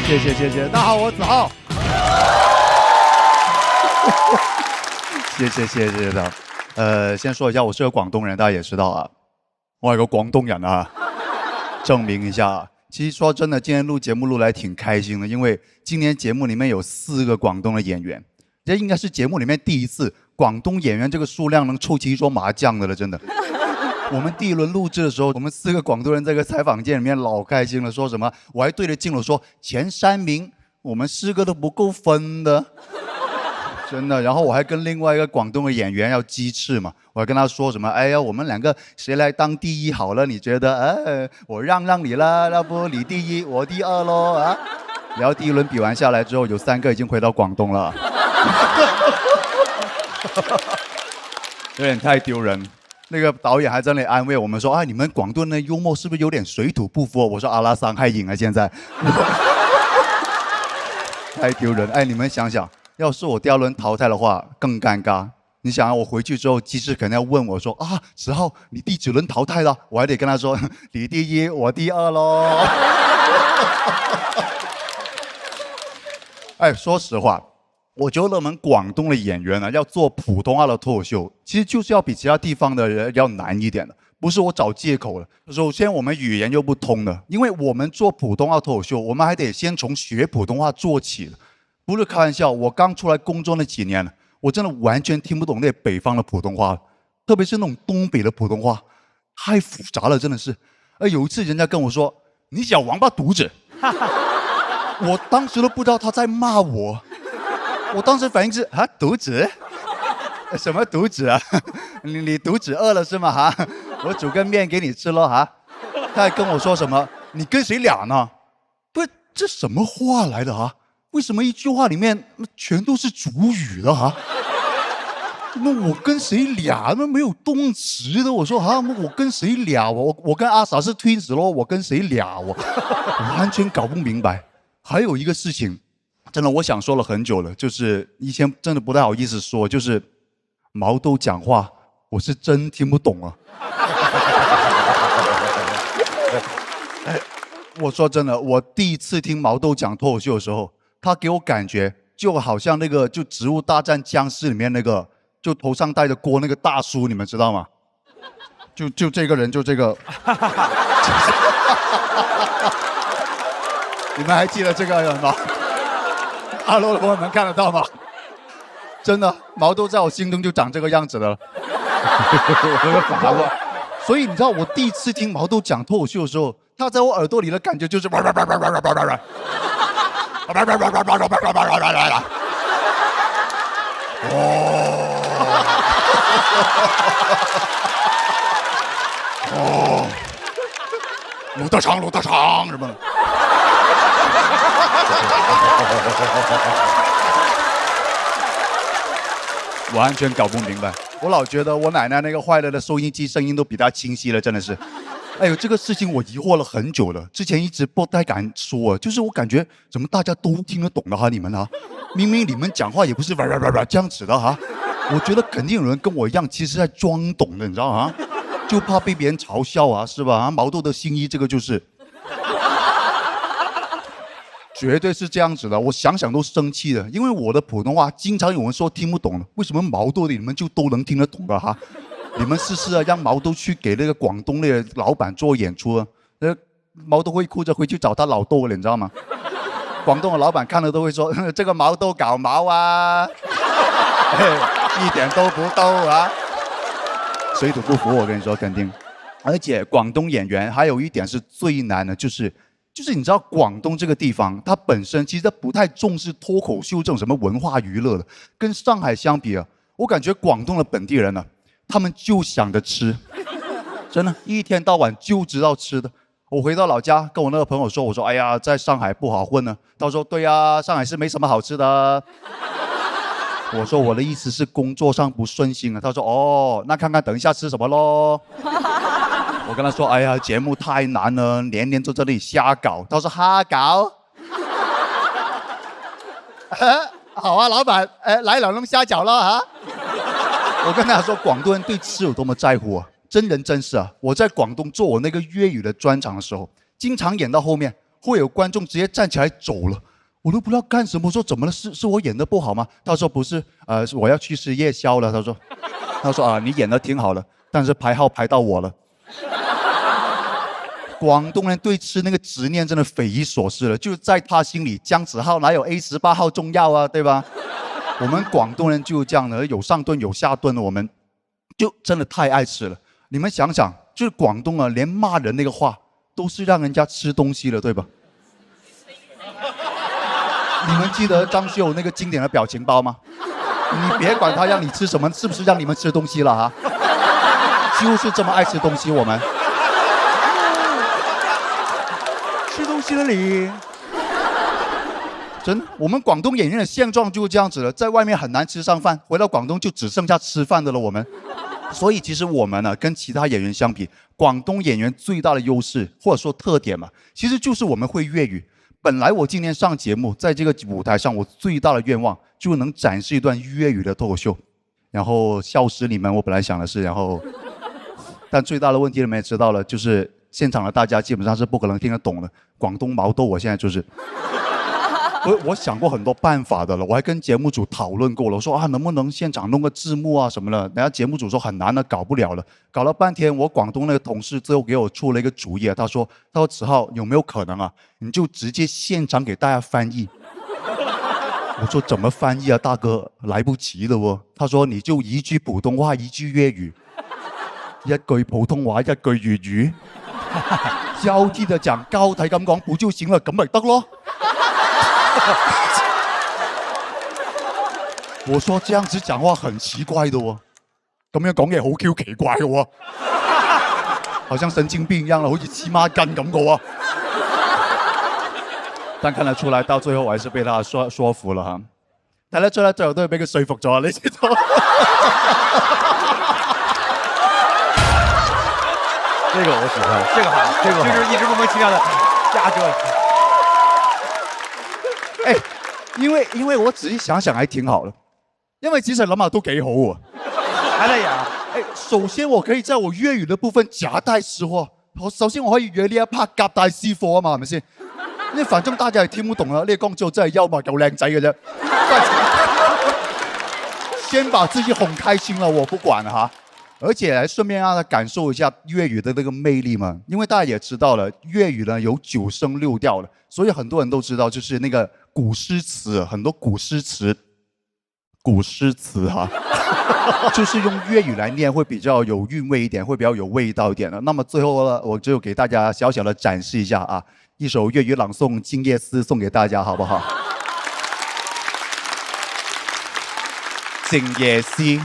谢谢，大家好，我子浩。谢谢大家。先说一下，我是个广东人，大家也知道啊，我有个广东人啊，证明一下。其实说真的，今天录节目录来挺开心的，因为今年节目里面有4个广东的演员，这应该是节目里面第一次广东演员这个数量能凑齐一桌麻将的了，真的。我们第1轮录制的时候，我们4个广东人在个采访间里面老开心了，说什么？我还对着镜头说，前3名我们4个都不够分的，真的。然后我还跟另外一个广东的演员要鸡翅嘛，我还跟他说什么？哎呀，我们2个谁来当第1好了？你觉得？我让你啦，要不你第1，我第2咯啊？然后第1轮比完下来之后，有3个已经回到广东了，有点太丢人。那个导演还在那里安慰我们说：“啊，你们广东的幽默是不是有点水土不服？”我说：“阿拉桑还赢啊，现在。”太丢人！哎，你们想想，要是我第2轮淘汰的话，更尴尬。你想想，我回去之后，机智肯定要问我说：“啊，10号，你第几轮淘汰了？”我还得跟他说：“你第1，我第2咯。”哎，说实话。我觉得我们广东的演员呢，要做普通话的脱口秀，其实就是要比其他地方的人要难一点的。不是我找借口了。首先，我们语言又不通的，因为我们做普通话脱口秀，我们还得先从学普通话做起的。不是开玩笑，我刚出来工作那几年，我真的完全听不懂那北方的普通话，特别是那种东北的普通话，太复杂了，真的是。有一次人家跟我说：“你小王八犊子。”我当时都不知道他在骂我。我当时反应是啊，犊子？什么犊子啊？你肚子饿了是吗？哈，我煮个面给你吃咯哈。他还跟我说什么？你跟谁俩呢？不是，这什么话来的啊？为什么一句话里面全都是主语的哈？那我跟谁俩？那没有动词的。我说啊，我跟谁俩？我跟阿傻是 twins 咯，我跟谁俩？我完全搞不明白。还有一个事情。真的，我想说了很久了，就是以前真的不太好意思说，就是毛豆讲话，我是真听不懂啊。我说真的，我第一次听毛豆讲脱口秀的时候，他给我感觉就好像那个就《植物大战僵尸》里面那个，就头上戴着锅那个大叔，你们知道吗？就这个人，就这个。你们还记得这个人吗？哈喽的朋友们看得到吗？真的，毛豆在我心中就长这个样子了。那个法子。所以你知道，我第一次听毛豆讲脱口秀的时候，他在我耳朵里的感觉就是。鲁德昌什么？完全搞不明白，我老觉得我奶奶那个坏了的收音机声音都比她清晰了，真的是。哎呦，这个事情我疑惑了很久了，之前一直不太敢说，就是我感觉怎么大家都听得懂的哈，你们啊，明明你们讲话也不是这样子的哈，我觉得肯定有人跟我一样，其实在装懂的，你知道啊，就怕被别人嘲笑啊，是吧？毛豆的新衣这个就是。绝对是这样子的，我想想都生气的，因为我的普通话经常有人说听不懂的，为什么毛豆的你们就都能听得懂的哈？你们试试啊，让毛豆去给那个广东的老板做演出啊，毛豆会哭着回去找他老豆了，你知道吗？广东的老板看了都会说这个毛豆搞毛啊，一点都不逗啊，水土不服，我跟你说肯定。而且广东演员还有一点是最难的，就是你知道广东这个地方，它本身其实不太重视脱口秀这种什么文化娱乐的。跟上海相比啊，我感觉广东的本地人呢，他们就想着吃，真的，一天到晚就知道吃的。我回到老家跟我那个朋友说，我说哎呀，在上海不好混呢。他说对呀，上海是没什么好吃的。我说我的意思是工作上不顺心啊。他说哦，那看看等一下吃什么咯。我跟他说：“哎呀，节目太难了，年年都在那里瞎搞。”他说：“瞎搞？好啊，老板，来2笼虾饺了啊！”我跟他说，广东人对吃有多么在乎啊！真人真事啊！我在广东做我那个粤语的专场的时候，经常演到后面，会有观众直接站起来走了，我都不知道干什么。我说怎么了？是我演的不好吗？他说不是，我要去吃夜宵了。他说啊，你演的挺好的，但是排号排到我了。广东人对吃那个执念真的匪夷所思了，就是在他心里，姜子浩哪有 A18号重要啊，对吧？我们广东人就是这样的，有上顿有下顿的，我们就真的太爱吃了。你们想想，就是广东啊，连骂人那个话都是让人家吃东西了，对吧？你们记得张学友那个经典的表情包吗？你别管他让你吃什么，是不是让你们吃东西了哈？就是这么爱吃东西，我们吃东西了你。真，我们广东演员的现状就是这样子了，在外面很难吃上饭，回到广东就只剩下吃饭的了。我们，所以其实我们呢，跟其他演员相比，广东演员最大的优势或者说特点嘛，其实就是我们会粤语。本来我今天上节目，在这个舞台上，我最大的愿望就能展示一段粤语的脱口秀，然后笑死你们。我本来想的是，但最大的问题你们也知道了，就是现场的大家基本上是不可能听得懂的广东毛豆。我现在就是。我想过很多办法的了，我还跟节目组讨论过了。我说啊，能不能现场弄个字幕啊什么的？人家节目组说很难的，搞不了了。搞了半天，我广东那个同事最后给我出了一个主意，他说子浩有没有可能啊？你就直接现场给大家翻译。我说怎么翻译啊，大哥，来不及了哦。他说你就一句普通话，一句粤语，一句普通話，一句粵語，交替的講，交替咁講，不就行了？咁咪得咯。我說這樣子講話很奇怪的喎，咁樣講嘢好 Q 奇怪嘅喎，好像神經病一樣啦，好似黐孖筋咁嘅喎。但看得出來，到最後我還是被他說服了哈。睇得出來，最後都係俾佢說服咗，你知道？這個我喜歡，這個好，這個好，就是一直莫名其妙的瞎折騰。哎，因為我仔細想想還挺好的，因為其實諗下都幾好喎。還得呀，哎，首先我可以在我粵語的部分夾帶私貨，首先我可以約呢一 part 夾帶私貨啊嘛，係咪先？因為反正大家係聽不懂啦，呢個光就真係幽默夠靚仔嘅啫。先把自己哄開心了，我不管了哈。而且來順便讓他感受一下粵語的那個魅力嘛，因為大家也知道了，粵語呢有9聲6調的，所以很多人都知道，就是那個古詩詞，很多古詩詞哈，就是用粵語來念會比較有韻味一點，會比較有味道一點的。那麼最後呢，我就給大家小小的展示一下啊，一首粵語朗誦《靜夜思》送給大家，好不好？靜夜思。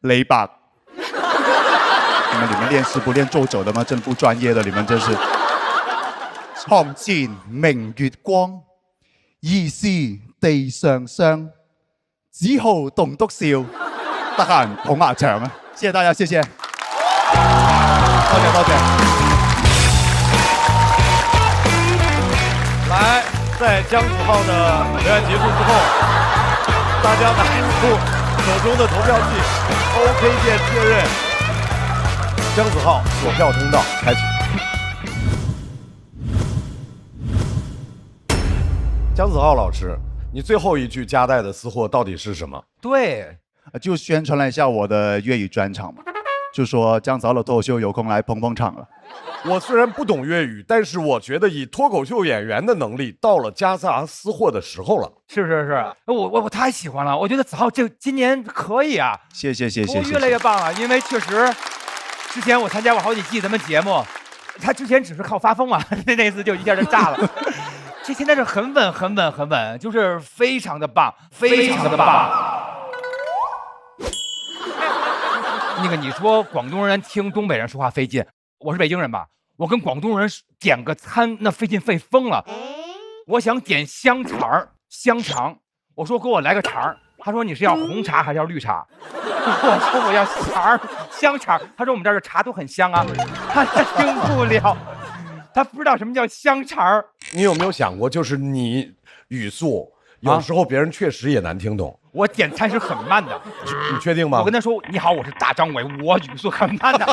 李白，你們練詩不練奏摺的嗎？真不專業的，你們真是。床前明月光，疑是地上霜。只好棟篤笑，得閒捧下場啊！謝謝大家，謝謝。多謝。來，在姜子浩的表演結束之後，大家拿出手中的投票器 ，OK 鍵確認。姜子浩索票通道開啟。姜子浩老師，你最後一句夾帶的私貨到底是什麼？對，就宣傳了一下我的粵語專場嘛，就說姜子浩的脫口秀有空來捧捧場了。我雖然不懂粵語，但是我覺得以脫口秀演員的能力，到了夾雜私貨的時候了。是，我太喜歡了，我覺得子浩今年可以啊。謝。我越來越棒了，因為確實之前我參加過好幾季咱們節目，他之前只是靠發瘋嘛，那次就一下就炸了。這現在是很穩，就是非常的棒，非常的棒。那個你說廣東人聽東北人說話費勁，我是北京人吧，我跟廣東人點個餐那費勁費瘋了。我想點香腸，我說給我來個腸，他說你是要紅茶還是要綠茶？我說我要香腸，他說我們這兒的茶都很香啊，他聽不了。他不知道什麼叫香腸。你有沒有想過，就是你語速有時候別人確實也難聽懂。我点餐是很慢的。你确定吗？我跟他说你好，我是大张伟，我语速很慢的。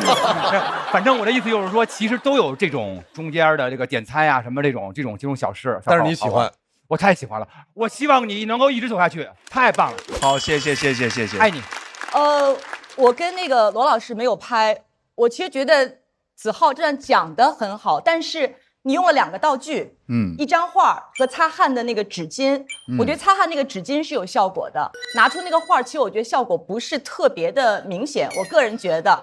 反正我的意思就是说，其实都有这种中间的这个点餐呀，什么这种小事。但是你喜欢，我太喜欢了。我希望你能够一直走下去，太棒了。好，谢谢，爱你。我跟那个罗老师没有拍，我其实觉得子浩这段讲得很好，但是你用了2个道具，一张画和擦汗的那个纸巾，我觉得擦汗那个纸巾是有效果的，拿出那个画，其实我觉得效果不是特别的明显，我个人觉得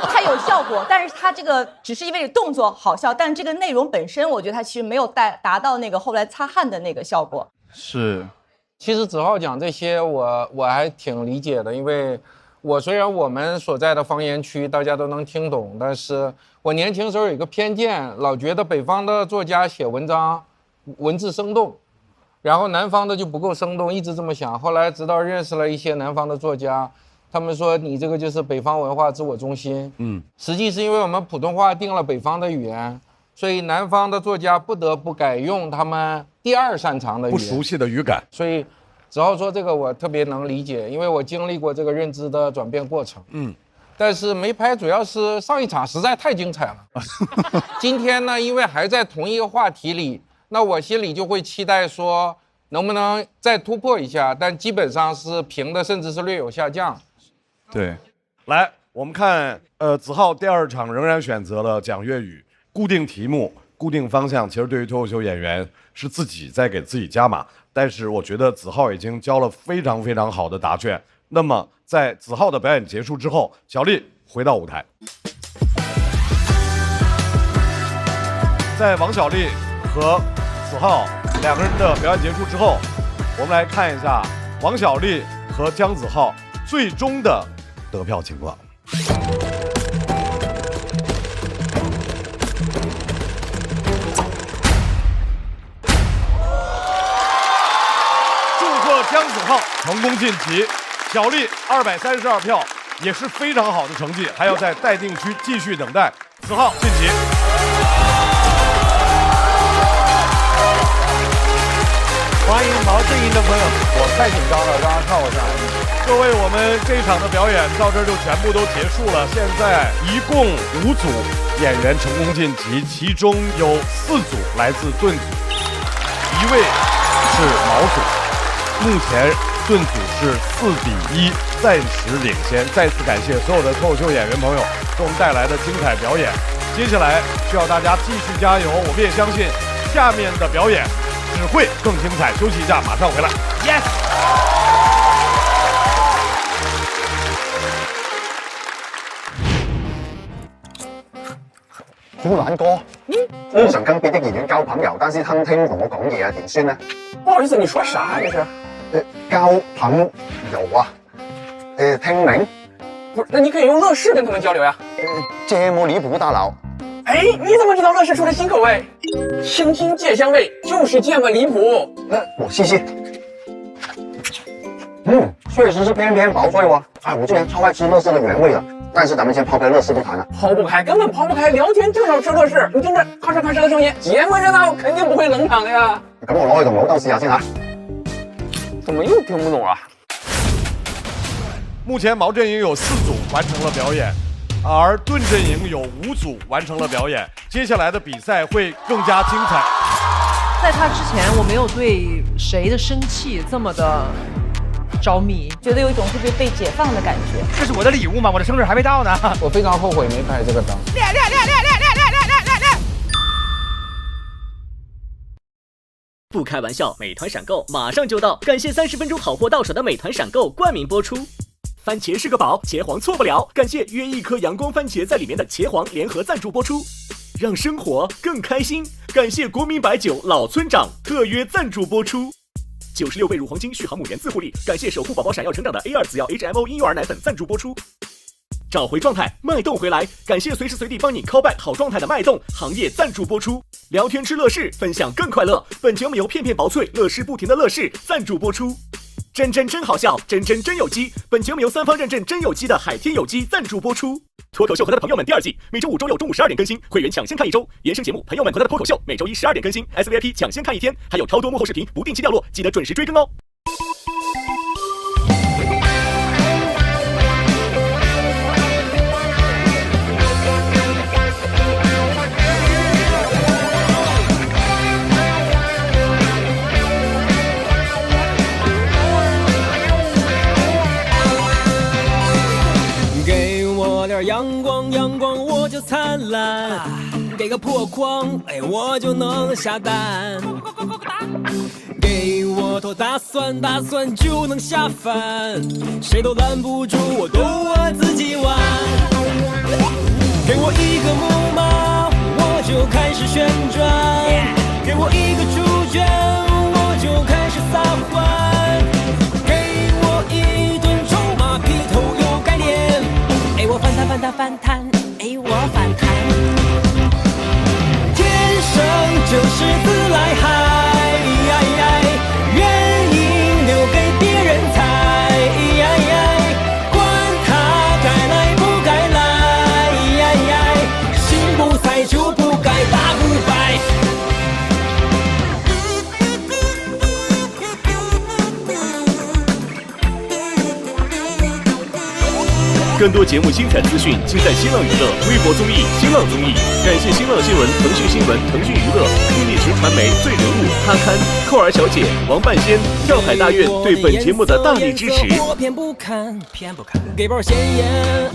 它有效果，但是它这个只是因为动作好笑，但这个内容本身，我觉得它其实没有达到那个后来擦汗的那个效果。是，其实子浩讲这些我还挺理解的，因为虽然我们所在的方言区大家都能听懂，但是我年轻时候有一个偏见，老觉得北方的作家写文章文字生动，然后南方的就不够生动，一直这么想。后来直到认识了一些南方的作家，他们说你这个就是北方文化自我中心。实际是因为我们普通话定了北方的语言，所以南方的作家不得不改用他们第2擅长的语言，不熟悉的语感。所以子浩说这个我特别能理解，因为我经历过这个认知的转变过程。但是没拍主要是上一场实在太精彩了。今天呢，因为还在同一个话题里，那我心里就会期待说能不能再突破一下，但基本上是平的，甚至是略有下降。对，来我们看，子浩第2场仍然选择了讲粤语，固定题目、固定方向。其实对于脱口秀演员是自己在给自己加码。但是我觉得子浩已经交了非常非常好的答卷。那么在子浩的表演结束之后，小丽回到舞台。在王小丽和子浩2个人的表演结束之后，我们来看一下王小丽和姜子浩最终的得票情况。姜子浩成功晋级，小丽232票，也是非常好的成绩，还要在待定区继续等待。子浩晋级。欢迎毛正英的朋友，我太紧张了，让他看我上来。各位，我们这一场的表演到这儿就全部都结束了。现在一共5组演员成功晋级，其中有4组来自盾组，1位是毛组。目前盾组是4比1，暂时领先。再次感谢所有的脱口秀演员朋友给我们带来的精彩表演。接下来需要大家继续加油，我们也相信下面的表演只会更精彩。休息一下，马上回来。Yes。小蘭哥，通常跟別的演員交朋友，但是他聽同我講嘢啊，點算呢？不好意思，你說啥這是？交朋友啊，聽明？不是，那你可以用樂視跟他們交流呀。這麼離譜，大佬。哎，你怎麼知道樂視出了新口味？清新芥香味，就是這麼離譜。那我試試。確實是偏偏薄脆哇！哎，我之前超愛吃樂視的原味的。但是咱們先拋開樂視不談了，拋不開，根本拋不開。聊天就要吃樂視，你聽着咔哧咔哧的聲音，節目熱鬧，肯定不會冷場的呀。咁我攞去同老豆試下先嚇。怎麼又聽不懂啊？目前毛陣營有4組完成了表演，而盾陣營有5組完成了表演。接下來的比賽會更加精彩。在他之前，我沒有對誰的生氣這麼的着迷，覺得有一種特別被解放的感覺。這是我的禮物嗎？我的生日還沒到呢。我非常後悔沒拍這個檔。練！不開玩笑，美團閃購馬上就到，感謝30分鐘好貨到手的美團閃購冠名播出。番茄是個寶，茄皇錯不了，感謝約一顆陽光番茄在裡面的茄皇聯合贊助播出，讓生活更開心。感謝國民白酒老村長特約贊助播出。96倍乳黃金續航母源自護理，感謝守護寶寶閃耀成長的 A2 紫藥 HMO 嬰幼兒奶粉贊助播出。找回狀態，脈動回來，感謝隨時隨地幫你 call back 好狀態的脈動行業贊助播出。聊天吃樂事，分享更快樂。本節目由片片薄脆樂事不停的樂事贊助播出。真好笑，真有機。本節目由3方認證真有機的海天有機贊助播出。脫口秀和他的朋友們第2季，每週5週6中午12點更新，會員搶先看1週。延伸節目，朋友們和他的脫口秀，每週1 12點更新 ，SVIP 搶先看1天，還有超多幕後視頻不定期掉落，記得準時追更哦。给个破框，哎，我就能下单。给我头大蒜，大蒜就能下饭，谁都拦不住我，都我自己玩。给我一个木马，我就开始旋转，给我一个猪圈，我就开始撒欢。给我一顿臭马屁头有概念，哎，我反弹反弹反弹，哎，我反弹。天生就是自来嗨，原因留给别人猜，管他该来不该来，心不菜就不该打不败。更多节目精彩资讯，尽在新浪娱乐微博综艺、新浪综艺。感谢新浪新闻、腾讯新闻、腾讯娱乐、易立群传媒、最人物、他刊、扣儿小姐、王半仙、跳海大院对本节目的大力支持。我偏不看，给包鲜艳。